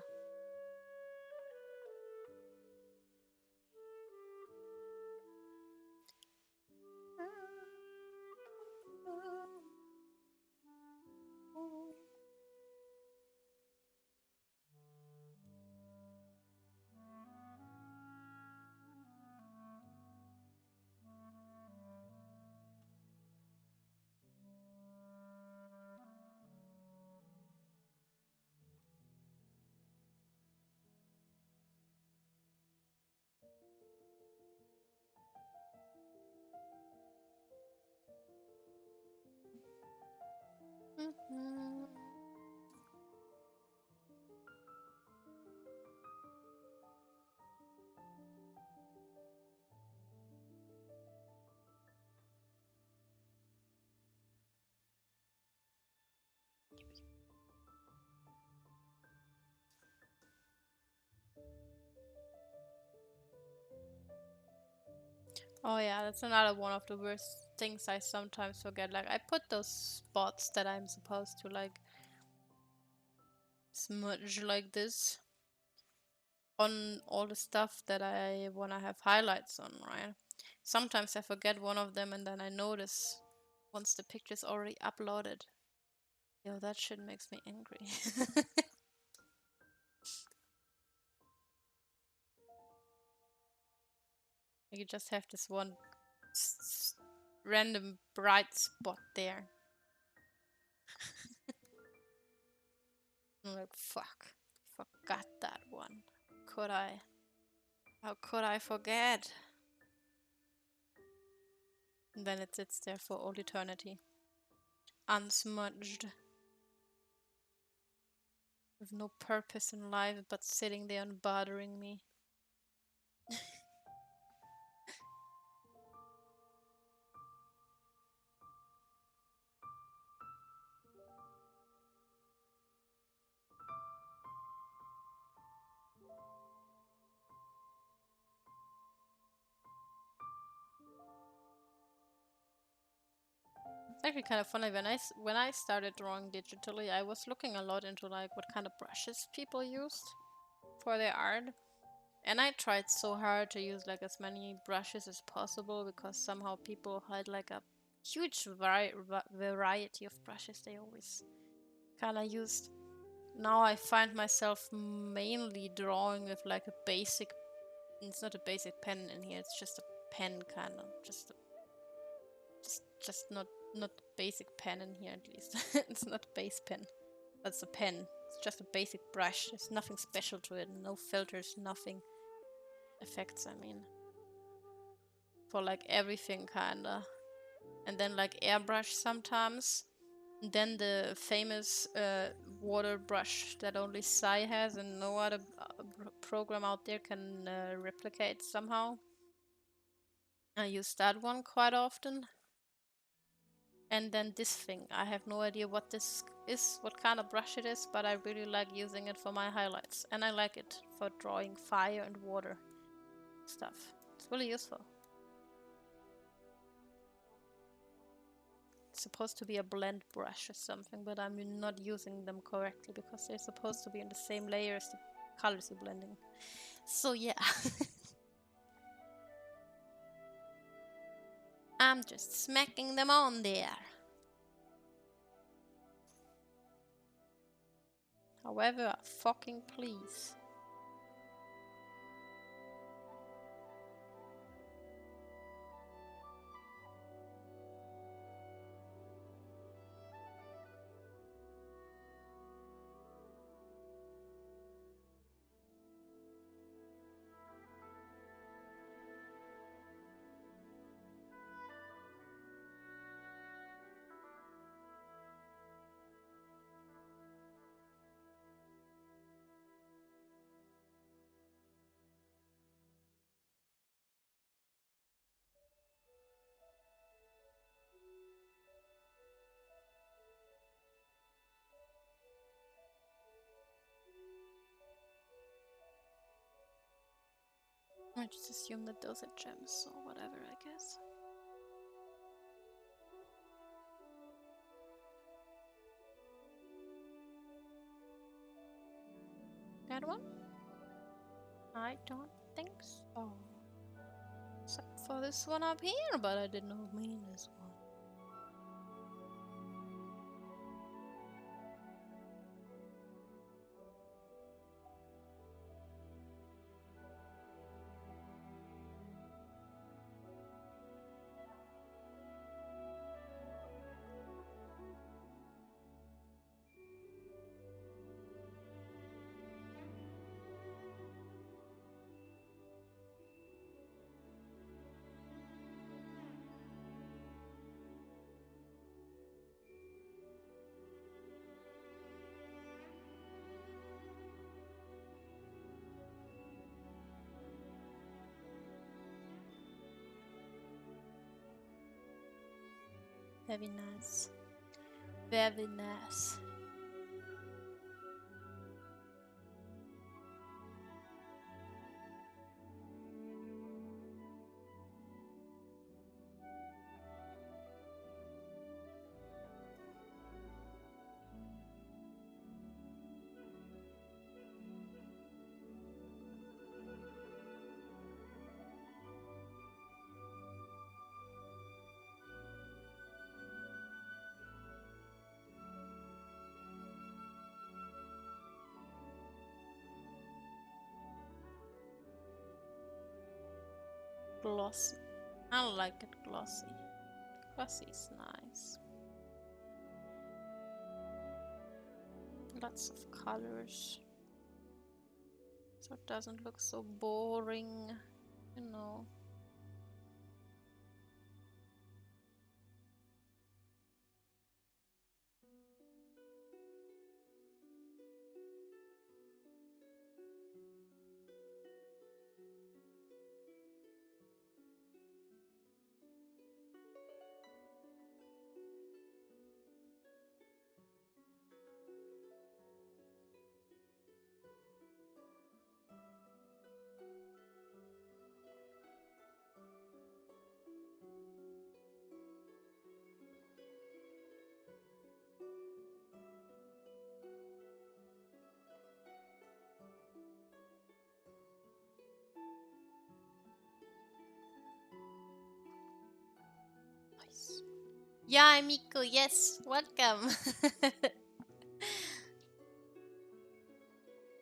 Oh yeah, that's another one of the worst things I sometimes forget. Like I put those spots that I'm supposed to like smudge like this on all the stuff that I want to have highlights on, right? Sometimes I forget one of them and then I notice once the picture's already uploaded. Yo, that shit makes me angry. You just have this one random bright spot there. I'm like, fuck, forgot that one. Could I? How could I forget? And then it sits there for all eternity. Unsmudged. With no purpose in life but sitting there and bothering me. It's actually kind of funny. When I started drawing digitally, I was looking a lot into like what kind of brushes people used for their art. And I tried so hard to use like as many brushes as possible because somehow people had like a huge variety of brushes they always kind of used. Now I find myself mainly drawing with like a basic, it's not a basic pen in here, it's just a pen kind of, just not basic pen in here at least. It's not a base pen, that's a pen. It's just a basic brush, there's nothing special to it, no filters, nothing. Effects, I mean, for like everything kinda, and then like airbrush sometimes, and then the famous water brush that only Sai has and no other program out there can replicate somehow. I use that one quite often. And then this thing, I have no idea what this is, what kind of brush it is, but I really like using it for my highlights, and I like it for drawing fire and water stuff. It's really useful. It's supposed to be a blend brush or something, but I'm not using them correctly because they're supposed to be in the same layer as the colors you're blending. So yeah. I'm just smacking them on there. However, fucking please. I just assume that those are gems or whatever, I guess. That one? I don't think so. Except for this one up here, but I did not mean this one. Very nice. Very nice. Glossy. I like it glossy. Glossy is nice. Lots of colors. So it doesn't look so boring, you know. Nice. Yae Miko, yes, welcome.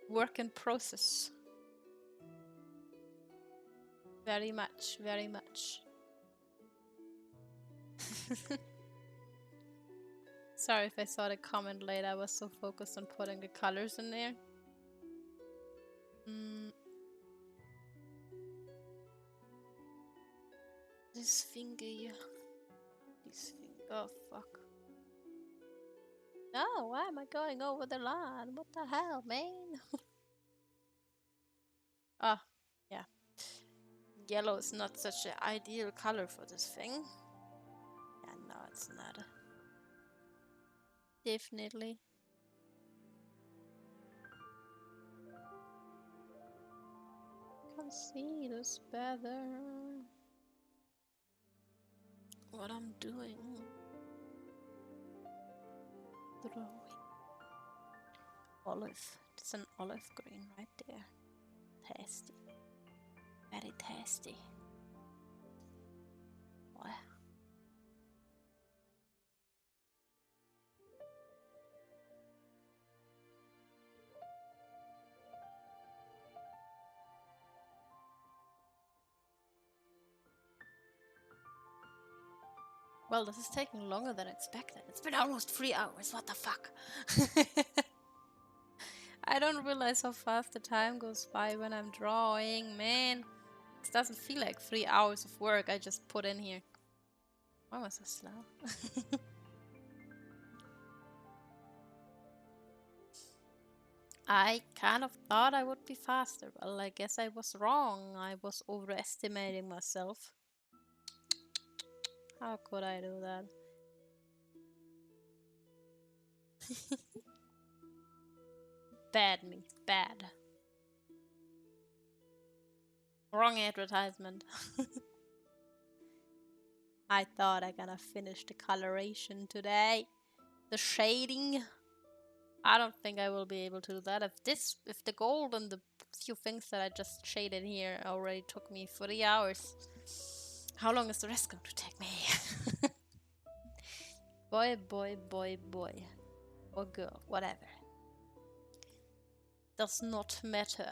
Work in process. Very much, very much. Sorry if I saw the comment late, I was so focused on putting the colors in there. This finger. This finger. Oh, fuck. No, why am I going over the line? What the hell, man? Ah, yeah. Yellow is not such an ideal color for this thing. Yeah, no, it's not. Definitely. Can see this better. What I'm doing. Throwing. Olive. It's an olive green right there. Tasty. Very tasty. What? Well, this is taking longer than expected. It's been almost 3 hours. What the fuck? I don't realize how fast the time goes by when I'm drawing, man. It doesn't feel like 3 hours of work I just put in here. Why was I slow? I kind of thought I would be faster. Well, I guess I was wrong. I was overestimating myself. How could I do that? Bad me. Bad. Wrong advertisement. I thought I gonna finish the coloration today. The shading. I don't think I will be able to do that. If the gold and the few things that I just shaded here already took me 40 hours. How long is the rest going to take me? Boy, boy, boy, boy. Or girl, whatever. Does not matter.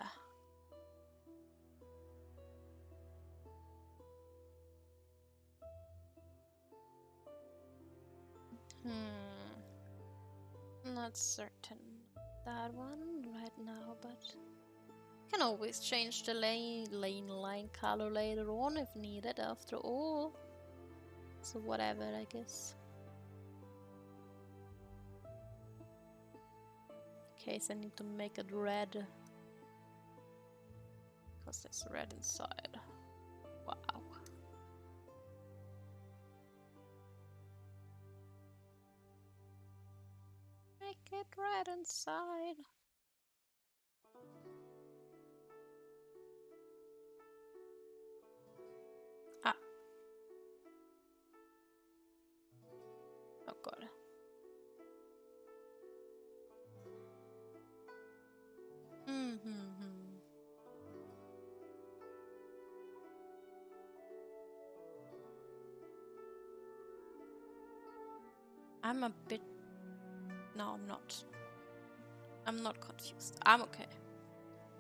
Not certain that one right now, but can always change the line color later on if needed after all. So whatever, I guess. In case I need to make it red. Because there's red inside. Wow. Make it red inside. Ah. Oh god. I'm a bit... No, I'm not. I'm not confused. I'm okay.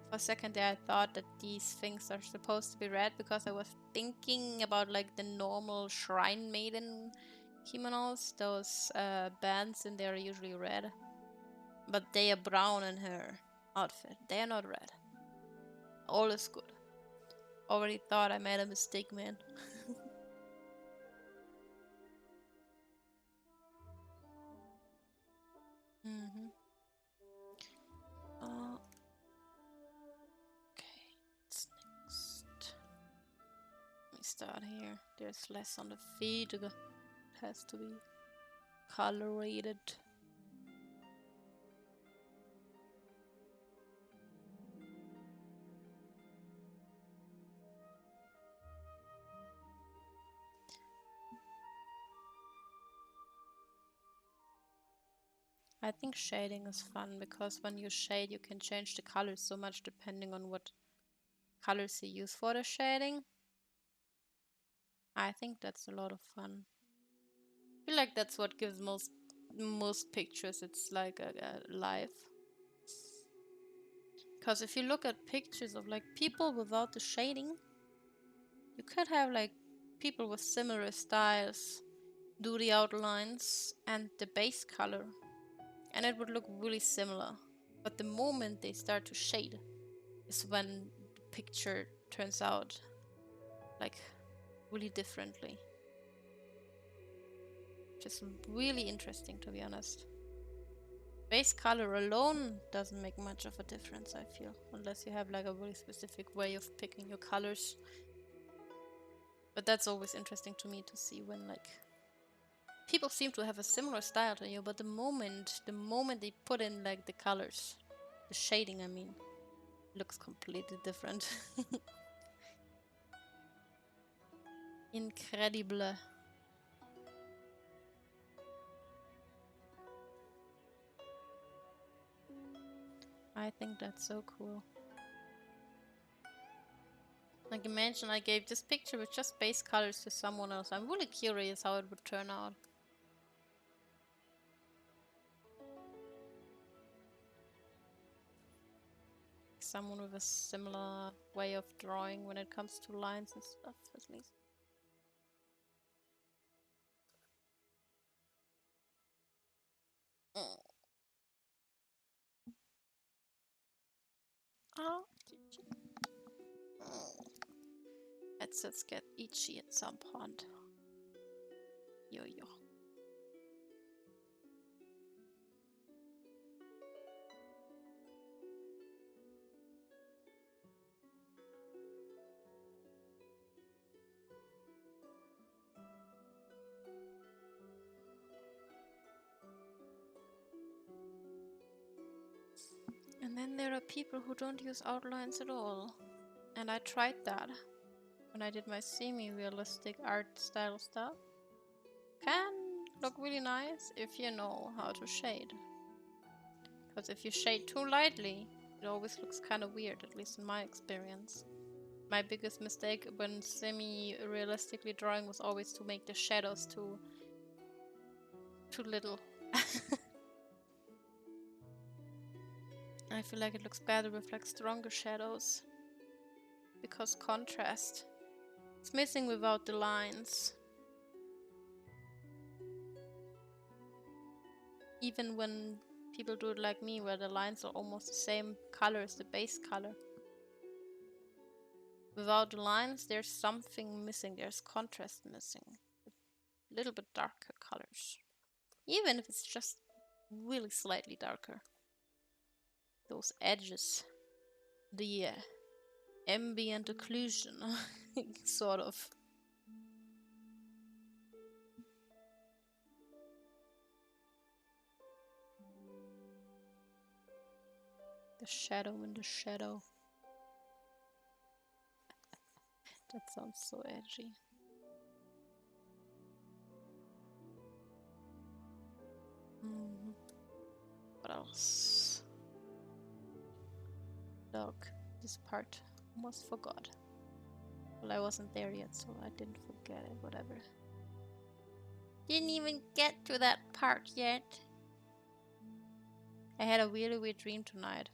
For a second there I thought that these things are supposed to be red because I was thinking about like the normal shrine maiden kimonos. Those bands in there are usually red. But they are brown in her outfit. They are not red. All is good. Already thought I made a mistake, man. Okay, what's next? Let me start here. There's less on the feet. It has to be colorated. I think shading is fun because when you shade you can change the colors so much depending on what colors you use for the shading. I think that's a lot of fun. I feel like that's what gives most pictures it's like a life. Because if you look at pictures of like people without the shading, you could have like people with similar styles do the outlines and the base color and it would look really similar. But the moment they start to shade is when the picture turns out like really differently. Just really interesting, to be honest. Base color alone doesn't make much of a difference, I feel, unless you have like a really specific way of picking your colors. But that's always interesting to me to see when like people seem to have a similar style to you, but the moment they put in like the colors, the shading, I mean, looks completely different. Incredible. I think that's so cool. Like imagine I gave this picture with just base colors to someone else. I'm really curious how it would turn out. Someone with a similar way of drawing when it comes to lines and stuff, at least. Oh. Headsets get itchy at some point. Yo. And then there are people who don't use outlines at all. And I tried that when I did my semi-realistic art style stuff. Can look really nice if you know how to shade. Because if you shade too lightly, it always looks kind of weird, at least in my experience. My biggest mistake when semi-realistically drawing was always to make the shadows too little. I feel like it looks better with like stronger shadows. Because contrast. It's missing without the lines. Even when people do it like me, where the lines are almost the same color as the base color. Without the lines, there's something missing. There's contrast missing. A little bit darker colors. Even if it's just really slightly darker. Those edges. The ambient occlusion, sort of. The shadow in the shadow. That sounds so edgy. What else? Look, this part. Almost forgot. Well, I wasn't there yet, so I didn't forget it, whatever. Didn't even get to that part yet. I had a really weird dream tonight.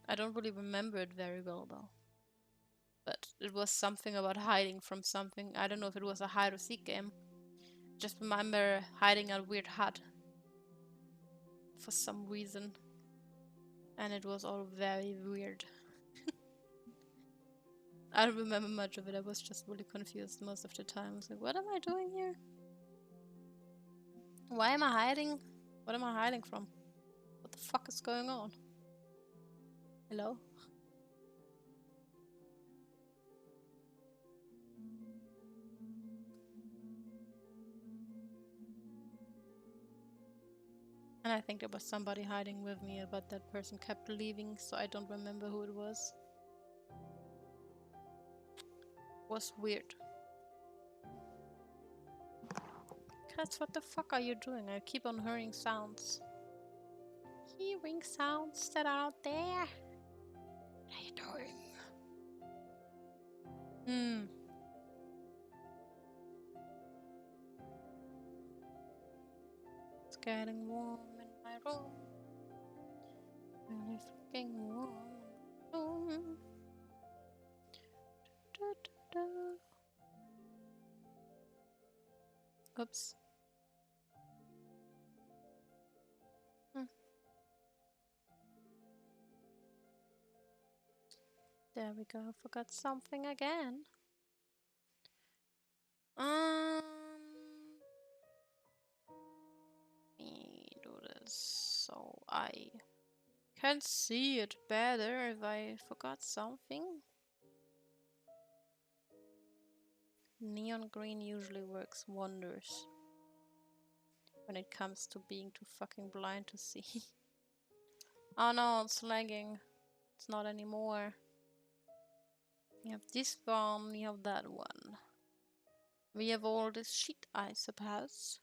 I don't really remember it very well, though. But it was something about hiding from something. I don't know if it was a hide or seek game. Just remember hiding a weird hut. For some reason. And it was all very weird. I don't remember much of it. I was just really confused most of the time. I was like, what am I doing here? Why am I hiding? What am I hiding from? What the fuck is going on? Hello? And I think there was somebody hiding with me, but that person kept leaving, so I don't remember who it was. It was weird. Cats, what the fuck are you doing? I keep on hearing sounds. Hearing sounds that are out there. What are you doing? It's getting warm in my room. Really fucking warm. Oops. There we go. Forgot something again. Let me do this so I can see it better if I forgot something. Neon green usually works wonders when it comes to being too fucking blind to see. Oh no, it's lagging. It's not anymore. We have this one, we have that one. We have all this shit, I suppose.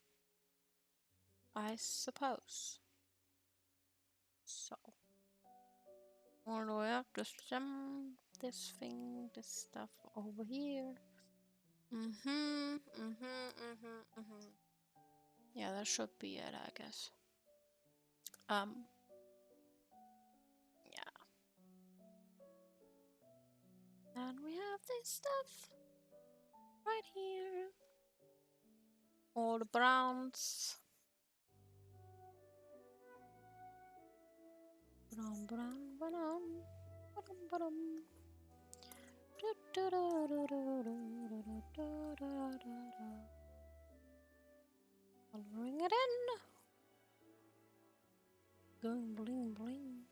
So. All the way up this thing, this stuff over here. Yeah, that should be it, I guess. Yeah. And we have this stuff right here. All the browns. Brown. Coloring it in. Going bling bling.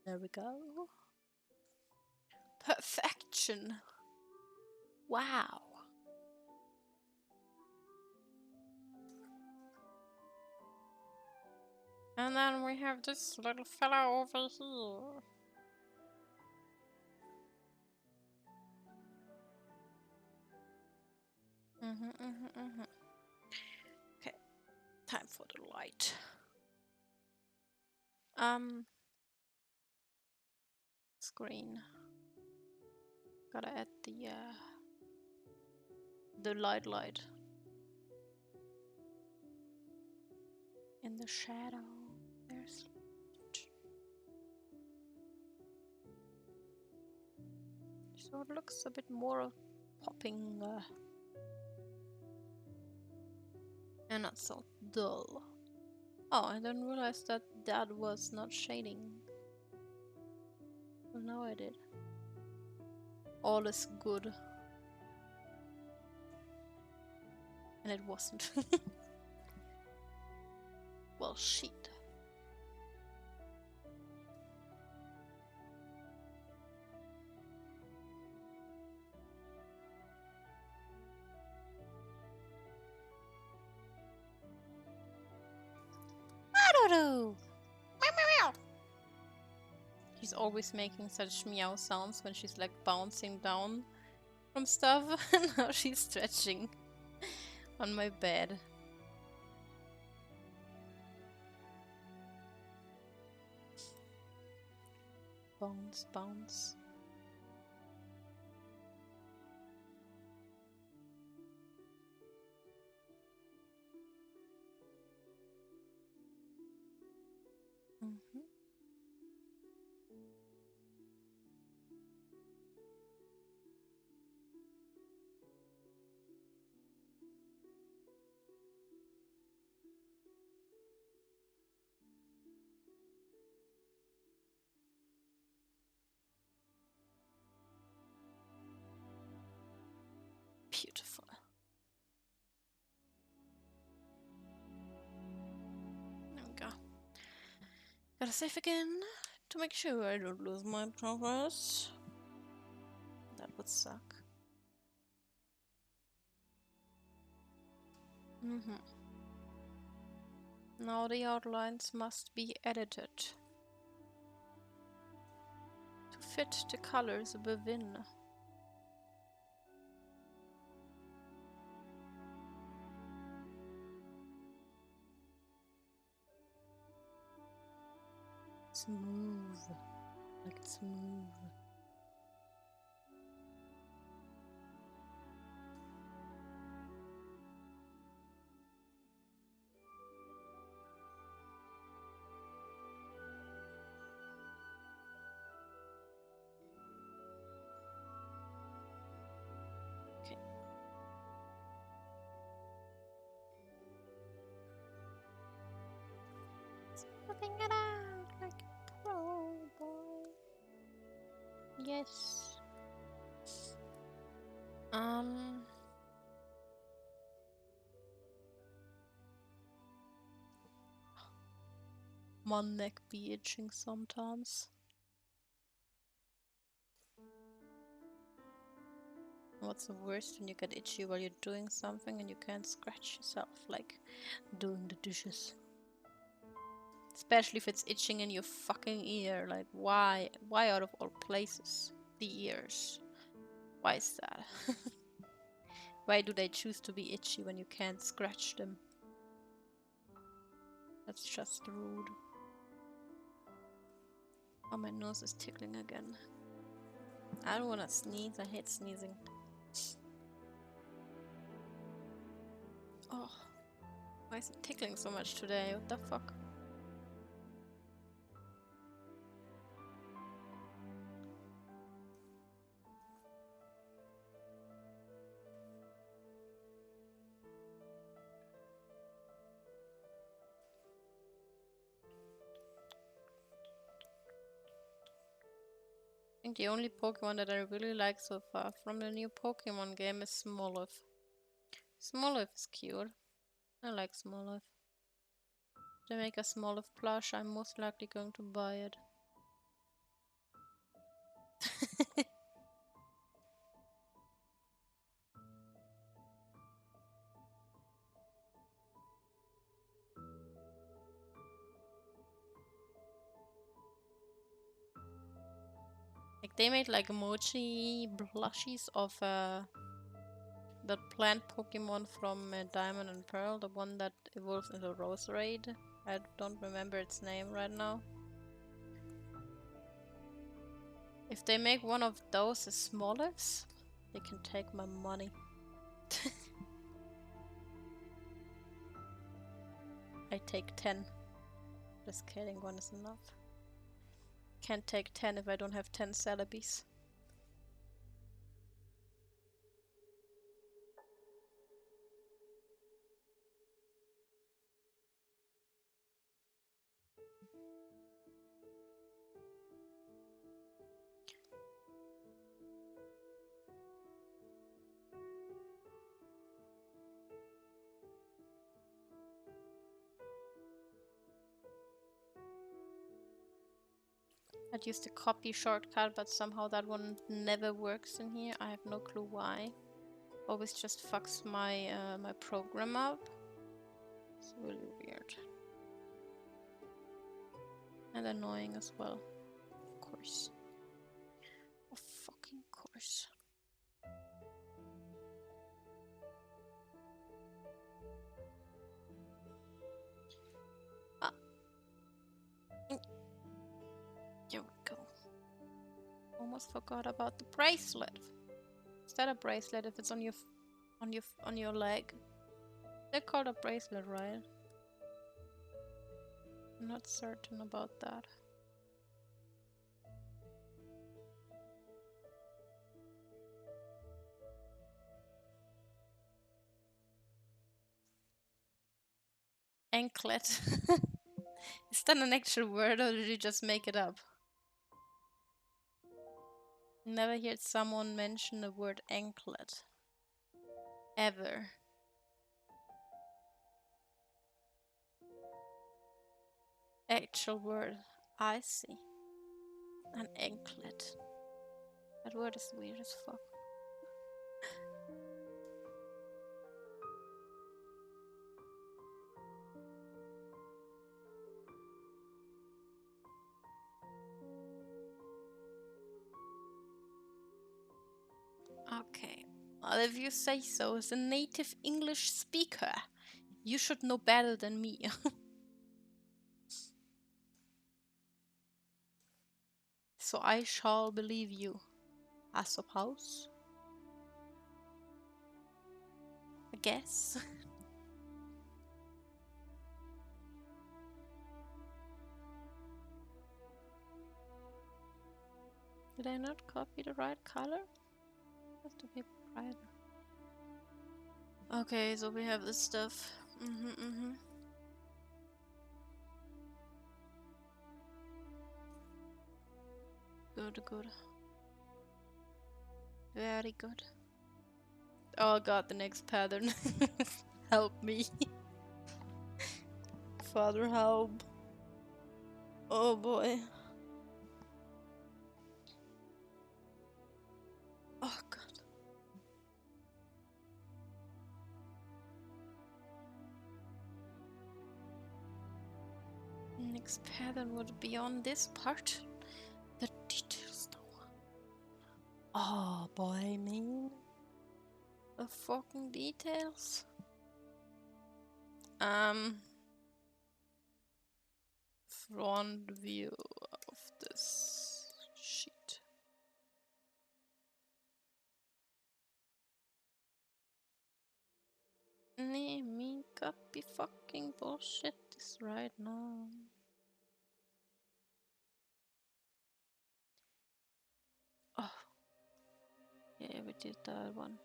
There we go. Perfection. Wow. And then we have this little fella over here. Okay, time for the light. Screen. Gotta add the light in the shadow. There's so it looks a bit more popping and not so dull. Oh, I didn't realize that that was not shading. Well, now I did. All is good. And it wasn't. Well, shit. I don't know. Meow, meow, meow. She's always making such meow sounds when she's like bouncing down from stuff. And now she's stretching on my bed. Bounce, bounce. Beautiful. There we go. Gotta save again to make sure I don't lose my progress. That would suck. Now the outlines must be edited to fit the colors within. Smooth. Like it's smooth. Okay. Smoothing it out like a pro boy. Yes. My neck be itching sometimes. What's the worst when you get itchy while you're doing something and you can't scratch yourself, like doing the dishes? Especially if it's itching in your fucking ear. Like, why? Why out of all places? The ears. Why is that? Why do they choose to be itchy when you can't scratch them? That's just rude. Oh, my nose is tickling again. I don't wanna sneeze. I hate sneezing. Oh, why is it tickling so much today? What the fuck? I think the only Pokemon that I really like so far from the new Pokemon game is Smoliv. Smoliv is cute. I like Smoliv. If they make a Smoliv plush, I'm most likely going to buy it. They made like emoji plushies of the plant Pokemon from Diamond and Pearl, the one that evolves into Roserade. I don't remember its name right now. If they make one of those as Smolix, they can take my money. I take 10. Just kidding, one is enough. Can't take 10 if I don't have 10 Celebies. I'd use the copy shortcut, but somehow that one never works in here. I have no clue why. Always just fucks my my program up. It's really weird. And annoying as well. Of course. Of fucking course. Ah. Here we go. Almost forgot about the bracelet. Is that a bracelet if it's on your leg? They're called a bracelet, right? I'm not certain about that. Anklet. Is that an actual word or did you just make it up? Never heard someone mention the word anklet. Ever. Actual word. I see. An anklet. That word is weird as fuck. Okay. Well, if you say so, as a native English speaker, you should know better than me. So I shall believe you, I suppose. I guess. Did I not copy the right color? Has to be brighter. Okay, so we have this stuff. Good, good. Very good. Oh god, the next pattern. Help me. Father, help. Oh boy. Oh god. Next pattern would be on this part. The details though. Oh boy, man. The fucking details. Front view of this sheet. Yae Miko be fucking bullshit this right now. Oh. Yeah, we did that one.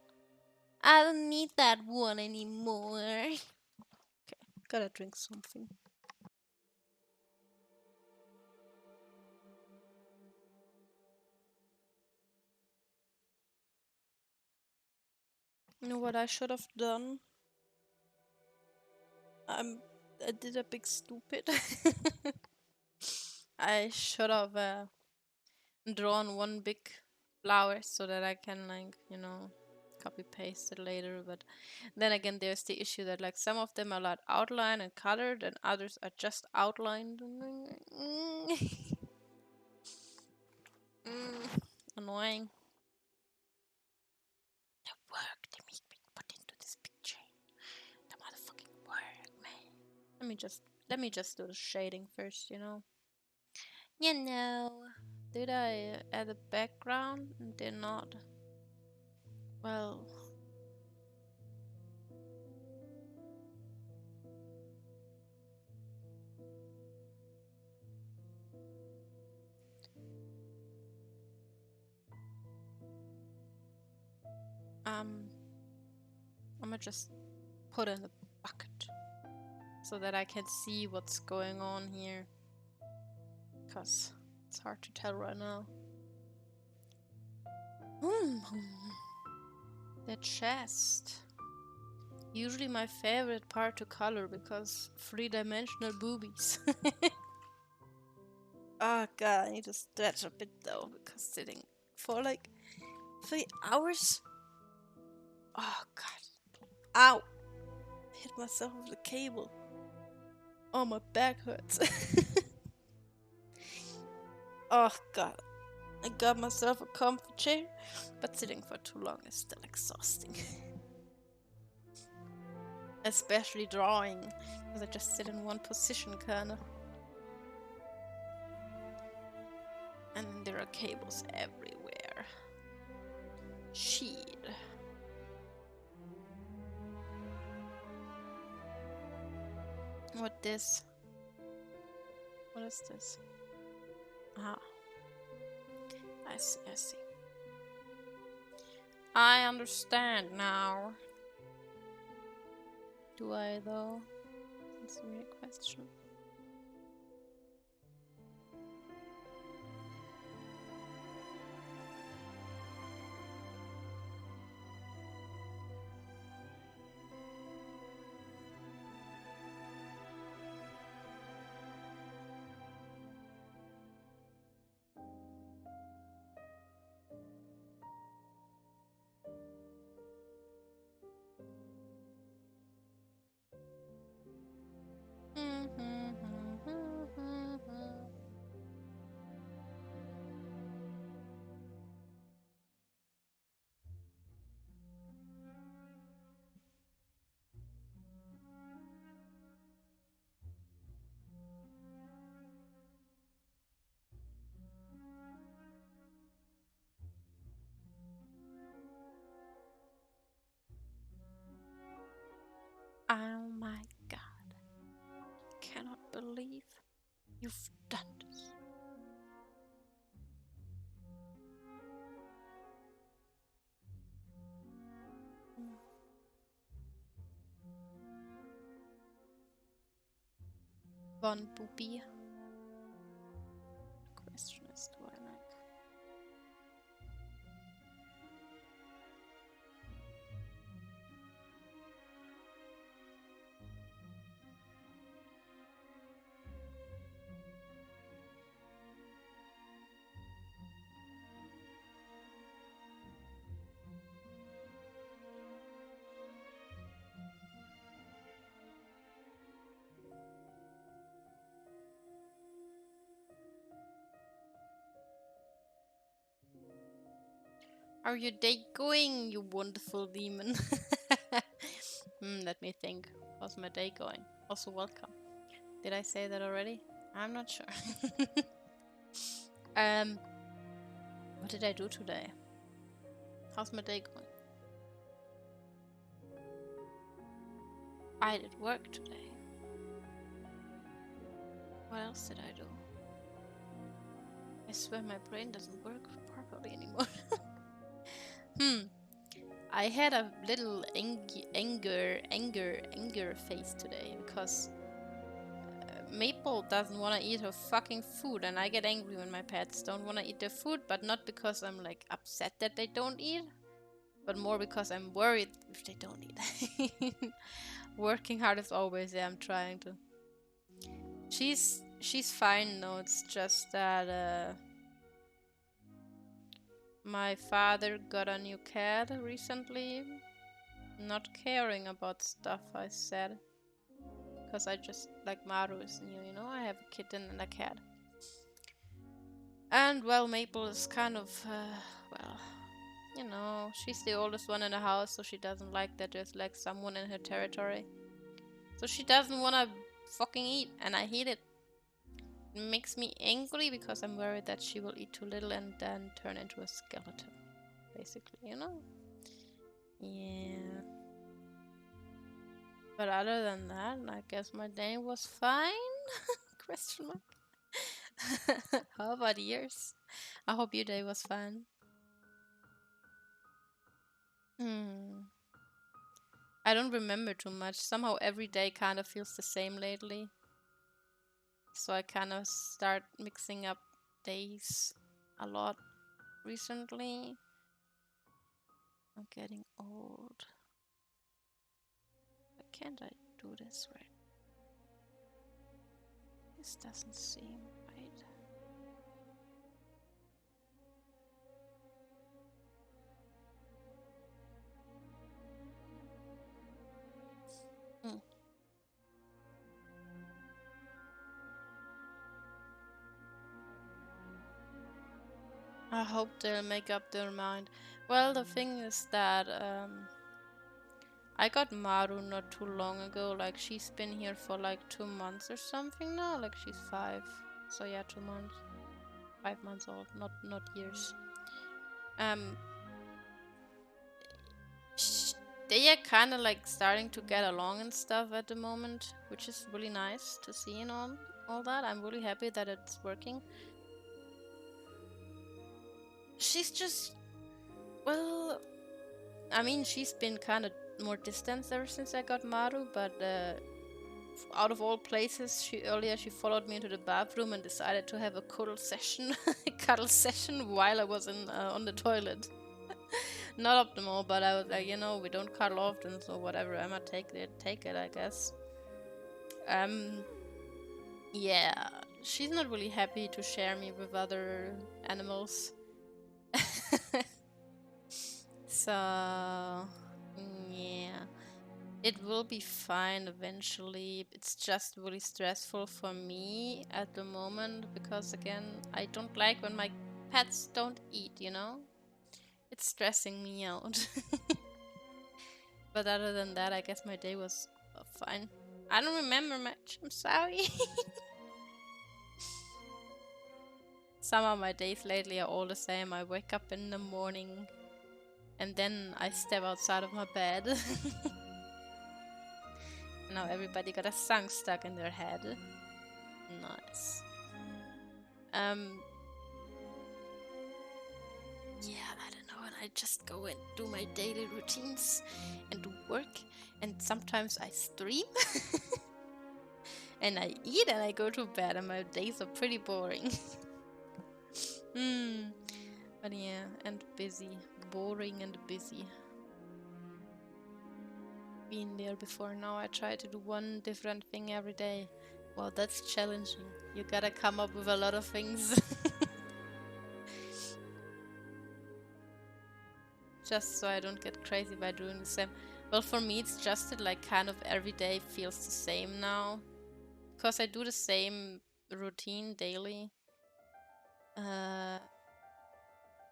I don't need that one anymore. Okay, gotta drink something. You know what I should have done? I did a big stupid. I should have drawn one big flower so that I can, like, you know, copy paste it later. But then again, there's the issue that like some of them are like outlined and colored and others are just outlined. Annoying. The work they make me put into this picture. The motherfucking work, man. Let me just do the shading first, you know. You know. Did I add a background? Did not. Well. I'm gonna just put in the bucket so that I can see what's going on here. Because it's hard to tell right now. The chest. Usually my favorite part to color because three-dimensional boobies. Oh god, I need to stretch a bit though because sitting for like 3 hours. Oh god. Ow! Hit myself with the cable. Oh, my back hurts. Oh god. I got myself a comfy chair, but sitting for too long is still exhausting. Especially drawing, because I just sit in one position kinda. And there are cables everywhere. Shit. What this? What is this? Ah. I see, I see. I understand now. Do I though? That's a real question. Oh my god. Cannot believe you've done this. One booby. The question is, do I like? How your day going, you wonderful demon? Let me think. How's my day going? Also, welcome. Did I say that already? I'm not sure. What did I do today? How's my day going? I did work today. What else did I do? I swear my brain doesn't work properly anymore. I had a little anger face today because Maple doesn't want to eat her fucking food, and I get angry when my pets don't want to eat their food, but not because I'm like upset that they don't eat, but more because I'm worried if they don't eat. Working hard as always, yeah, I'm trying to. She's fine though, it's just that my father got a new cat recently, not caring about stuff I said. Because I just, like Maru is new, you know? I have a kitten and a cat. And well, Maple is kind of, well, you know, she's the oldest one in the house, so she doesn't like that there's like someone in her territory. So she doesn't want to fucking eat, and I hate it. It makes me angry because I'm worried that she will eat too little and then turn into a skeleton, basically, you know? Yeah. But other than that, I guess my day was fine? Question mark. How about yours? I hope your day was fun. I don't remember too much. Somehow every day kind of feels the same lately. So I kind of start mixing up days a lot recently. I'm getting old. Why can't I do this right? This doesn't seem right. I hope they'll make up their mind. Well, the thing is that I got Maru not too long ago. Like, she's been here for like 2 months or something now. Like, she's 5. So yeah, 2 months. 5 months old, not years. They are kind of like starting to get along and stuff at the moment, which is really nice to see and all that. I'm really happy that it's working. She's just, well, I mean, she's been kind of more distant ever since I got Maru, but out of all places, earlier she followed me into the bathroom and decided to have a cuddle session, cuddle session while I was on the toilet. Not optimal, but I was like, you know, we don't cuddle often, so whatever. I'ma take it, I guess. Yeah, she's not really happy to share me with other animals. So, yeah. It will be fine eventually. It's just really stressful for me at the moment because, again, I don't like when my pets don't eat, you know? It's stressing me out. But other than that, I guess my day was fine. I don't remember much. I'm sorry. Some of my days lately are all the same. I wake up in the morning and then I step outside of my bed. Now everybody got a song stuck in their head. Nice. Yeah, I don't know, and I just go and do my daily routines and do work, and sometimes I stream and I eat and I go to bed, and my days are pretty boring. But yeah, and busy. Boring and busy. Been there before. Now I try to do one different thing every day. Well, that's challenging. You gotta come up with a lot of things. Just so I don't get crazy by doing the same. Well, for me, it's just that like kind of every day feels the same now. Because I do the same routine daily.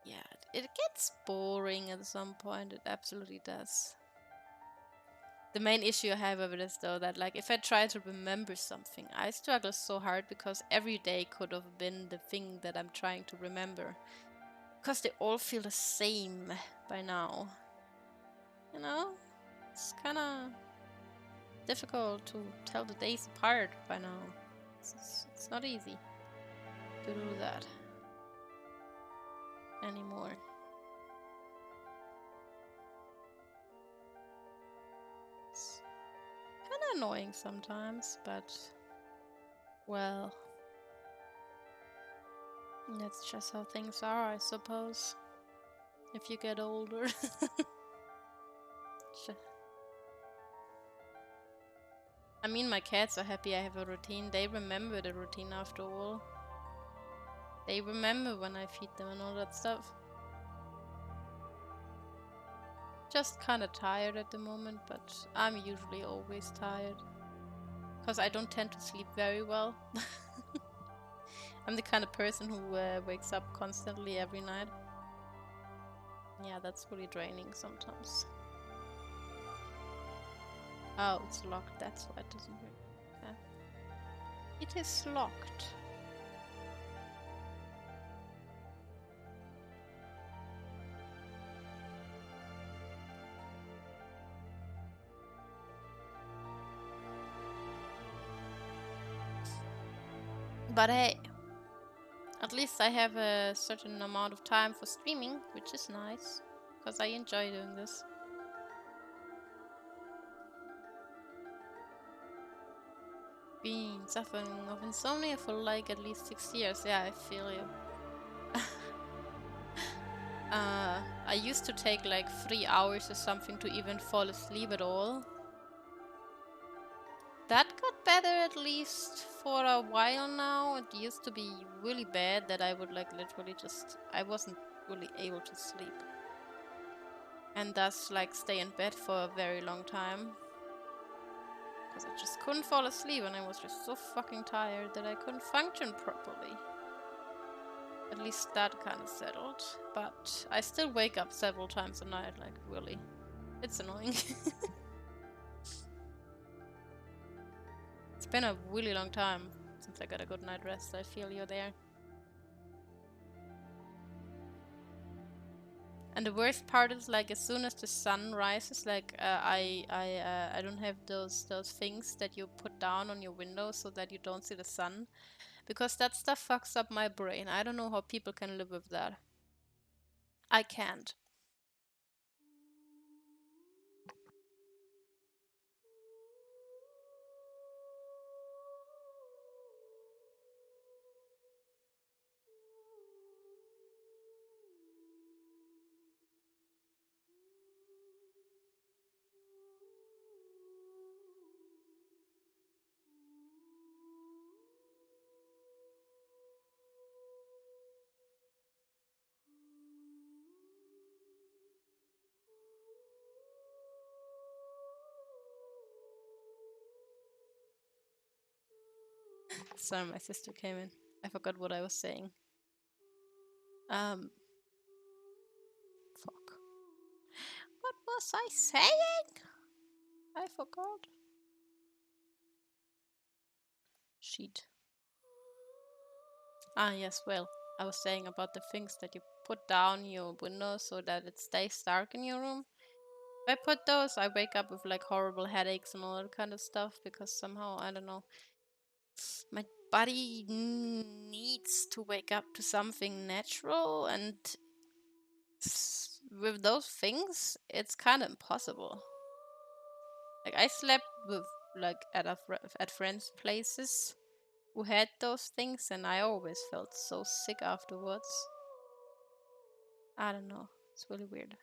Yeah, it gets boring at some point. It absolutely does. The main issue I have with it is though that like if I try to remember something, I struggle so hard because every day could have been the thing that I'm trying to remember. Because they all feel the same by now. You know? It's kind of difficult to tell the days apart by now. It's not easy to do that anymore. It's kind of annoying sometimes, but well, that's just how things are, I suppose. If you get older. I mean, my cats are happy I have a routine. They remember the routine after all. They remember when I feed them and all that stuff. Just kind of tired at the moment, but I'm usually always tired. Because I don't tend to sleep very well. I'm the kind of person who wakes up constantly every night. Yeah, that's really draining sometimes. Oh, it's locked. That's why it doesn't work. Yeah. It is locked. But hey, at least I have a certain amount of time for streaming, which is nice, because I enjoy doing this. Been suffering of insomnia for like at least 6 years. Yeah, I feel you. I used to take like 3 hours or something to even fall asleep at all. That got better at least for a while now. It used to be really bad that I would like literally just, I wasn't really able to sleep. And thus like stay in bed for a very long time. Because I just couldn't fall asleep and I was just so fucking tired that I couldn't function properly. At least that kind of settled. But I still wake up several times a night, like really. It's annoying. It's been a really long time since I got a good night rest. I feel you're there. And the worst part is like as soon as the sun rises, like I don't have those things that you put down on your window so that you don't see the sun, because that stuff fucks up my brain. I don't know how people can live with that. I can't. Sorry, my sister came in. I forgot what I was saying. Fuck. What was I saying? I forgot. Shit. Ah, yes, well, I was saying about the things that you put down your window so that it stays dark in your room. If I put those, I wake up with like horrible headaches and all that kind of stuff because somehow, I don't know, my body needs to wake up to something natural, and with those things, it's kind of impossible. Like I slept with like at friends' places who had those things, and I always felt so sick afterwards. I don't know. It's really weird.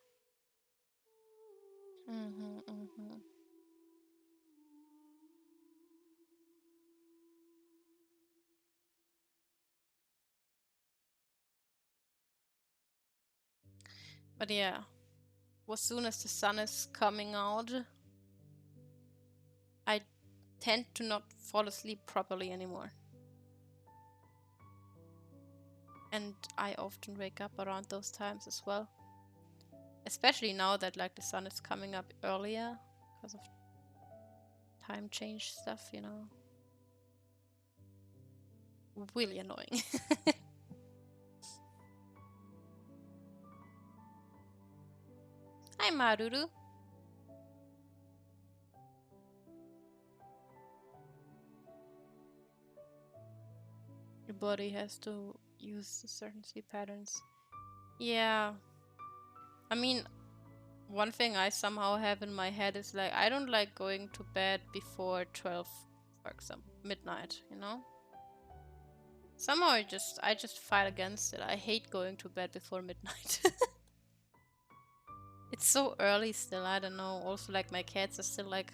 But yeah, as soon as the sun is coming out, I tend to not fall asleep properly anymore. And I often wake up around those times as well. Especially now that like the sun is coming up earlier because of time change stuff, you know. Really annoying. Hi, Maruru. Your body has to use certain sleep patterns. Yeah. I mean, one thing I somehow have in my head is like, I don't like going to bed before 12, for example, midnight, you know? Somehow I just fight against it. I hate going to bed before midnight. It's so early still, I don't know. Also, like, my cats are still, like,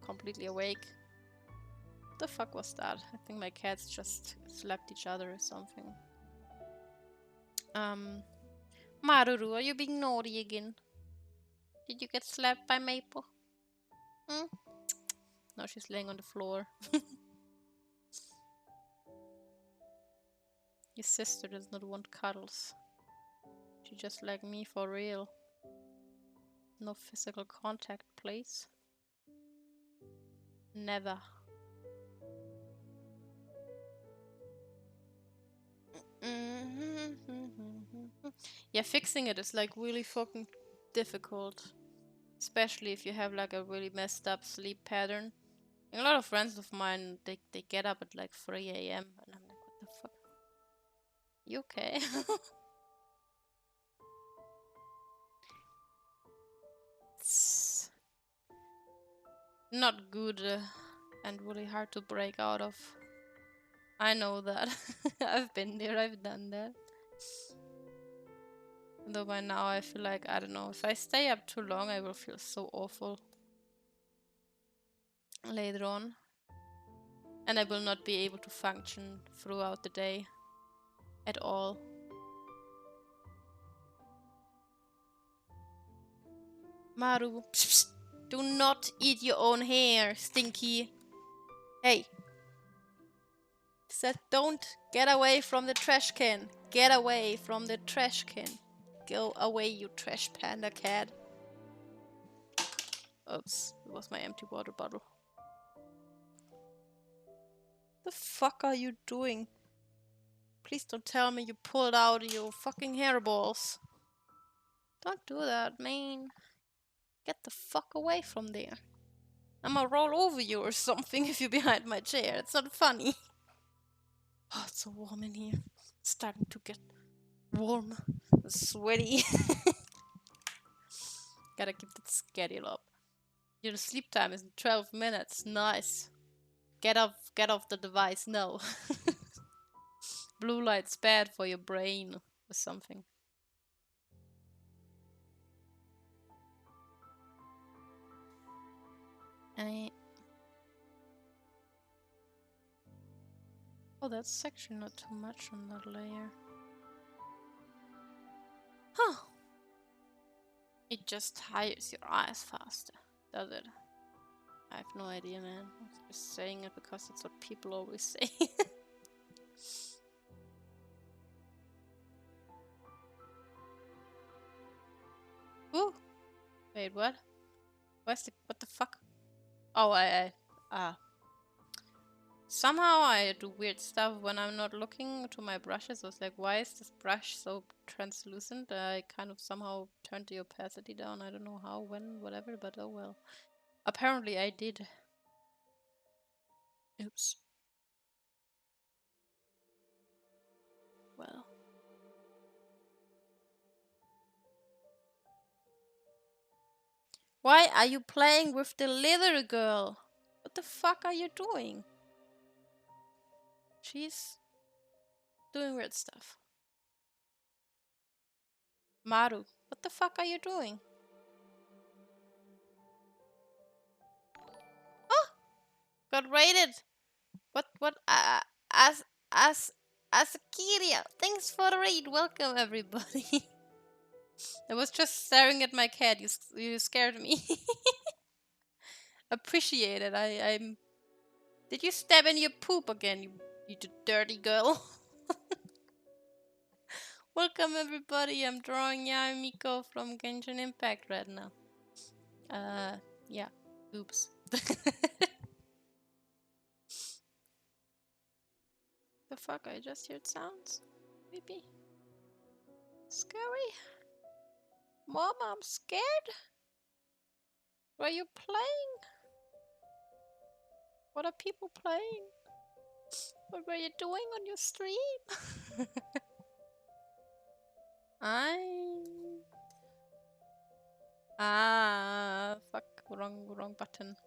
completely awake. What the fuck was that? I think my cats just slapped each other or something. Maruru, are you being naughty again? Did you get slapped by Maple? Hmm? No, she's laying on the floor. Your sister does not want cuddles. She just like me for real. No physical contact, please. Never. Yeah, fixing it is like really fucking difficult. Especially if you have like a really messed up sleep pattern. A lot of friends of mine, they get up at like 3 a.m. and I'm like, what the fuck? You okay? It's not good and really hard to break out of. I know that. I've been there, I've done that. Though by now I feel like, I don't know, if I stay up too long, I will feel so awful later on. And I will not be able to function throughout the day at all. Maru, psst, psst. Do not eat your own hair, Stinky. Hey. Said don't get away from the trash can. Get away from the trash can. Go away, you trash panda cat. Oops, it was my empty water bottle. The fuck are you doing? Please don't tell me you pulled out your fucking hairballs. Don't do that, man. Get the fuck away from there. I'ma roll over you or something if you're behind my chair. It's not funny. Oh, it's so warm in here. It's starting to get warm. Sweaty. Gotta keep that schedule up. Your sleep time is 12 minutes. Nice. Get off the device. No. Blue light's bad for your brain or something. Oh, that's actually not too much on that layer. Huh. It just tires your eyes faster, does it? I have no idea, man. I'm just saying it because it's what people always say. Ooh. Wait, what? What the fuck? Oh, somehow I do weird stuff when I'm not looking to my brushes. I was like, why is this brush so translucent? I kind of somehow turned the opacity down. I don't know how, when, whatever, but oh well. Apparently I did. Oops. Well. Why are you playing with the little girl? What the fuck are you doing? She's doing weird stuff. Maru, what the fuck are you doing? Oh! Got raided! What? As Asakiria, thanks for the raid. Welcome, everybody. I was just staring at my cat. You scared me. Appreciate it. I'm. Did you stab in your poop again, you dirty girl? Welcome, everybody. I'm drawing Yae Miko from Genshin Impact right now. Yeah. Oops. The fuck? I just heard sounds. Maybe. Scary. Mom, I'm scared. Were you playing? What are people playing? What were you doing on your stream? Fuck. Wrong button.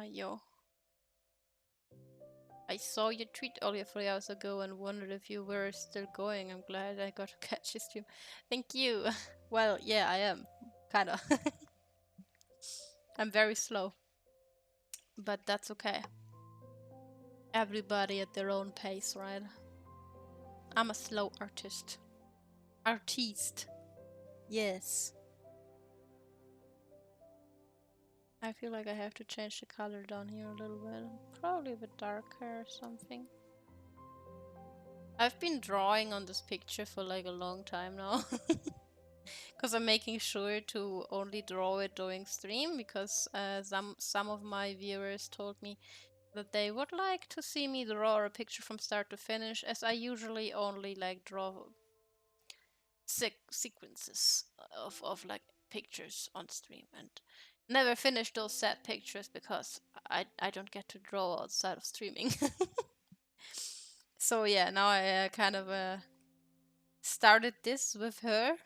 Ayo. I saw your tweet earlier 3 hours ago and wondered if you were still going. I'm glad I got to catch your stream. Thank you. Well, yeah, I am. Kinda. I'm very slow. But that's okay. Everybody at their own pace, right? I'm a slow artist. Artiste. Yes. I feel like I have to change the color down here a little bit. Probably a bit darker or something. I've been drawing on this picture for like a long time now. Because I'm making sure to only draw it during stream, because some of my viewers told me that they would like to see me draw a picture from start to finish, as I usually only like draw sequences of like pictures on stream and never finish those sad pictures because I don't get to draw outside of streaming. So yeah, now I kind of started this with her.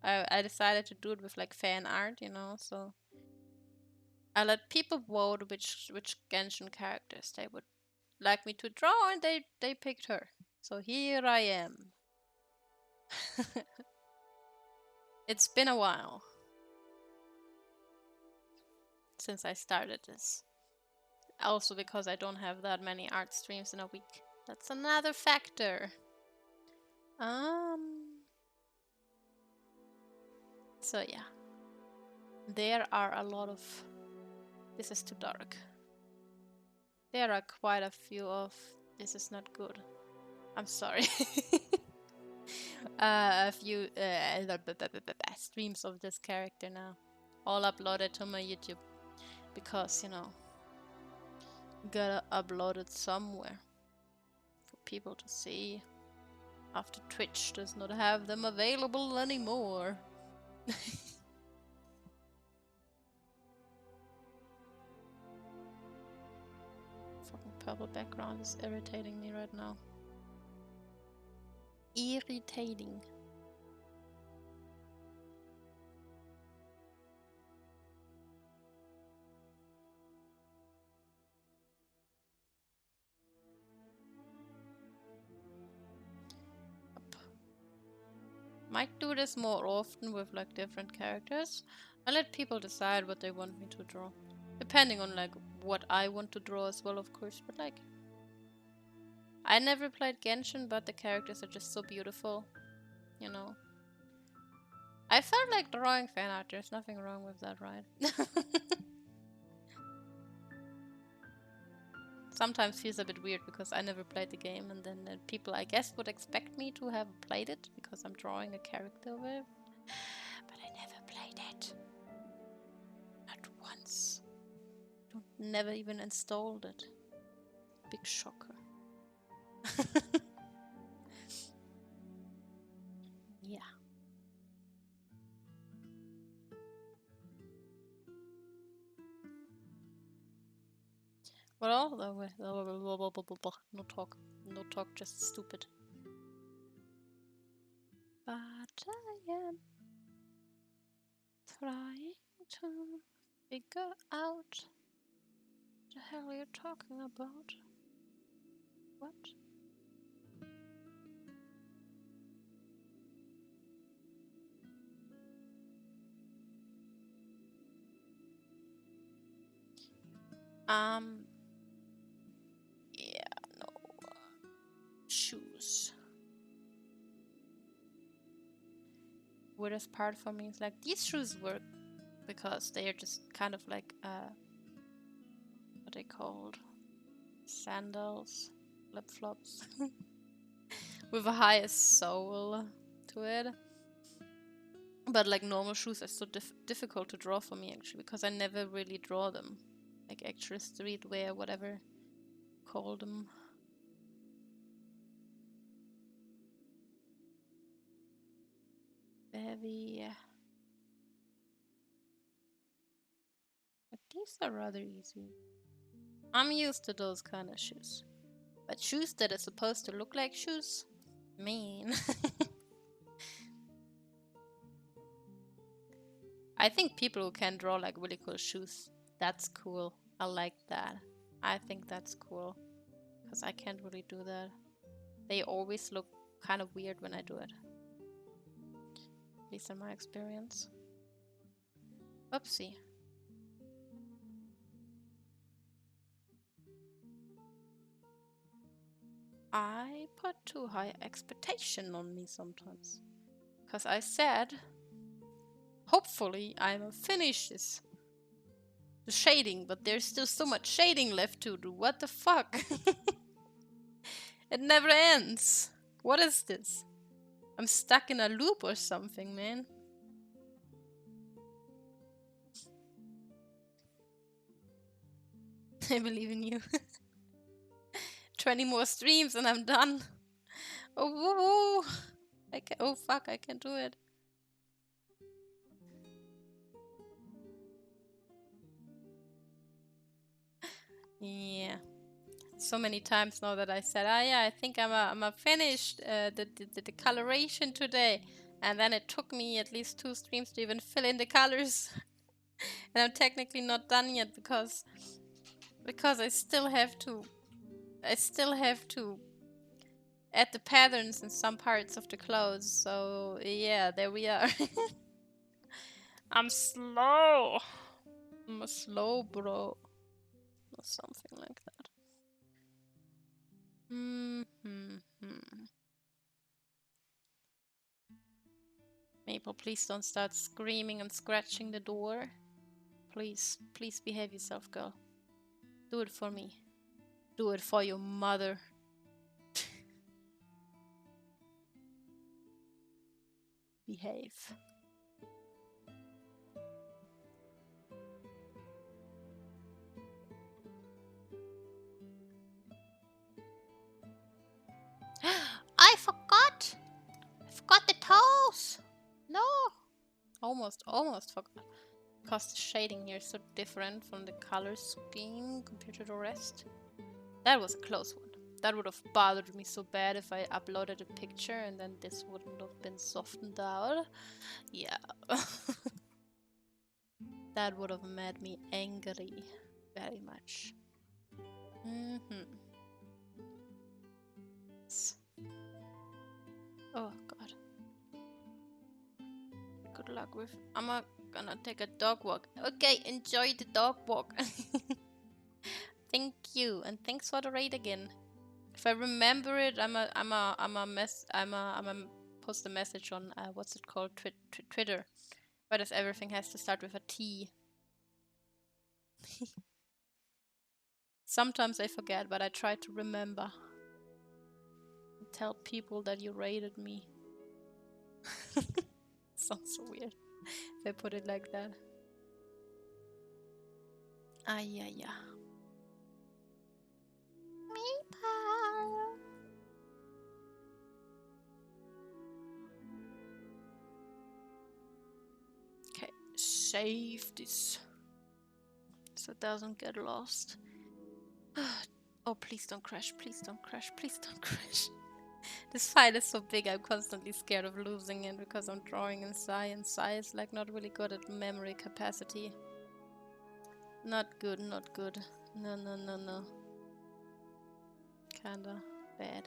I decided to do it with like fan art, you know, so I let people vote which Genshin characters they would like me to draw, and they picked her. So here I am. It's been a while since I started this. Also because I don't have that many art streams in a week. That's another factor. So yeah. There are a lot of... This is too dark. There are quite a few of... This is not good. I'm sorry. A few streams of this character now. All uploaded to my YouTube. Because, you know, gotta upload it somewhere for people to see after Twitch does not have them available anymore. Fucking purple background is irritating me right now. Irritating. Might do this more often with like different characters. I let people decide what they want me to draw. Depending on like what I want to draw as well, of course, but like I never played Genshin, but the characters are just so beautiful, you know. I felt like drawing fan art, there's nothing wrong with that, right? Sometimes feels a bit weird because I never played the game, and then people I guess would expect me to have played it because I'm drawing a character with. But I never played it. Not once. Never even installed it. Big shocker. Yeah. Well, no talk. No talk, just stupid. But I am trying to figure out what the hell you're talking about. What? Yeah, no. Shoes. Weirdest part for me is like these shoes work because they are just kind of like what they called sandals, flip flops with a higher sole to it. But like normal shoes are so difficult to draw for me actually because I never really draw them, like actual streetwear, whatever call them. Heavy. But these are rather easy. I'm used to those kind of shoes. But shoes that are supposed to look like shoes? Mean. I think people who can draw like really cool shoes, that's cool. I like that. I think that's cool. Because I can't really do that. They always look kind of weird when I do it. At least in my experience. Oopsie. I put too high expectation on me sometimes. Because I said, hopefully I will finish this the shading, but there's still so much shading left to do. What the fuck? It never ends. What is this? I'm stuck in a loop or something, man. I believe in you. 20 more streams and I'm done. Oh, woo, woo. Oh fuck, I can't do it. Yeah. So many times now that I said, oh yeah, I think I'm a finished the coloration today. And then it took me at least 2 streams to even fill in the colors. And I'm technically not done yet because I still have to add the patterns in some parts of the clothes. So yeah, there we are. I'm slow. I'm a slow bro. Or something like that. Maple, please don't start screaming and scratching the door. Please, please behave yourself, girl. Do it for me. Do it for your mother. Behave. I forgot! I forgot the toes! No! Almost forgot. Because the shading here is so different from the color scheme compared to the rest. That was a close one. That would have bothered me so bad if I uploaded a picture and then this wouldn't have been softened out. Yeah. That would have made me angry very much. Oh god. Good luck with... I'm gonna take a dog walk. Okay, enjoy the dog walk. Thank you, and thanks for the raid again. If I remember it, I'm post a message on what's it called, Twitter. Why does everything has to start with a T? Sometimes I forget, but I try to remember. Tell people that you raided me. Sounds so weird if I put it like that. Ah, yeah, yeah. Meeple. Okay, save this so it doesn't get lost. Oh, please don't crash, please don't crash, please don't crash. This file is so big, I'm constantly scared of losing it because I'm drawing in Sai, and Sai is like not really good at memory capacity. Not good, not good. No, no, no, no. Kinda bad.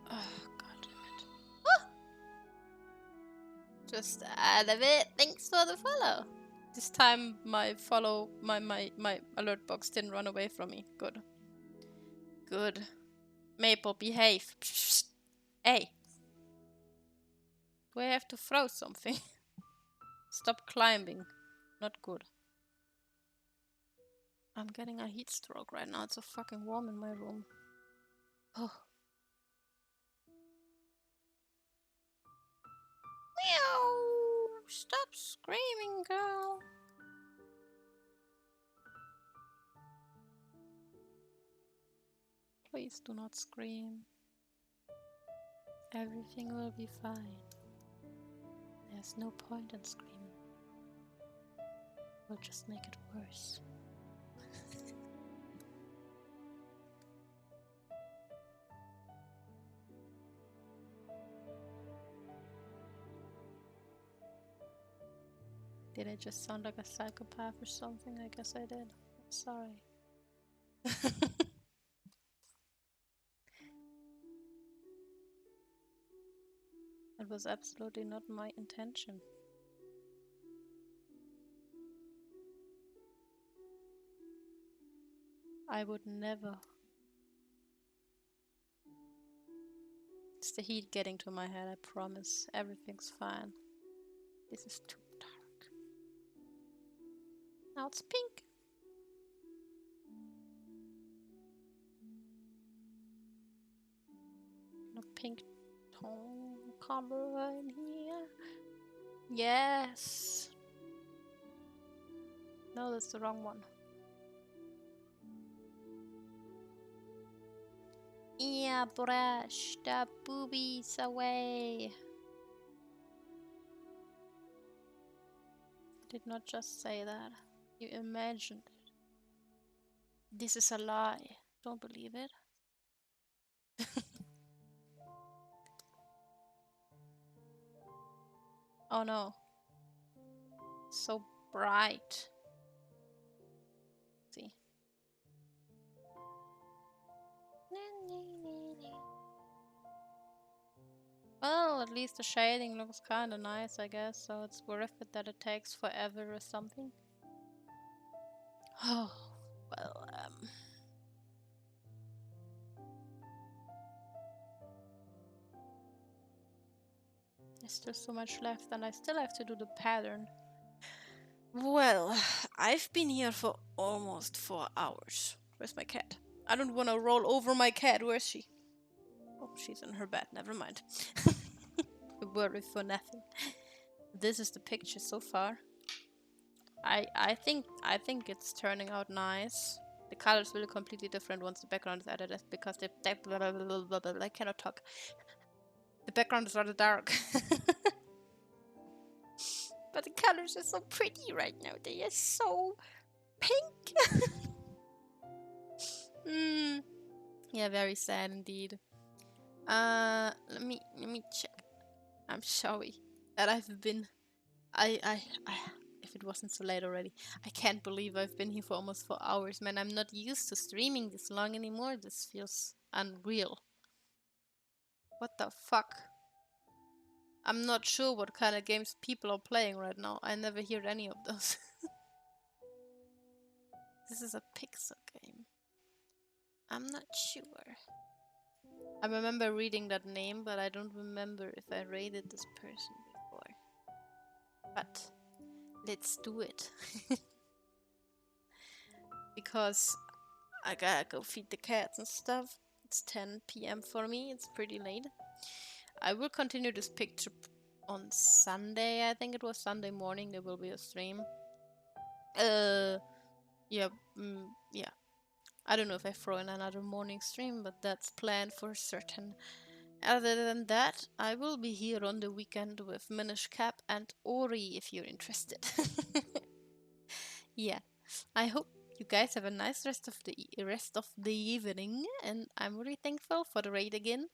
Oh, god damn it. Ah! Just out of it. Thanks for the follow. This time my alert box didn't run away from me. Good. Good. Maple, behave. Hey. Do I have to throw something? Stop climbing. Not good. I'm getting a heat stroke right now. It's so fucking warm in my room. Oh. Meow! Stop screaming, girl. Please do not scream. Everything will be fine. There's no point in screaming. We'll just make it worse. Did I just sound like a psychopath or something? I guess I did. I'm sorry. It was absolutely not my intention. I would never. It's the heat getting to my head, I promise. Everything's fine. This is too dark. Now it's pink. A pink tone color in here. Yes. No, that's the wrong one. Yeah, brush the boobies away. Did not just say that. You imagined it. This is a lie. Don't believe it. Oh no. So bright. See. Well, at least the shading looks kind of nice, I guess, so it's worth it that it takes forever or something. Oh, well, there's still so much left, and I still have to do the pattern. Well, I've been here for almost 4 hours. Where's my cat? I don't want to roll over my cat. Where's she? Oh, she's in her bed. Never mind. I worry for nothing. This is the picture so far. I think it's turning out nice. The colors will be completely different once the background is added, because I cannot talk. The background is rather dark. But the colors are so pretty right now. They are so pink. Yeah, very sad indeed. Let me check. I'm sorry that I've been. I if it wasn't so late already, I can't believe I've been here for almost 4 hours, man. I'm not used to streaming this long anymore. This feels unreal. What the fuck? I'm not sure what kind of games people are playing right now. I never hear any of those. This is a pixel game. I'm not sure. I remember reading that name, but I don't remember if I rated this person before. But let's do it. Because I gotta go feed the cats and stuff. It's 10 p.m. for me. It's pretty late. I will continue this picture on Sunday. I think it was Sunday morning. There will be a stream. Yeah. Yeah. I don't know if I throw in another morning stream, but that's planned for certain. Other than that, I will be here on the weekend with Minish Cap and Ori if you're interested. Yeah. I hope you guys have a nice rest of the evening, and I'm really thankful for the raid again,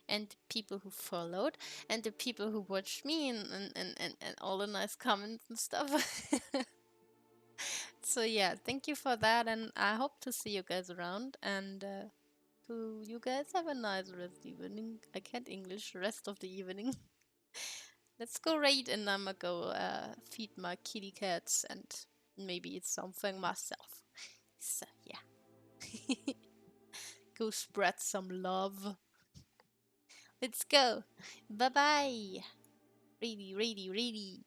and the people who followed, and the people who watched me, and all the nice comments and stuff. So yeah, thank you for that, and I hope to see you guys around, and to you guys have a nice rest evening. I can't English. Rest of the evening. Let's go raid, and I'ma go feed my kitty cats and maybe eat something myself. So yeah. Go spread some love. Let's go. Bye bye. Ready, ready, ready.